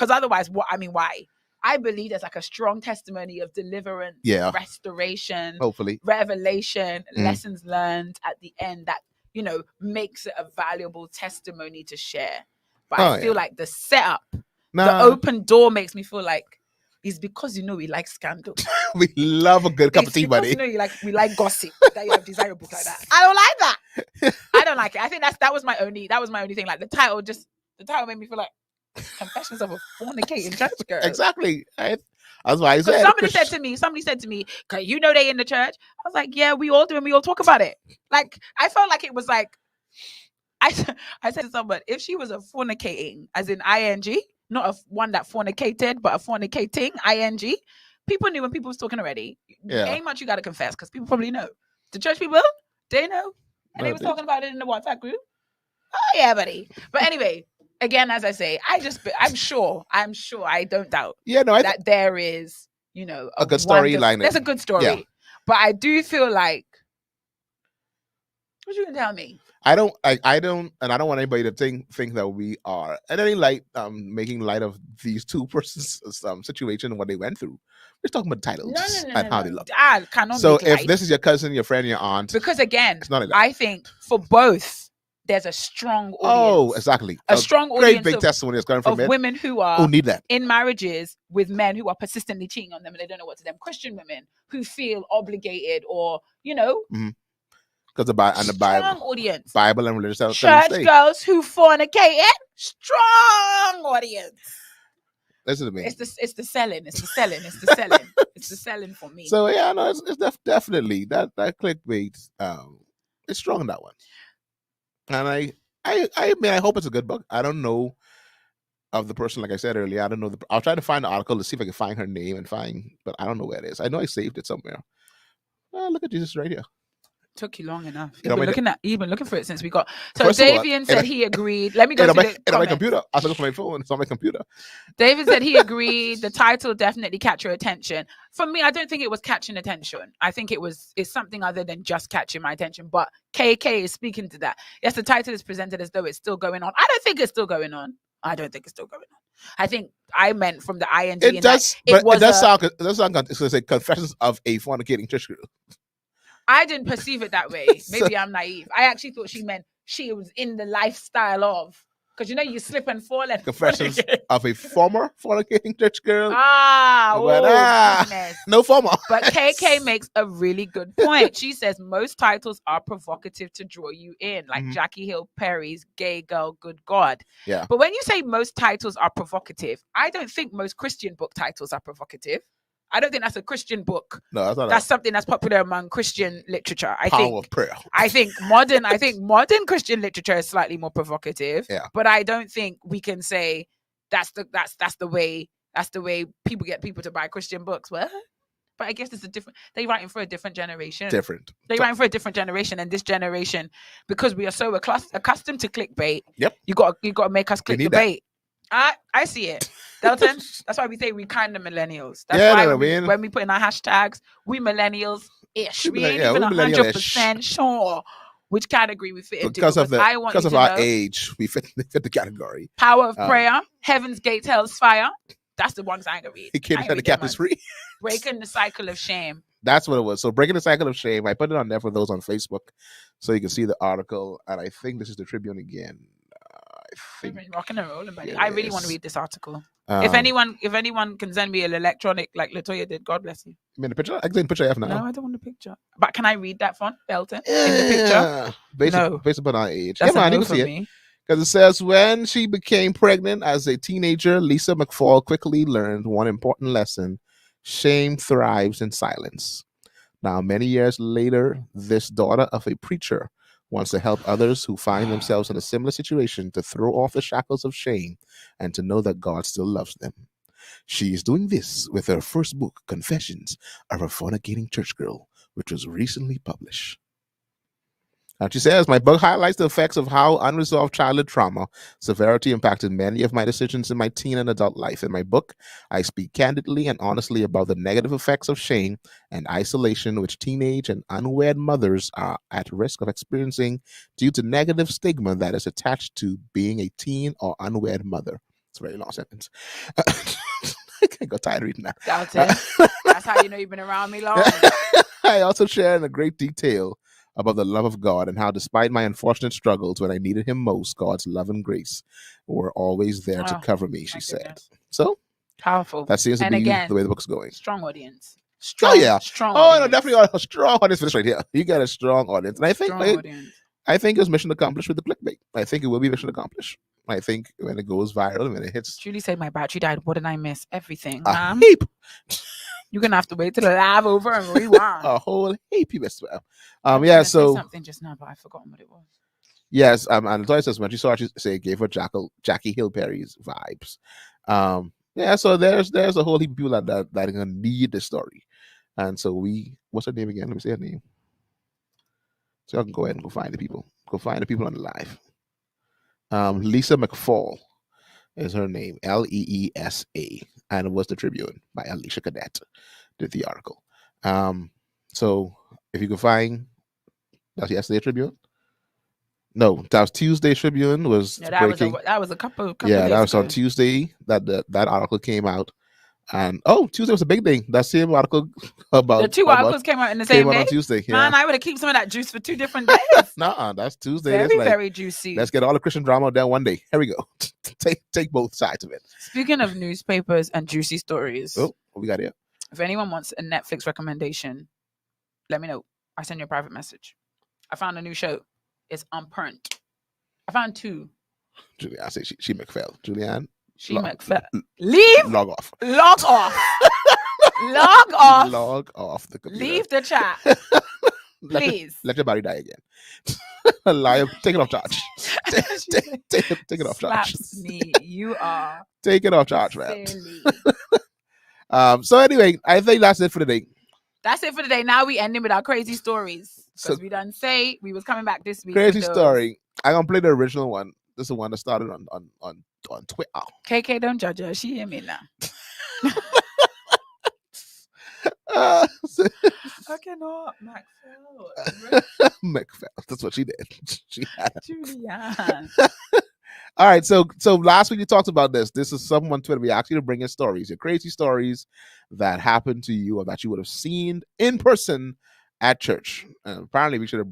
otherwise, why? I believe there's like a strong testimony of deliverance, restoration, hopefully, revelation, lessons learned at the end that, makes it a valuable testimony to share. But I feel like the setup, the open door makes me feel like it's because we like scandal. We love a good cup of tea, buddy. We like gossip. That you have desire a book like that. I don't like that. I don't like it. I think that was my only thing. Like the title made me feel like Confessions of a Fornicating Church Girl. Exactly. That's why I said. Somebody said to me, "Cause they in the church." I was like, "Yeah, we all do, and we all talk about it." Like I felt like it was like I said to someone, if she was a fornicating, as in ing, not one that fornicated, but a fornicating ing, people knew when people was talking already. Yeah. Ain't much you gotta confess because people probably know. The church people, they know, and they was talking about it in the WhatsApp group. Oh yeah, buddy. But anyway. Again, as I say, I'm sure, I don't doubt that there is, a good storyline. There's a good story. But I do feel like, what you gonna tell me? I don't want anybody to think that we are at any making light of these two persons situation and what they went through. We're talking about titles and how they look. So if this is your cousin, your friend, your aunt, because again, I think for both, there's a strong audience. Oh, exactly. A strong audience. Great big testimony is coming from women who need that in marriages with men who are persistently cheating on them and they don't know what to them. Christian women who feel obligated or, because the Bible audience. Bible and religious church girls who fornicated, strong audience. Listen to me. It's the selling. It's the selling. It's the selling. It's the selling for me. So yeah, no, it's definitely that clickbait. It's strong in that one. And I mean, I hope it's a good book. I don't know of the person, like I said earlier. I don't know. I'll try to find the article to see if I can find her name but I don't know where it is. I know I saved it somewhere. Look at Jesus right here. Took you long enough. You've been looking for it since we got. So Davian said he agreed. Let me go to my computer. I was looking for my phone. It's on my computer. David said he agreed. The title definitely catch your attention. For me, I don't think it was catching attention. I think it's something other than just catching my attention. But KK is speaking to that. Yes, the title is presented as though it's still going on. I don't think it's still going on. I think I meant from the ING. It does. It does sound. It's going to say Confessions of a Fornicating Church Girl. I didn't perceive it that way. Maybe I'm naive. I actually thought she meant she was in the lifestyle of, because you slip and fall. And Confessions of a former fornicating church girl. Goodness. No former. But KK makes a really good point. She says most titles are provocative to draw you in, like Jackie Hill Perry's Gay Girl, Good God. Yeah. But when you say most titles are provocative, I don't think most Christian book titles are provocative. I don't think that's a Christian book. No, that's not. That's something that's popular among Christian literature. Power of prayer. I think modern Christian literature is slightly more provocative. Yeah. But I don't think we can say that's the way people get people to buy Christian books. What? But I guess it's they're writing for a different generation. They're writing for a different generation, and this generation, because we are so accustomed to clickbait. Yep. You got to make us click the bait. I see it. Delton, that's why we say we kind of millennials. That's why when we put in our hashtags, we millennials-ish. We ain't even 100% sure which category we fit into. Because of our age, we fit the category. Power of Prayer, Heaven's Gate, Hell's Fire. That's the ones I ain't gonna read. He can't the cap is free. Breaking the Cycle of Shame. That's what it was. So Breaking the Cycle of Shame. I put it on there for those on Facebook, so you can see the article. And I think this is the Tribune again. I've been rocking and rolling, buddy. I really want to read this article. If anyone can send me an electronic like Latoya did, God bless you. You mean the picture? I can send the picture I have now. No, I don't want the picture. But can I read that font, Delton? In the picture? Based upon our age. That's I can see it. Because it says, when she became pregnant as a teenager, Lisa McFall quickly learned one important lesson. Shame thrives in silence. Now, many years later, this daughter of a preacher wants to help others who find themselves in a similar situation to throw off the shackles of shame and to know that God still loves them. She is doing this with her first book, Confessions of a Fornicating Church Girl, which was recently published. And she says, my book highlights the effects of how unresolved childhood trauma severity impacted many of my decisions in my teen and adult life. In my book, I speak candidly and honestly about the negative effects of shame and isolation which teenage and unwed mothers are at risk of experiencing due to negative stigma that is attached to being a teen or unwed mother. It's a very long sentence. I got tired of reading that. That's how you know you've been around me long. I also share in a great detail about the love of God and how, despite my unfortunate struggles when I needed him most, God's love and grace were always there to cover me, she said. So powerful. That seems to be the way the book's going. Strong audience. Strong audience. No, definitely a strong audience for this right here. You got a strong audience. And I think I think it's mission accomplished with the clickbait. I think it will be mission accomplished. I think when it goes viral, when it hits. Julie said my battery died. What did I miss? Everything. A heap. You're gonna have to wait till the live over and rewind. A whole heap you missed. Yeah. So something just now, but I've forgotten what it was. Yes. And Latoya says when she saw it, she said it gave her Jackie Hill Perry's vibes. Yeah. So there's a whole heap of people that are gonna need this story, and so what's her name again? Let me say her name. So I can go ahead and go find the people. Go find the people on the live. Lisa McFall is her name, Leesa, and it was the Tribune by Alicia Cadet did the article. So if you can find, that's yesterday Tribune. No, that was Tuesday Tribune was breaking. That was a couple. Yeah, that was ago. on Tuesday that article came out. And Tuesday was a big thing. That same article about the two articles came out in the same day. On Tuesday. Yeah. Man, I would have kept some of that juice for 2 different days. Nah, that's Tuesday. Very, very juicy. Let's get all the Christian drama down one day. Here we go. Take both sides of it. Speaking of newspapers and juicy stories. Oh, what we got here? If anyone wants a Netflix recommendation, let me know. I send you a private message. I found a new show. It's Unburnt. I found 2. Julianne, I say she McPhail. Julianne. She McPhail. Leave. Log off. Log off. Log off. Log off the computer. Leave the chat. Please. Let your body die again. Liar. Take it off charge. Take it off charge. Slaps me. You are. Take it off charge, man. So anyway, I think that's it for the day. That's it for the day. Now we ending with our crazy stories. Because we done say we was coming back this week. Crazy story. I'm gonna play the original one. This is the one that started on Twitter. KK, don't judge her. She hear me now. I cannot. McPhail. That's what she did. She had Julianne. All right. So last week you talked about this. This is someone on Twitter. We asked you to bring in stories, your crazy stories that happened to you or that you would have seen in person at church. Apparently, we should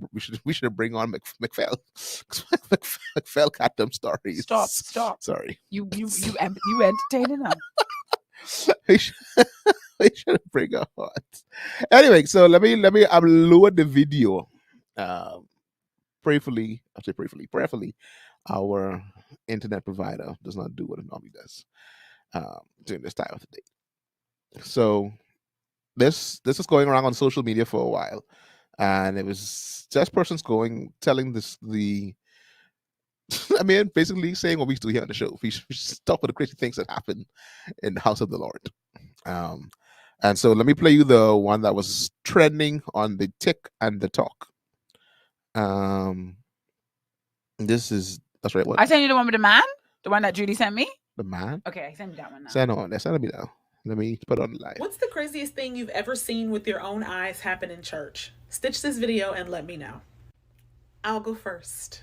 bring on McPhail. McPhail got them stories. Stop. Sorry. You entertaining them. we should bring her on. Anyway, so let me upload the video. Prayerfully, our internet provider does not do what it normally does during this time of the day. So this is going around on social media for a while, and it was just persons telling basically saying what we do here on the show. We should talk about the crazy things that happen in the house of the Lord. And so let me play you the one that was trending on the Tick and the Talk. That's right. What? I sent you the one with the man, the one that Judy sent me. The man. Okay, I sent you that one now. Send me now. Let me put it on live. What's the craziest thing you've ever seen with your own eyes happen in church? Stitch this video and let me know. I'll go first.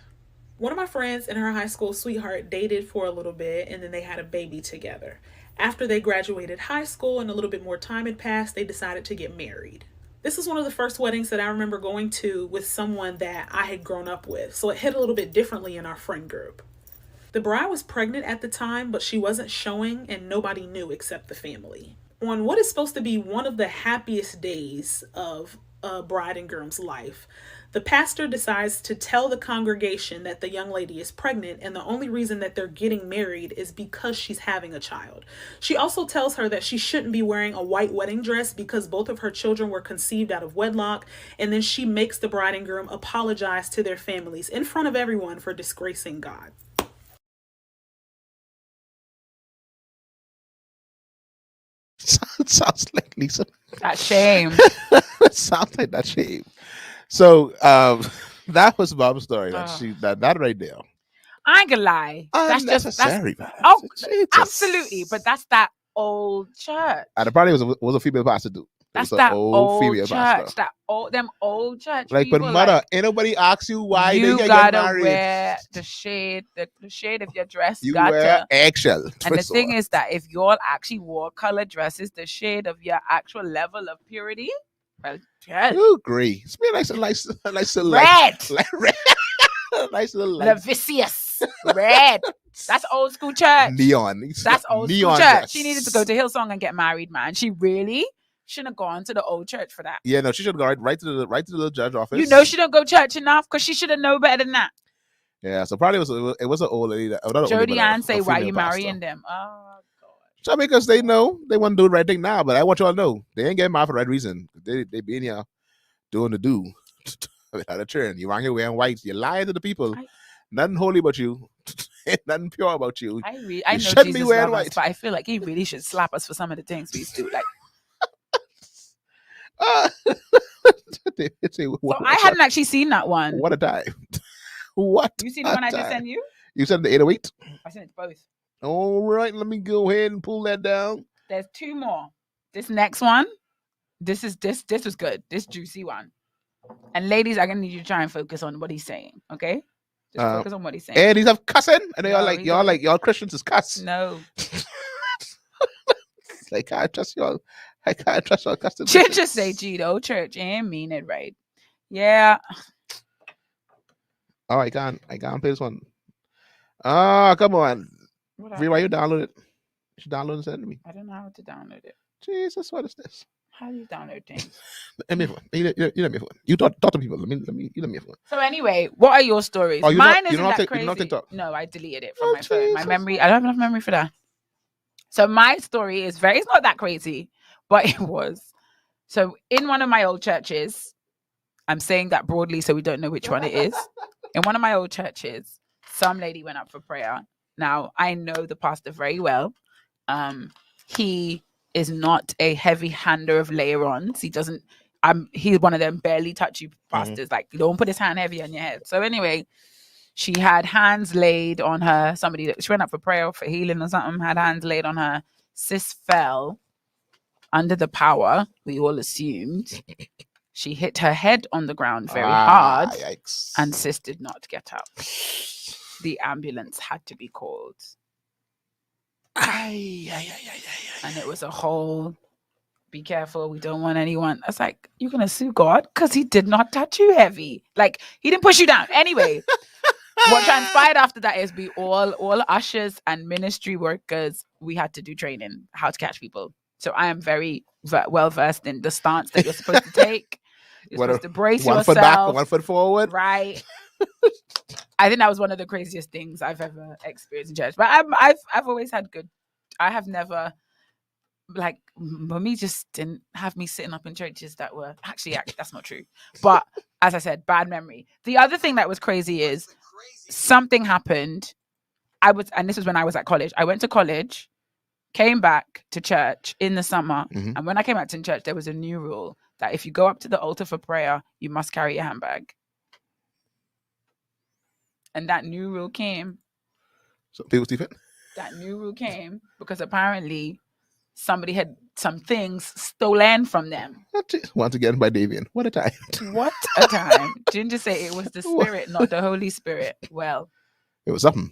One of my friends and her high school sweetheart dated for a little bit, and then they had a baby together. After they graduated high school and a little bit more time had passed, they decided to get married. This is one of the first weddings that I remember going to with someone that I had grown up with, so it hit a little bit differently in our friend group. The bride was pregnant at the time, but she wasn't showing and nobody knew except the family. On what is supposed to be one of the happiest days of a bride and groom's life, the pastor decides to tell the congregation that the young lady is pregnant, and the only reason that they're getting married is because she's having a child. She also tells her that she shouldn't be wearing a white wedding dress because both of her children were conceived out of wedlock, and then she makes the bride and groom apologize to their families in front of everyone for disgracing God. Sounds like Lisa. That shame. Sounds like that shame. So that was Bob's story. That right there. I ain't gonna lie. Unnecessary. Absolutely. But that's that old church. And the party was a female pastor too. That's that old female church. Pastor. Them old church. Like, people, but mother, anybody asks you why you they gotta get married. Wear the shade of your dress. You wear eggshell. And the thing is that if you all actually wore color dresses, the shade of your actual level of purity. Well, yeah. Oh, gray. It's me nice little red. Red. Nice little light. Lascivious. Red. That's old school church. Neon. That's old school church. Dress. She needed to go to Hillsong and get married, man. She really shouldn't have gone to the old church for that. Yeah, no, she should go right to the judge office. You know she don't go church enough because she should have known better than that. Yeah, so probably it was an old lady. Jody Ann say, why you marrying them? Oh. So because they know they want to do the right thing now, but I want y'all to know they ain't getting married for the right reason. They be in here doing the do without a turn. You around here wearing white. You're lying to the people. Nothing holy about you. Nothing pure about you. I know Jesus be wearing white, but I feel like he really should slap us for some of the things we do. Like, I hadn't actually seen that one. What a time! What you seen the one I just sent you? You sent the 808. I sent it both. All right, let me go ahead and pull that down. There's 2 more. This next one, this was good. This juicy one. And ladies, I'm gonna need you to try and focus on what he's saying. Okay, just focus on what he's saying. And he's have cussing, and y'all Christians is cuss. No. I can't trust y'all. I can't trust y'all custom. Ginger say, "Gee, the old church ain't mean it right." Yeah. Oh, I can't play this one. Oh, come on. Vera, why you download it? You should download and send it to me. I don't know how to download it. Jesus, what is this? How do you download things? Let me. You let me. You talk to people. Let me. You let me. So anyway, what are your stories? Oh, Mine isn't that crazy. You not TikTok? No, I deleted it from my phone. My memory. I don't have enough memory for that. So my story is it's not that crazy, but it was. So in one of my old churches, I'm saying that broadly so we don't know which one it is. In one of my old churches, some lady went up for prayer. Now, I know the pastor very well. He is not a heavy hander of layer-ons. He doesn't, he's one of them barely touchy pastors. Mm-hmm. Like, don't put his hand heavy on your head. So anyway, she had hands laid on her. She went up for prayer for healing or something, had hands laid on her. Sis fell under the power, we all assumed. She hit her head on the ground very hard, yikes. And sis did not get up. The ambulance had to be called. And it was a whole, be careful, we don't want anyone. I was like, you're going to sue God? Because he did not touch you heavy. Like, he didn't push you down. Anyway, what transpired after that is we all ushers and ministry workers, we had to do training, how to catch people. So I am very well versed in the stance that you're supposed to take. You're supposed to brace yourself. 1 foot back, 1 foot forward. Right. I think that was one of the craziest things I've ever experienced in church. But I've always had good. I have never, like, mommy just didn't have me sitting up in churches that were actually that's not true. But as I said, bad memory. The other thing that was crazy is something happened. And this was when I was at college. I went to college, came back to church in the summer, and when I came back to church, there was a new rule that if you go up to the altar for prayer, you must carry your handbag. And that new rule came. So people Stephen? That new rule came because apparently somebody had some things stolen from them. Once again by Davian. What a time. What a time. Ginger say it was the Spirit, not the Holy Spirit. Well. It was something.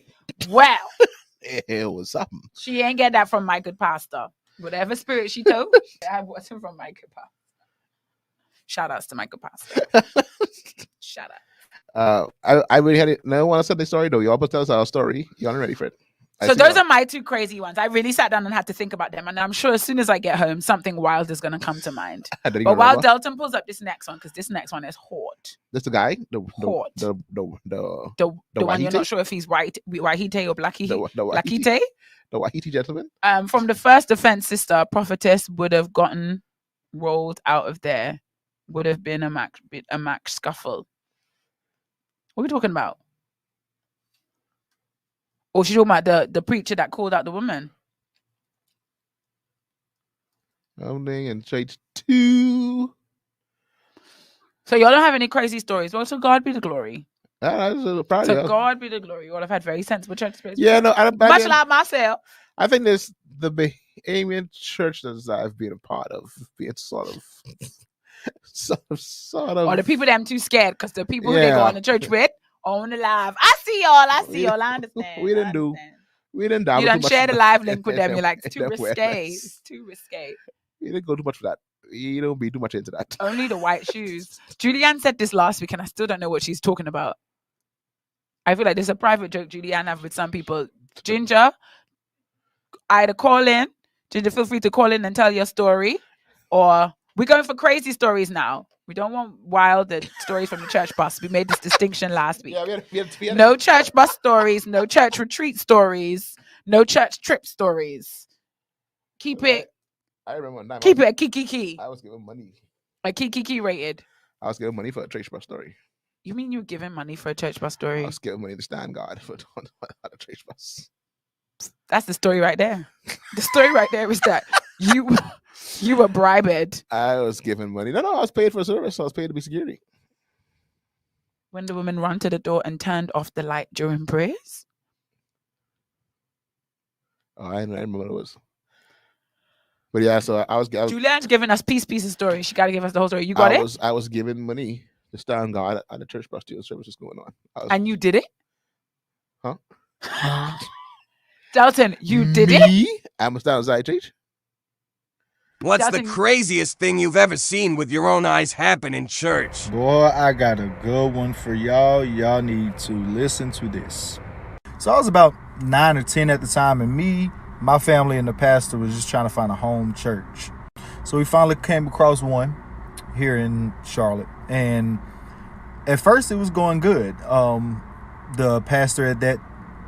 Well. It was something. She ain't get that from my good pastor. Whatever spirit she told, I wasn't from my good pastor. Shout outs to Michael Pastor. Shout out. I really had it. No one said the story though. You always tell us our story. You aren't ready for it. So those are my two crazy ones. I really sat down and had to think about them, and I'm sure as soon as I get home, something wild is going to come to mind. But while Delton pulls up this next one, because this next one is hot. This the guy, the one you're not sure if he's Wahite or Blackite. The Wahite gentleman. From the first offense, sister prophetess would have gotten rolled out of there. Would have been a Mac scuffle. What are we talking about? Or she's talking about the preacher that called out the woman. Opening and straight to. So y'all don't have any crazy stories. Well, to God be the glory. God be the glory. You all have had very sensible church experience. Yeah, no, much like myself. I think there's the Bahamian church that I've been a part of, being sort of. Or the people that I'm too scared because the people who they go on the church with on the live. I see y'all. I understand. We didn't do you done share the live link with them. You're like, it's too risque. It's too risque. We didn't go too much for that. You don't be too much into that. Only the white shoes. Julianne said this last week and I still don't know what she's talking about. I feel like there's a private joke Julianne have with some people. Ginger, either call in. Ginger, feel free to call in and tell your story, or we're going for crazy stories now. We don't want wild stories from the church bus. We made this distinction last week. Yeah, no church bus stories, no church retreat stories, no church trip stories. Keep it. I remember one time. Keep it a kiki. I was giving money. A kiki rated. I was giving money for a church bus story. You mean you were giving money for a church bus story? I was giving money to stand guard for a church bus. That's the story right there. The story right there is that you were bribed. I was given money. No, I was paid for service. I was paid to be security. When the woman ran to the door and turned off the light during prayers? Oh, I didn't remember what it was. But yeah, so I was Julianne's giving us piece of story. She got to give us the whole story. You got it? I was given money to stand guard at the church bus till the service was going on. And you did it? Huh? Delton, you did it? I'm a stand outside church. What's the craziest thing you've ever seen with your own eyes happen in church? Boy, I got a good one for y'all. Y'all need to listen to this. So I was about 9 or 10 at the time, and me, my family, and the pastor was just trying to find a home church. So we finally came across one here in Charlotte, and at first it was going good. The pastor at that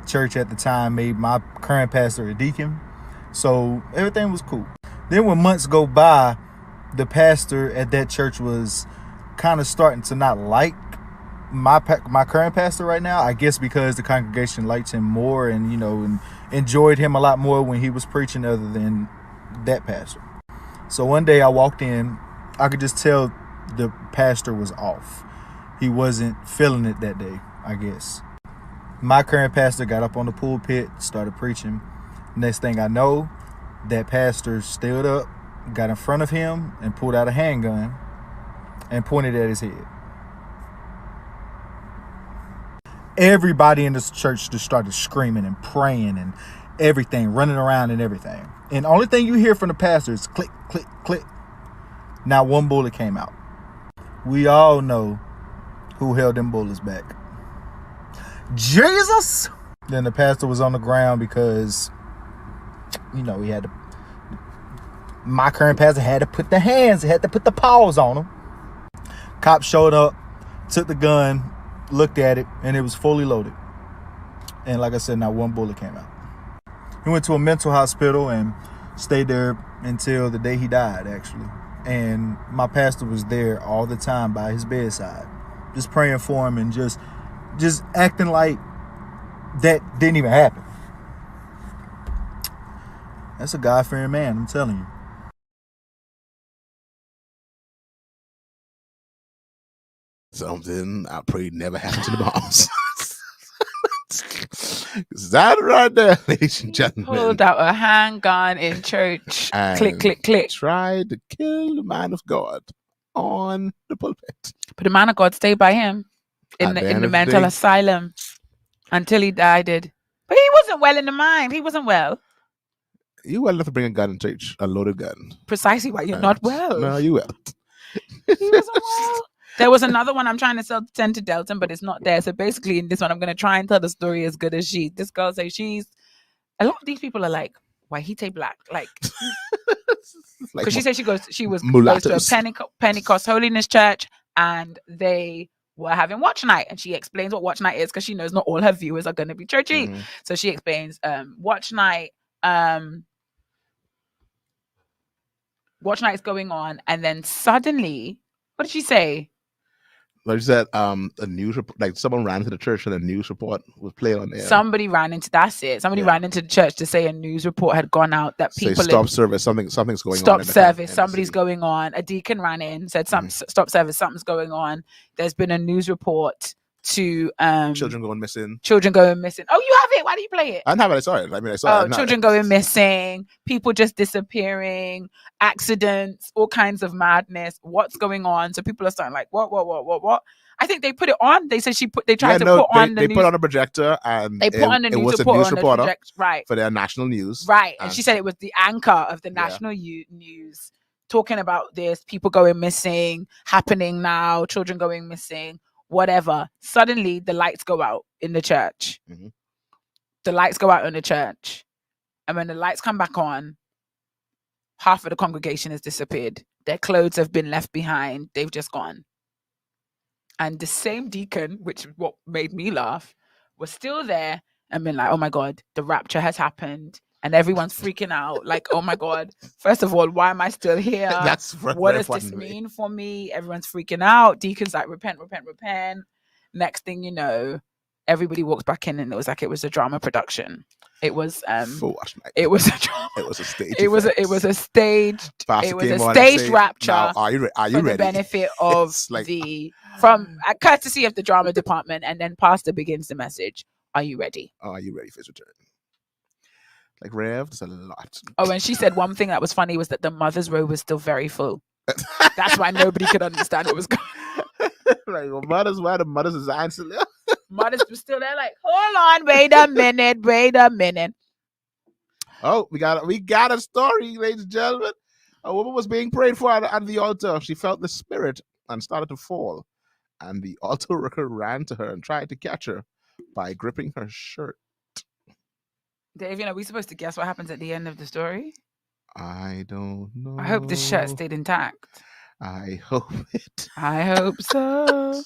church at the time made my current pastor a deacon, so everything was cool. Then when months go by, the pastor at that church was kind of starting to not like my current pastor right now. I guess because the congregation liked him more and enjoyed him a lot more when he was preaching other than that pastor. So one day I walked in, I could just tell the pastor was off. He wasn't feeling it that day, I guess. My current pastor got up on the pulpit, started preaching. Next thing I know, that pastor stood up, got in front of him, and pulled out a handgun and pointed at his head. Everybody in this church just started screaming and praying and everything, running around and everything. And the only thing you hear from the pastor is click, click, click. Not one bullet came out. We all know who held them bullets back. Jesus! Then the pastor was on the ground because he had to. My current pastor had to put the paws on him. Cop showed up, took the gun, looked at it, and it was fully loaded. And like I said, not one bullet came out. He went to a mental hospital and stayed there until the day he died, actually. And my pastor was there all the time by his bedside, just praying for him and just acting like that didn't even happen. That's a God-fearing man, I'm telling you. Something I pray never happened to the bombs. That right there, ladies and gentlemen. Pulled out a handgun in church. And click, click, click. Tried to kill the man of God on the pulpit. But the man of God stayed by him in the mental asylum until he died. But he wasn't well in the mind. He wasn't well. You well enough to bring a gun in church, a loaded gun. Precisely why you're not well. No, you well. He wasn't well. There was another one I'm trying to send to Delton, but it's not there. So basically, in this one, I'm going to try and tell the story as good as she. This girl says a lot of these people are like, why he take black? Like, because she said she goes to a Pentecost Holiness Church, and they were having watch night, and she explains what watch night is because she knows not all her viewers are going to be churchy. Mm-hmm. So she explains watch night. Watch night is going on, and then suddenly, what did she say? Like you said, a news report, like someone ran into the church and a news report was played on there. Somebody ran into the church to say a news report had gone out that people stop service, something's going on. Stop service, somebody's going on. A deacon ran in, said stop service, something's going on. There's been a news report to children going missing. Oh, you have it. Why do you play it? I didn't have it. I saw it. I mean, I saw it. Children going missing, people just disappearing, accidents, all kinds of madness. What's going on? So people are starting like, what? I think they put it on. They said they tried to put on the news. They put on a projector and it was a news reporter, right, for their national news, right. And she said it was the anchor of the national news talking about this. People going missing, happening now. Children going missing. Whatever. Suddenly, the lights go out in the church. Mm-hmm. The lights go out in the church. And when the lights come back on, half of the congregation has disappeared. Their clothes have been left behind. They've just gone. And the same deacon, which is what made me laugh, was still there and been like, oh my God, the rapture has happened. And everyone's freaking out. Like, oh my God. First of all, why am I still here? What does this mean for me? Everyone's freaking out. Deacon's like, repent. Next thing you know, everybody walks back in and it was like it was a drama production. It was it was a drama. It was a stage. It was a staged rapture. Now, are you for ready? The benefit of from courtesy of the drama department, and then pastor begins the message. Are you ready? Are you ready for his return? Like, Rev, there's a lot. Oh, and she said one thing that was funny was that the mother's row was still very full. That's why nobody could understand what was going on. Like, why the mothers is answering? Mothers was still there like, hold on, wait a minute. Oh, we got a story, ladies and gentlemen. A woman was being prayed for at the altar. She felt the spirit and started to fall. And the altar worker ran to her and tried to catch her by gripping her shirt. Dave, are we supposed to guess what happens at the end of the story? I don't know. I hope the shirt stayed intact. I hope it. I hope so.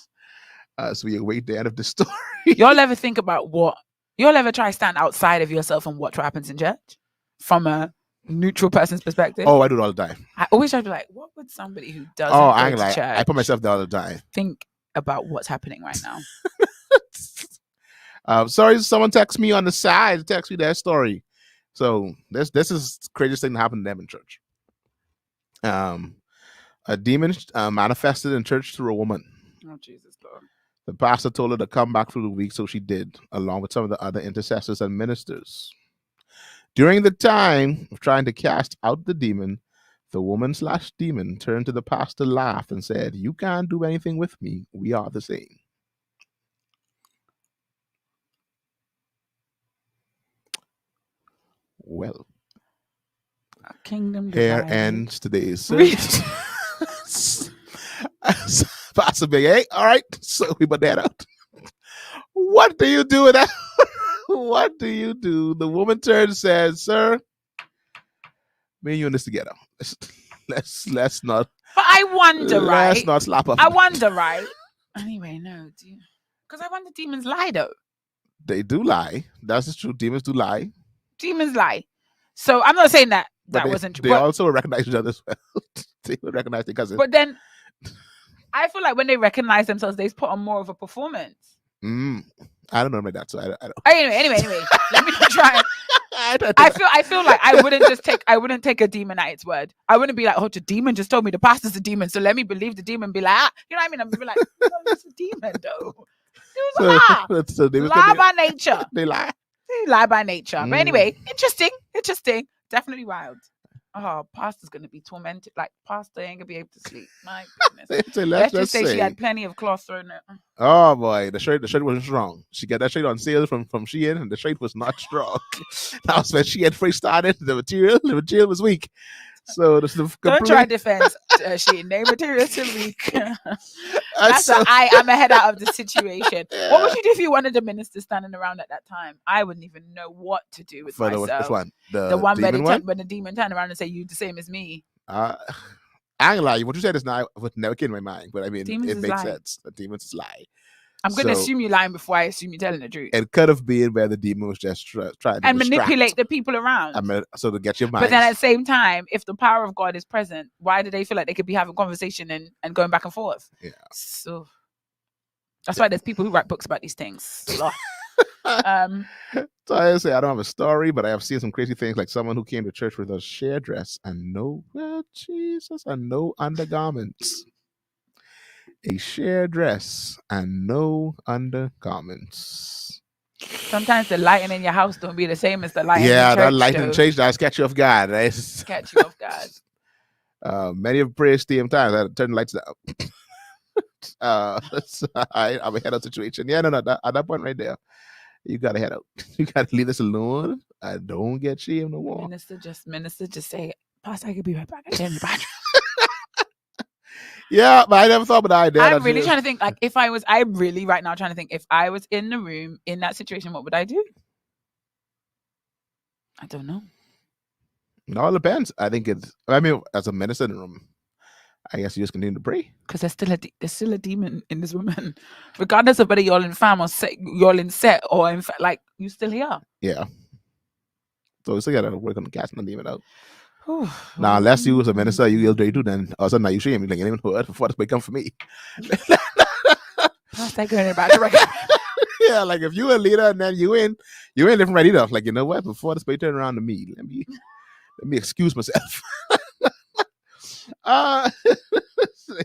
So we await the end of the story. Y'all ever think about y'all ever try to stand outside of yourself and watch what happens in church from a neutral person's perspective? Oh, I do it all the time. I always try to be like, what would somebody who doesn't go to church I put myself there all the time. think about what's happening right now? Sorry, someone texted me on the side. Text me their story. So this is the craziest thing that happened to them in church. A demon manifested in church through a woman. Oh, Jesus Lord. The pastor told her to come back through the week, so she did, along with some of the other intercessors and ministers. During the time of trying to cast out the demon, the woman/demon turned to the pastor, laughed, and said, "You can't do anything with me. We are the same." Well, a kingdom here divided. ends today's service. Pastor Big, hey, all right, so we put that out. What do you do with that? What do you do? The woman turns and says, "Sir, me and you in this together. Let's not." But I wonder, right? Let's not slap up. I wonder, right? Anyway, no, because I wonder demons lie though. They do lie. That's true. Demons do lie. Demons lie. So I'm not saying that wasn't true. They also recognize each other as well. They would recognize their cousins. But then I feel like when they recognize themselves, they put on more of a performance. I don't know like that, so I don't. Anyway, let me try. I feel like I wouldn't take a demon at its word. I wouldn't be like, oh, the demon just told me the pastor's a demon, so let me believe the demon. Be like, you know what I mean? I'm be like, no, it's a demon though. It was a lie. So they lie by nature. They lie. They lie by nature. But anyway, interesting. Definitely wild. Oh, pastor's gonna be tormented. Like pastor ain't gonna be able to sleep. My goodness. Let's just say she had plenty of cloth thrown at her. Oh boy, the shirt wasn't strong. She got that shirt on sale from Shein, and the shirt was not strong. That was when she had first started. The material was weak. So don't try defense. Shein, their material is weak. I'm ahead out of the situation. Yeah. What would you do if you wanted the minister standing around at that time? I wouldn't even know what to do with myself. Which one? The one when the demon turned around and say, "You the same as me." I ain't lie. What you said is now would never came in my mind, but I mean demons it makes sense. The demons lie. I'm going to assume you're lying before I assume you're telling the truth. It could have been where the demon was just trying to manipulate the people around. So to get your mind. But then at the same time, if the power of God is present, why do they feel like they could be having conversation and going back and forth? Yeah. So that's why there's people who write books about these things. So I say I don't have a story, but I have seen some crazy things, like someone who came to church with a sheer dress and no undergarments. A sheer dress and no undergarments. Sometimes the lighting in your house don't be the same as the lighting in church. That lighting change does catch you off guard, right? Catch you off guard. Many of praise team times I had to turn the lights down. So I'm a head out situation. Yeah, no, at that point right there, you gotta head out. You gotta leave this alone. I don't get shamed no more. Minister just say, "Pastor, I could be right back. I in the bathroom." Yeah, but I never thought about the idea. I'm really trying to think, like, I'm really right now trying to think, if I was in the room in that situation, what would I do? I don't know. It all depends. I mean, as a minister in the room, I guess you just continue to pray. Because there's still a demon in this woman. Regardless of whether you're in fam or you're in set or in like, you still here. Yeah. So we still gotta work on casting the demon out. Now, unless you was a minister, you guilty too, then all of a sudden now you shame me. Like, anyone heard before this may come for me. Yeah, like if you a leader and then you ain't living right enough. Like, you know what? Before this may turn around to me, let me excuse myself.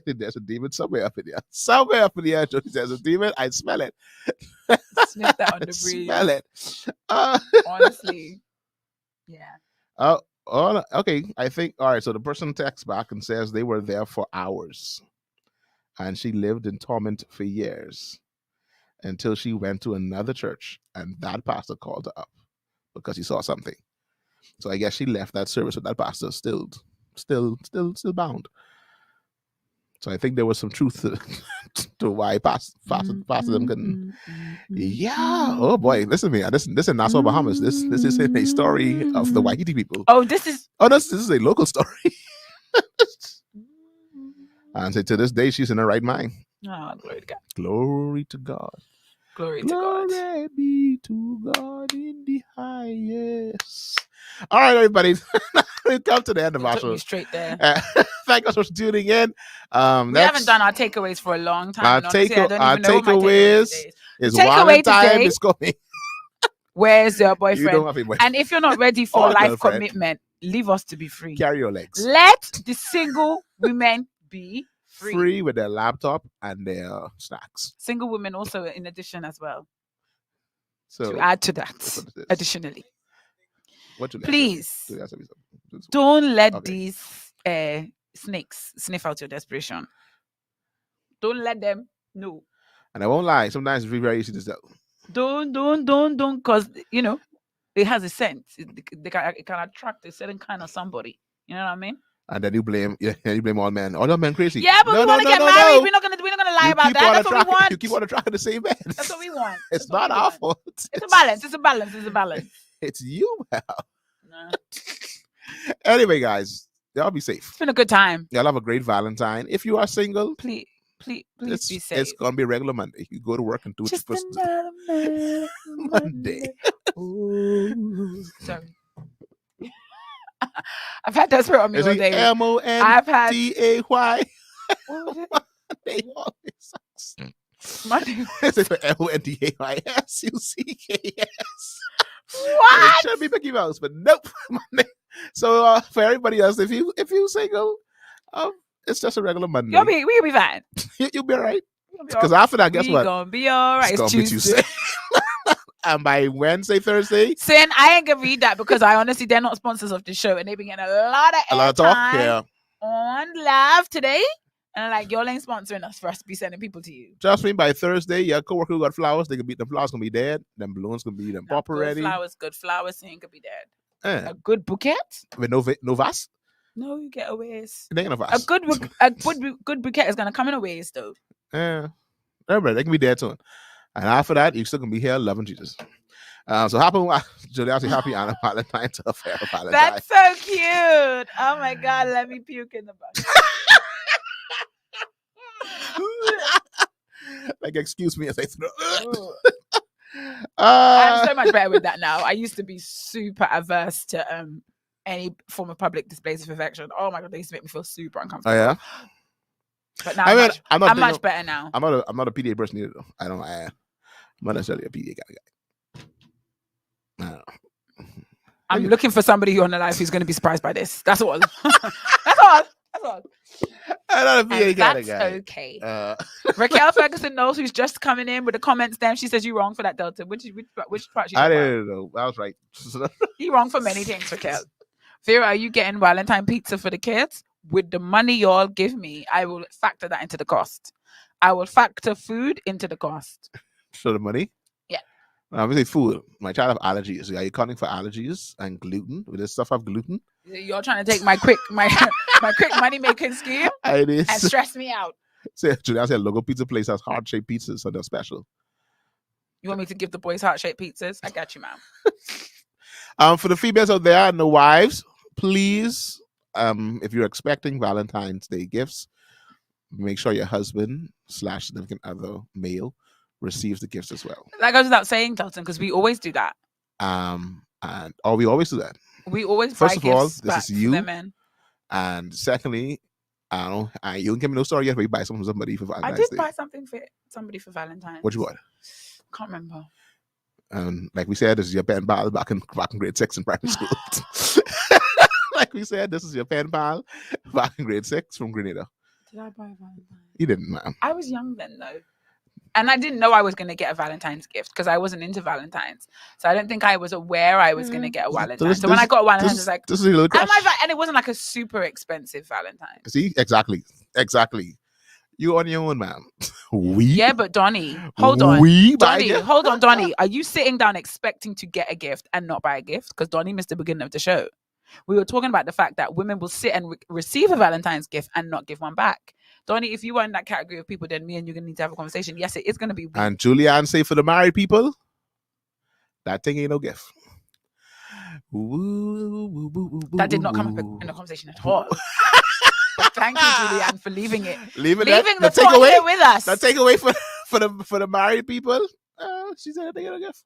There's a demon somewhere up in there. Somewhere up in the air, there's a demon. I smell it. Sniff that on the breeze. Smell it. Honestly, yeah. Okay. I think, all right, so the person texts back and says they were there for hours and she lived in torment for years until she went to another church and that pastor called her up because he saw something. So I guess she left that service with that pastor still still bound. So I think there was some truth to why Pastor them couldn't. Yeah. Oh boy, listen to me. This is Nassau, Bahamas. This is a story of the Waikiki people. Oh, this is this is a local story. And so to this day, she's in her right mind. Oh, glory to God. Glory to God. Glory to God. Glory be to God in the highest. All right, everybody. We've come to the end of our show. Straight there. Thank you for tuning in. We haven't done our takeaways for a long time. Our takeaways is Walentimes is coming. Where's your boyfriend? You don't have a boyfriend. And if you're not ready for life commitment, leave us to be free. Carry your legs. Let the single women be free with their laptop and their snacks. Single women also in addition as well. So to add to that, additionally. Please do don't let these snakes sniff out your desperation. Don't let them know. And I won't lie, sometimes it's very easy to tell. Don't, because it has a scent. It can attract a certain kind of somebody. You know what I mean? And then you blame all men. All men crazy. Yeah, but we want to get married. No. We're not gonna lie about that. That's what we want. You keep on attracting the same men. That's what we want. It's not our fault. It's a balance. It's a balance. It's you, man. Nah. Anyway, guys, y'all be safe. It's been a good time. Y'all have a great Valentine. If you are single, please be safe. It's gonna be a regular Monday. You go to work and do it. Just another Monday. Sorry. I've had that spirit on me all day. Monday. Monday. It's MONDAYSUCKS. What? It should be Mickey Mouse, but nope. So for everybody else, if you single, it's just a regular Monday. We'll be fine. You'll be all right. Because after that, guess what? We're gonna be all right. It's gonna be Tuesday. And by Wednesday, Thursday. Saying I ain't gonna read that because I honestly they're not sponsors of the show and they've been getting a lot of talk on live today. And like y'all ain't sponsoring us for us to be sending people to you. Just me by Thursday, your coworker who got flowers, they could be the flowers gonna be dead. Them balloons gonna be them pop already. Good flowers ain't gonna be dead. A good bouquet? With no vase? No, you get a waste. They ain't no vase. A good bouquet is gonna come in a waste though. Yeah. Everybody, they can be dead soon. And after that, you're still gonna be here loving Jesus. So happy Valentine's to Vera Valentine. That's so cute. Oh my God, let me puke in the bucket. Like, excuse me as I throw. I'm so much better with that now. I used to be super averse to any form of public displays of affection. Oh my God, they used to make me feel super uncomfortable. Oh yeah. But now I'm much better now. I'm not a PDA person either though. I'm not necessarily a PDA kind of guy. I don't know. I'm looking for somebody on the life who's going to be surprised by this. That's all. That's all. I'm not a PDA kind of guy. That's okay. Raquel Ferguson knows who's just coming in with the comments. Then she says you wrong for that, Delton. Which part? I didn't know. I was right. You wrong for many things, Raquel. Vera, are you getting Valentine pizza for the kids? With the money y'all give me, I will factor that into the cost. I will factor food into the cost. So the money? Yeah. Obviously food. My child have allergies. Are you accounting for allergies and gluten? Will this stuff have gluten? You're trying to take my quick money making scheme and stress me out. So Julia said local pizza place has heart-shaped pizzas, so they're special. You want me to give the boys heart-shaped pizzas? I got you, ma'am. For the females out there and the wives, please, if you're expecting Valentine's Day gifts, make sure your husband / significant other male receives the gifts as well. That goes without saying, Delton, because we always do that. We always do that. We always first buy of all, gifts this is you. Women. And secondly, I don't know. You don't give me no story yet where you buy something for somebody for Valentine's Day. I did buy something for somebody for Valentine's. What you bought? Can't remember. Like we said, this is your pen pal back in grade 6 in primary school. Like we said, this is your pen pal back in grade 6 from Grenada. Did I buy a Valentine? You didn't, ma'am. I was young then, though. And I didn't know I was going to get a Valentine's gift because I wasn't into Valentine's. So I don't think I was aware I was going to get a Valentine. So when I got a Valentine, I was like, and it wasn't like a super expensive Valentine. See? Exactly. You on your own, ma'am. Yeah, but Donnie, hold on. Donnie, are you sitting down expecting to get a gift and not buy a gift? Because Donnie missed the beginning of the show. We were talking about the fact that women will sit and receive a Valentine's gift and not give one back. Donnie, if you were in that category of people, then me and you're going to need to have a conversation. Yes, it is going to be weird. And Julianne say for the married people, that thing ain't no gift. That did not come up in the conversation at all. But thank you, Julianne, for leaving it. Leaving the talk here with us. That takeaway for the married people. She said they get a gift.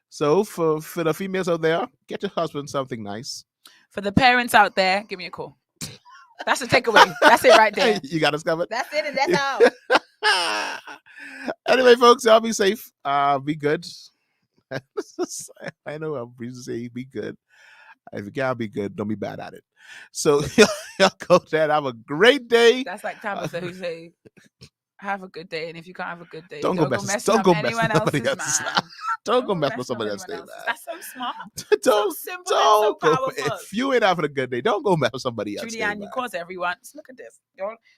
So for the females out there, get your husband something nice. For the parents out there, give me a call. That's the takeaway. That's it right there. You got us covered. That's it, and that's all. Anyway, folks, y'all be safe. Be good. I know I'm to say be good. If you can't be good, don't be bad at it. So y'all go there and have a great day. That's like Tabitha who say, have a good day, and if you can't have a good day, don't go mess with somebody else's man. Don't go mess with somebody else's day, man. That's so smart. Don't so simple and so powerful. If you ain't having a good day, don't go mess with somebody else. Julianne, you cause everyone. Just look at this.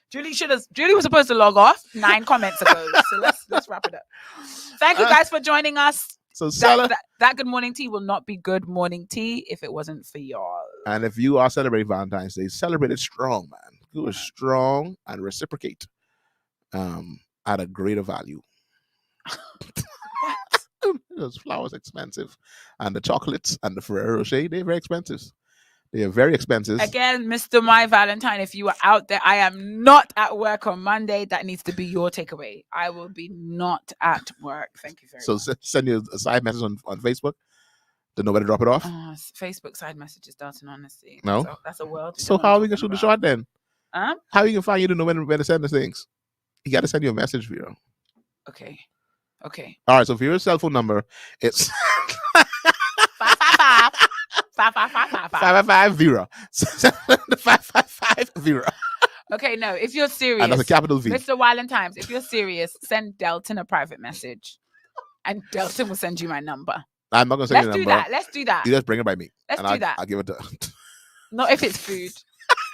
Julie was supposed to log off 9 comments ago. So let's wrap it up. Thank you guys for joining us. So that good morning tea will not be good morning tea if it wasn't for y'all. And if you are celebrating Valentine's Day, celebrate it strong, man. Do it strong and reciprocate at a greater value. Those flowers expensive, and the chocolates and the Ferrero Rocher, they're very expensive. They are very expensive. Again, Mr. My Valentine, if you are out there, I am not at work on Monday. That needs to be your takeaway. I will be not at work. Thank you very much. So send you a side message on Facebook to know where to drop it off. Facebook side messages, Delton, honestly. No? That's a world. So how are we going to shoot the shot then? Huh? How are you going to find you to know when to send the things? You got to send you a message, Vera. Okay. All right, so for your cell phone number, it's 555 Vera. 555 Vera. Okay, no, if you're serious, and that's a capital V. Mr. Walentimes, if you're serious, send Delton a private message, and Delton will send you my number. I'm not gonna send you the number. Let's do that. You just bring it by me. Let's do that. I'll give it to. Not if it's food.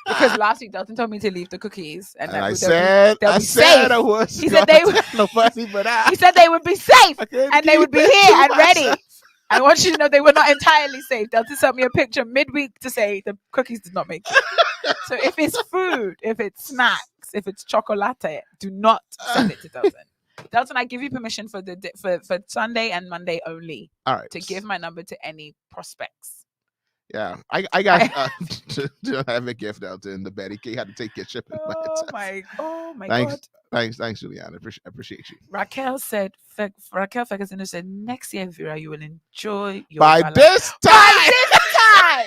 Because last week Delton told me to leave the cookies, and I said I said I was. He said they would. He said they would be safe, and they would be here and ready. I want you to know they were not entirely safe. Delton sent me a picture midweek to say the cookies did not make it. So if it's food, if it's snacks, if it's chocolate, do not send it to Delton. Delton, I give you permission for Sunday and Monday only. All right. To give my number to any prospects. Yeah, I got to have a gift out in the bed. He had to take your shipping. Oh my God. Thanks, Julianne. I appreciate you. Raquel Ferguson said, next year, Vera, you will enjoy your By this time.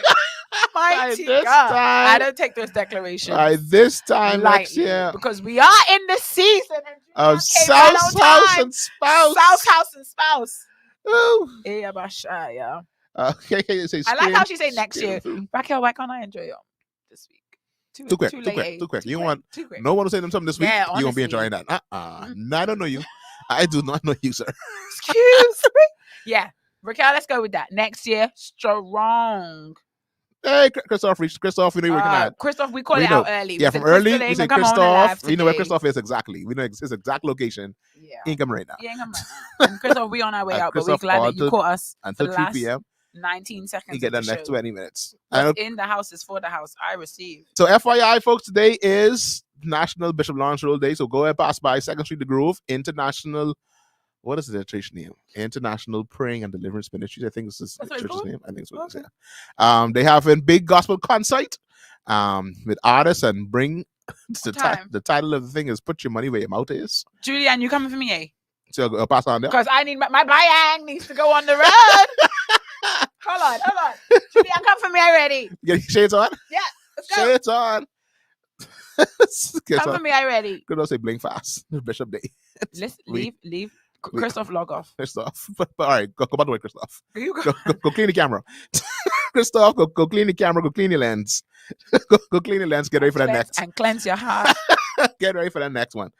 Mighty God. I don't take those declarations. By this time next year. Because we are in the season of South House and Spouse. South House and Spouse. Ooh. Yeah. Okay, I like how she say next year. Raquel, why can't I enjoy it this week? Too quick. You want no one to say them something this week? Yeah, you won't be enjoying that. No, I don't know you. I do not know you, sir. Excuse me. Yeah, Raquel, let's go with that. Next year, strong. Hey, Christoph, you know you're working at. Christoph, we call it out early. Yeah, from early, we say Christoph. We know where Christoph is exactly. We know his exact location. Yeah. He ain't coming right now. And Christoph, we on our way out, but we're glad that you caught us until 3 p.m. 19 seconds. You get that next 20 minutes. In the house is for the house. I receive. So FYI, folks, today is National Bishop Lawrence Roll Day. So go ahead, pass by 2nd Street, The Grove, International. What is the church name? International Praying and Deliverance Ministries. I think this is the church's name. I think it's what it's They have a big gospel concert with artists and bring the title of the thing is Put Your Money Where Your Mouth Is. Julianne, you coming for me, eh? So I'll pass on there. Because I need my bayang needs to go on the road. Hold on. Julianne, come for me already. You get your shades on? Yeah, let's go. Shades on. Come for me already. Could also say blink fast. Bishop Day. Leave. Christoph, log off. Christoph. But all right, go by the way, Christoph. You go. Go clean the camera. Christoph, go clean the camera, go clean your lens. go clean your lens, get ready for that next. And cleanse your heart. Get ready for that next one.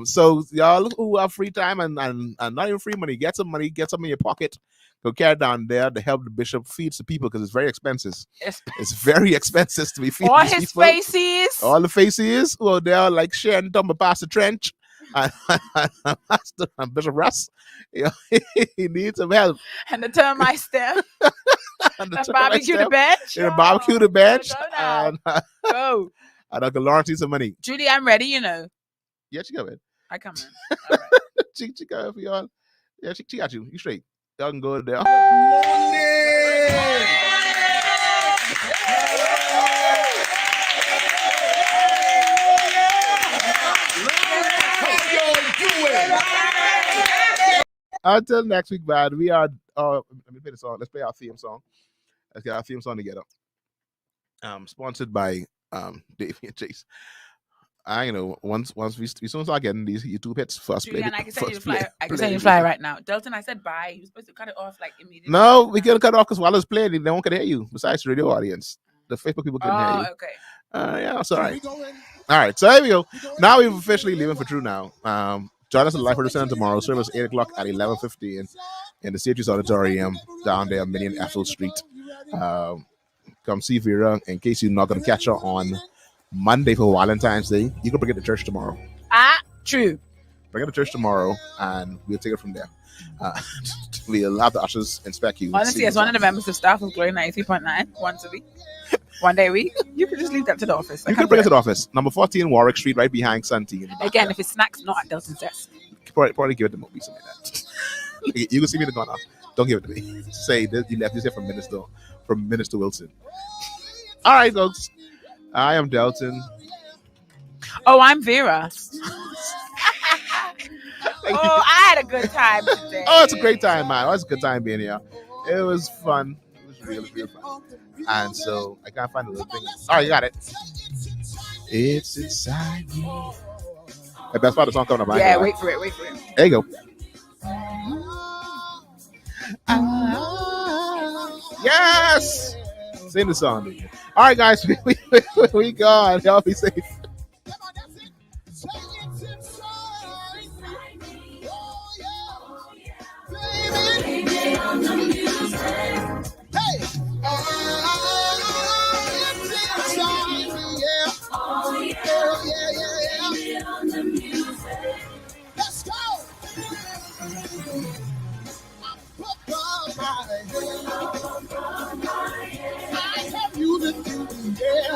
So y'all who have free time and not even free money, get some in your pocket. Go carry down there to help the bishop feed the people because it's very expensive. It's very expensive to be feeding all these his people. faces. All the faces who are there like sharing dumb Pastor Trench and Bishop Russ. He needs some help. And the termite there. Barbecue the bench. In a barbecue the bench. Go. And Uncle Lawrence needs some money. Judy, I'm ready, you know. Yeah, she come in. I come in. All right. She come in for y'all. Yeah, she got you. You straight. Y'all can go there. Good Until next week, man. We are. Let me play the song. Let's play our theme song. Let's get our theme song together. Sponsored by Davey and Chase. I know once we soon start getting these YouTube hits first. Julian, I can send you the flyer. I can send you the flyer right now. Delton, I said bye. You were supposed to cut it off like immediately. No, we can't cut it off because while it's playing, they won't can hear you. Besides the radio audience, the Facebook people couldn't hear you. Oh, okay. Yeah, that's all right. All right, so here we go. Now we're officially leaving for true now. Join us at the Life Center tomorrow. Service 8 o'clock at 11:15 in the Citrus Auditorium down there, Million Ethel Street. Come see Vera in case you're not going to catch her on Monday for Walentimes Day. You can bring it to church tomorrow. True. Bring it to church tomorrow, and we'll take it from there. We'll have the ushers inspect you. Honestly, as one of the members of staff of Glory 93.9 once a week, one day a week, you can just leave that to the office. You can bring it to the office. Number 14 Warwick Street, right behind Santee. Again, if it's snacks, not at Delton's desk. Probably give it to Moby, something like that. You can see me in the corner. Don't give it to me. Say that you left this here from Minister Wilson. All right, folks. I am Delton. Oh, I'm Vera. I had a good time today. Oh, it's a great time, man. It was a good time being here. It was fun. It was really, really fun. And so I can't find the little thing. All right, you got it. It's inside me. The best part of the song coming up. Yeah, wait for it. There you go. Yes! Sing the song. All right, guys. We gone. Y'all be safe. Let's go. I have music in the air.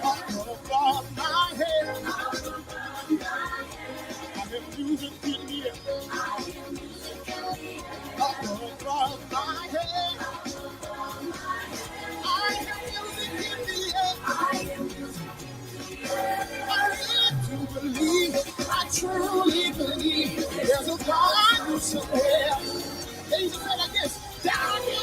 I'm gonna fly my head. I have music in the air. I'm gonna fly my head. I have music in the air. I live to believe. I truly believe there's a God somewhere. They say like this, down here.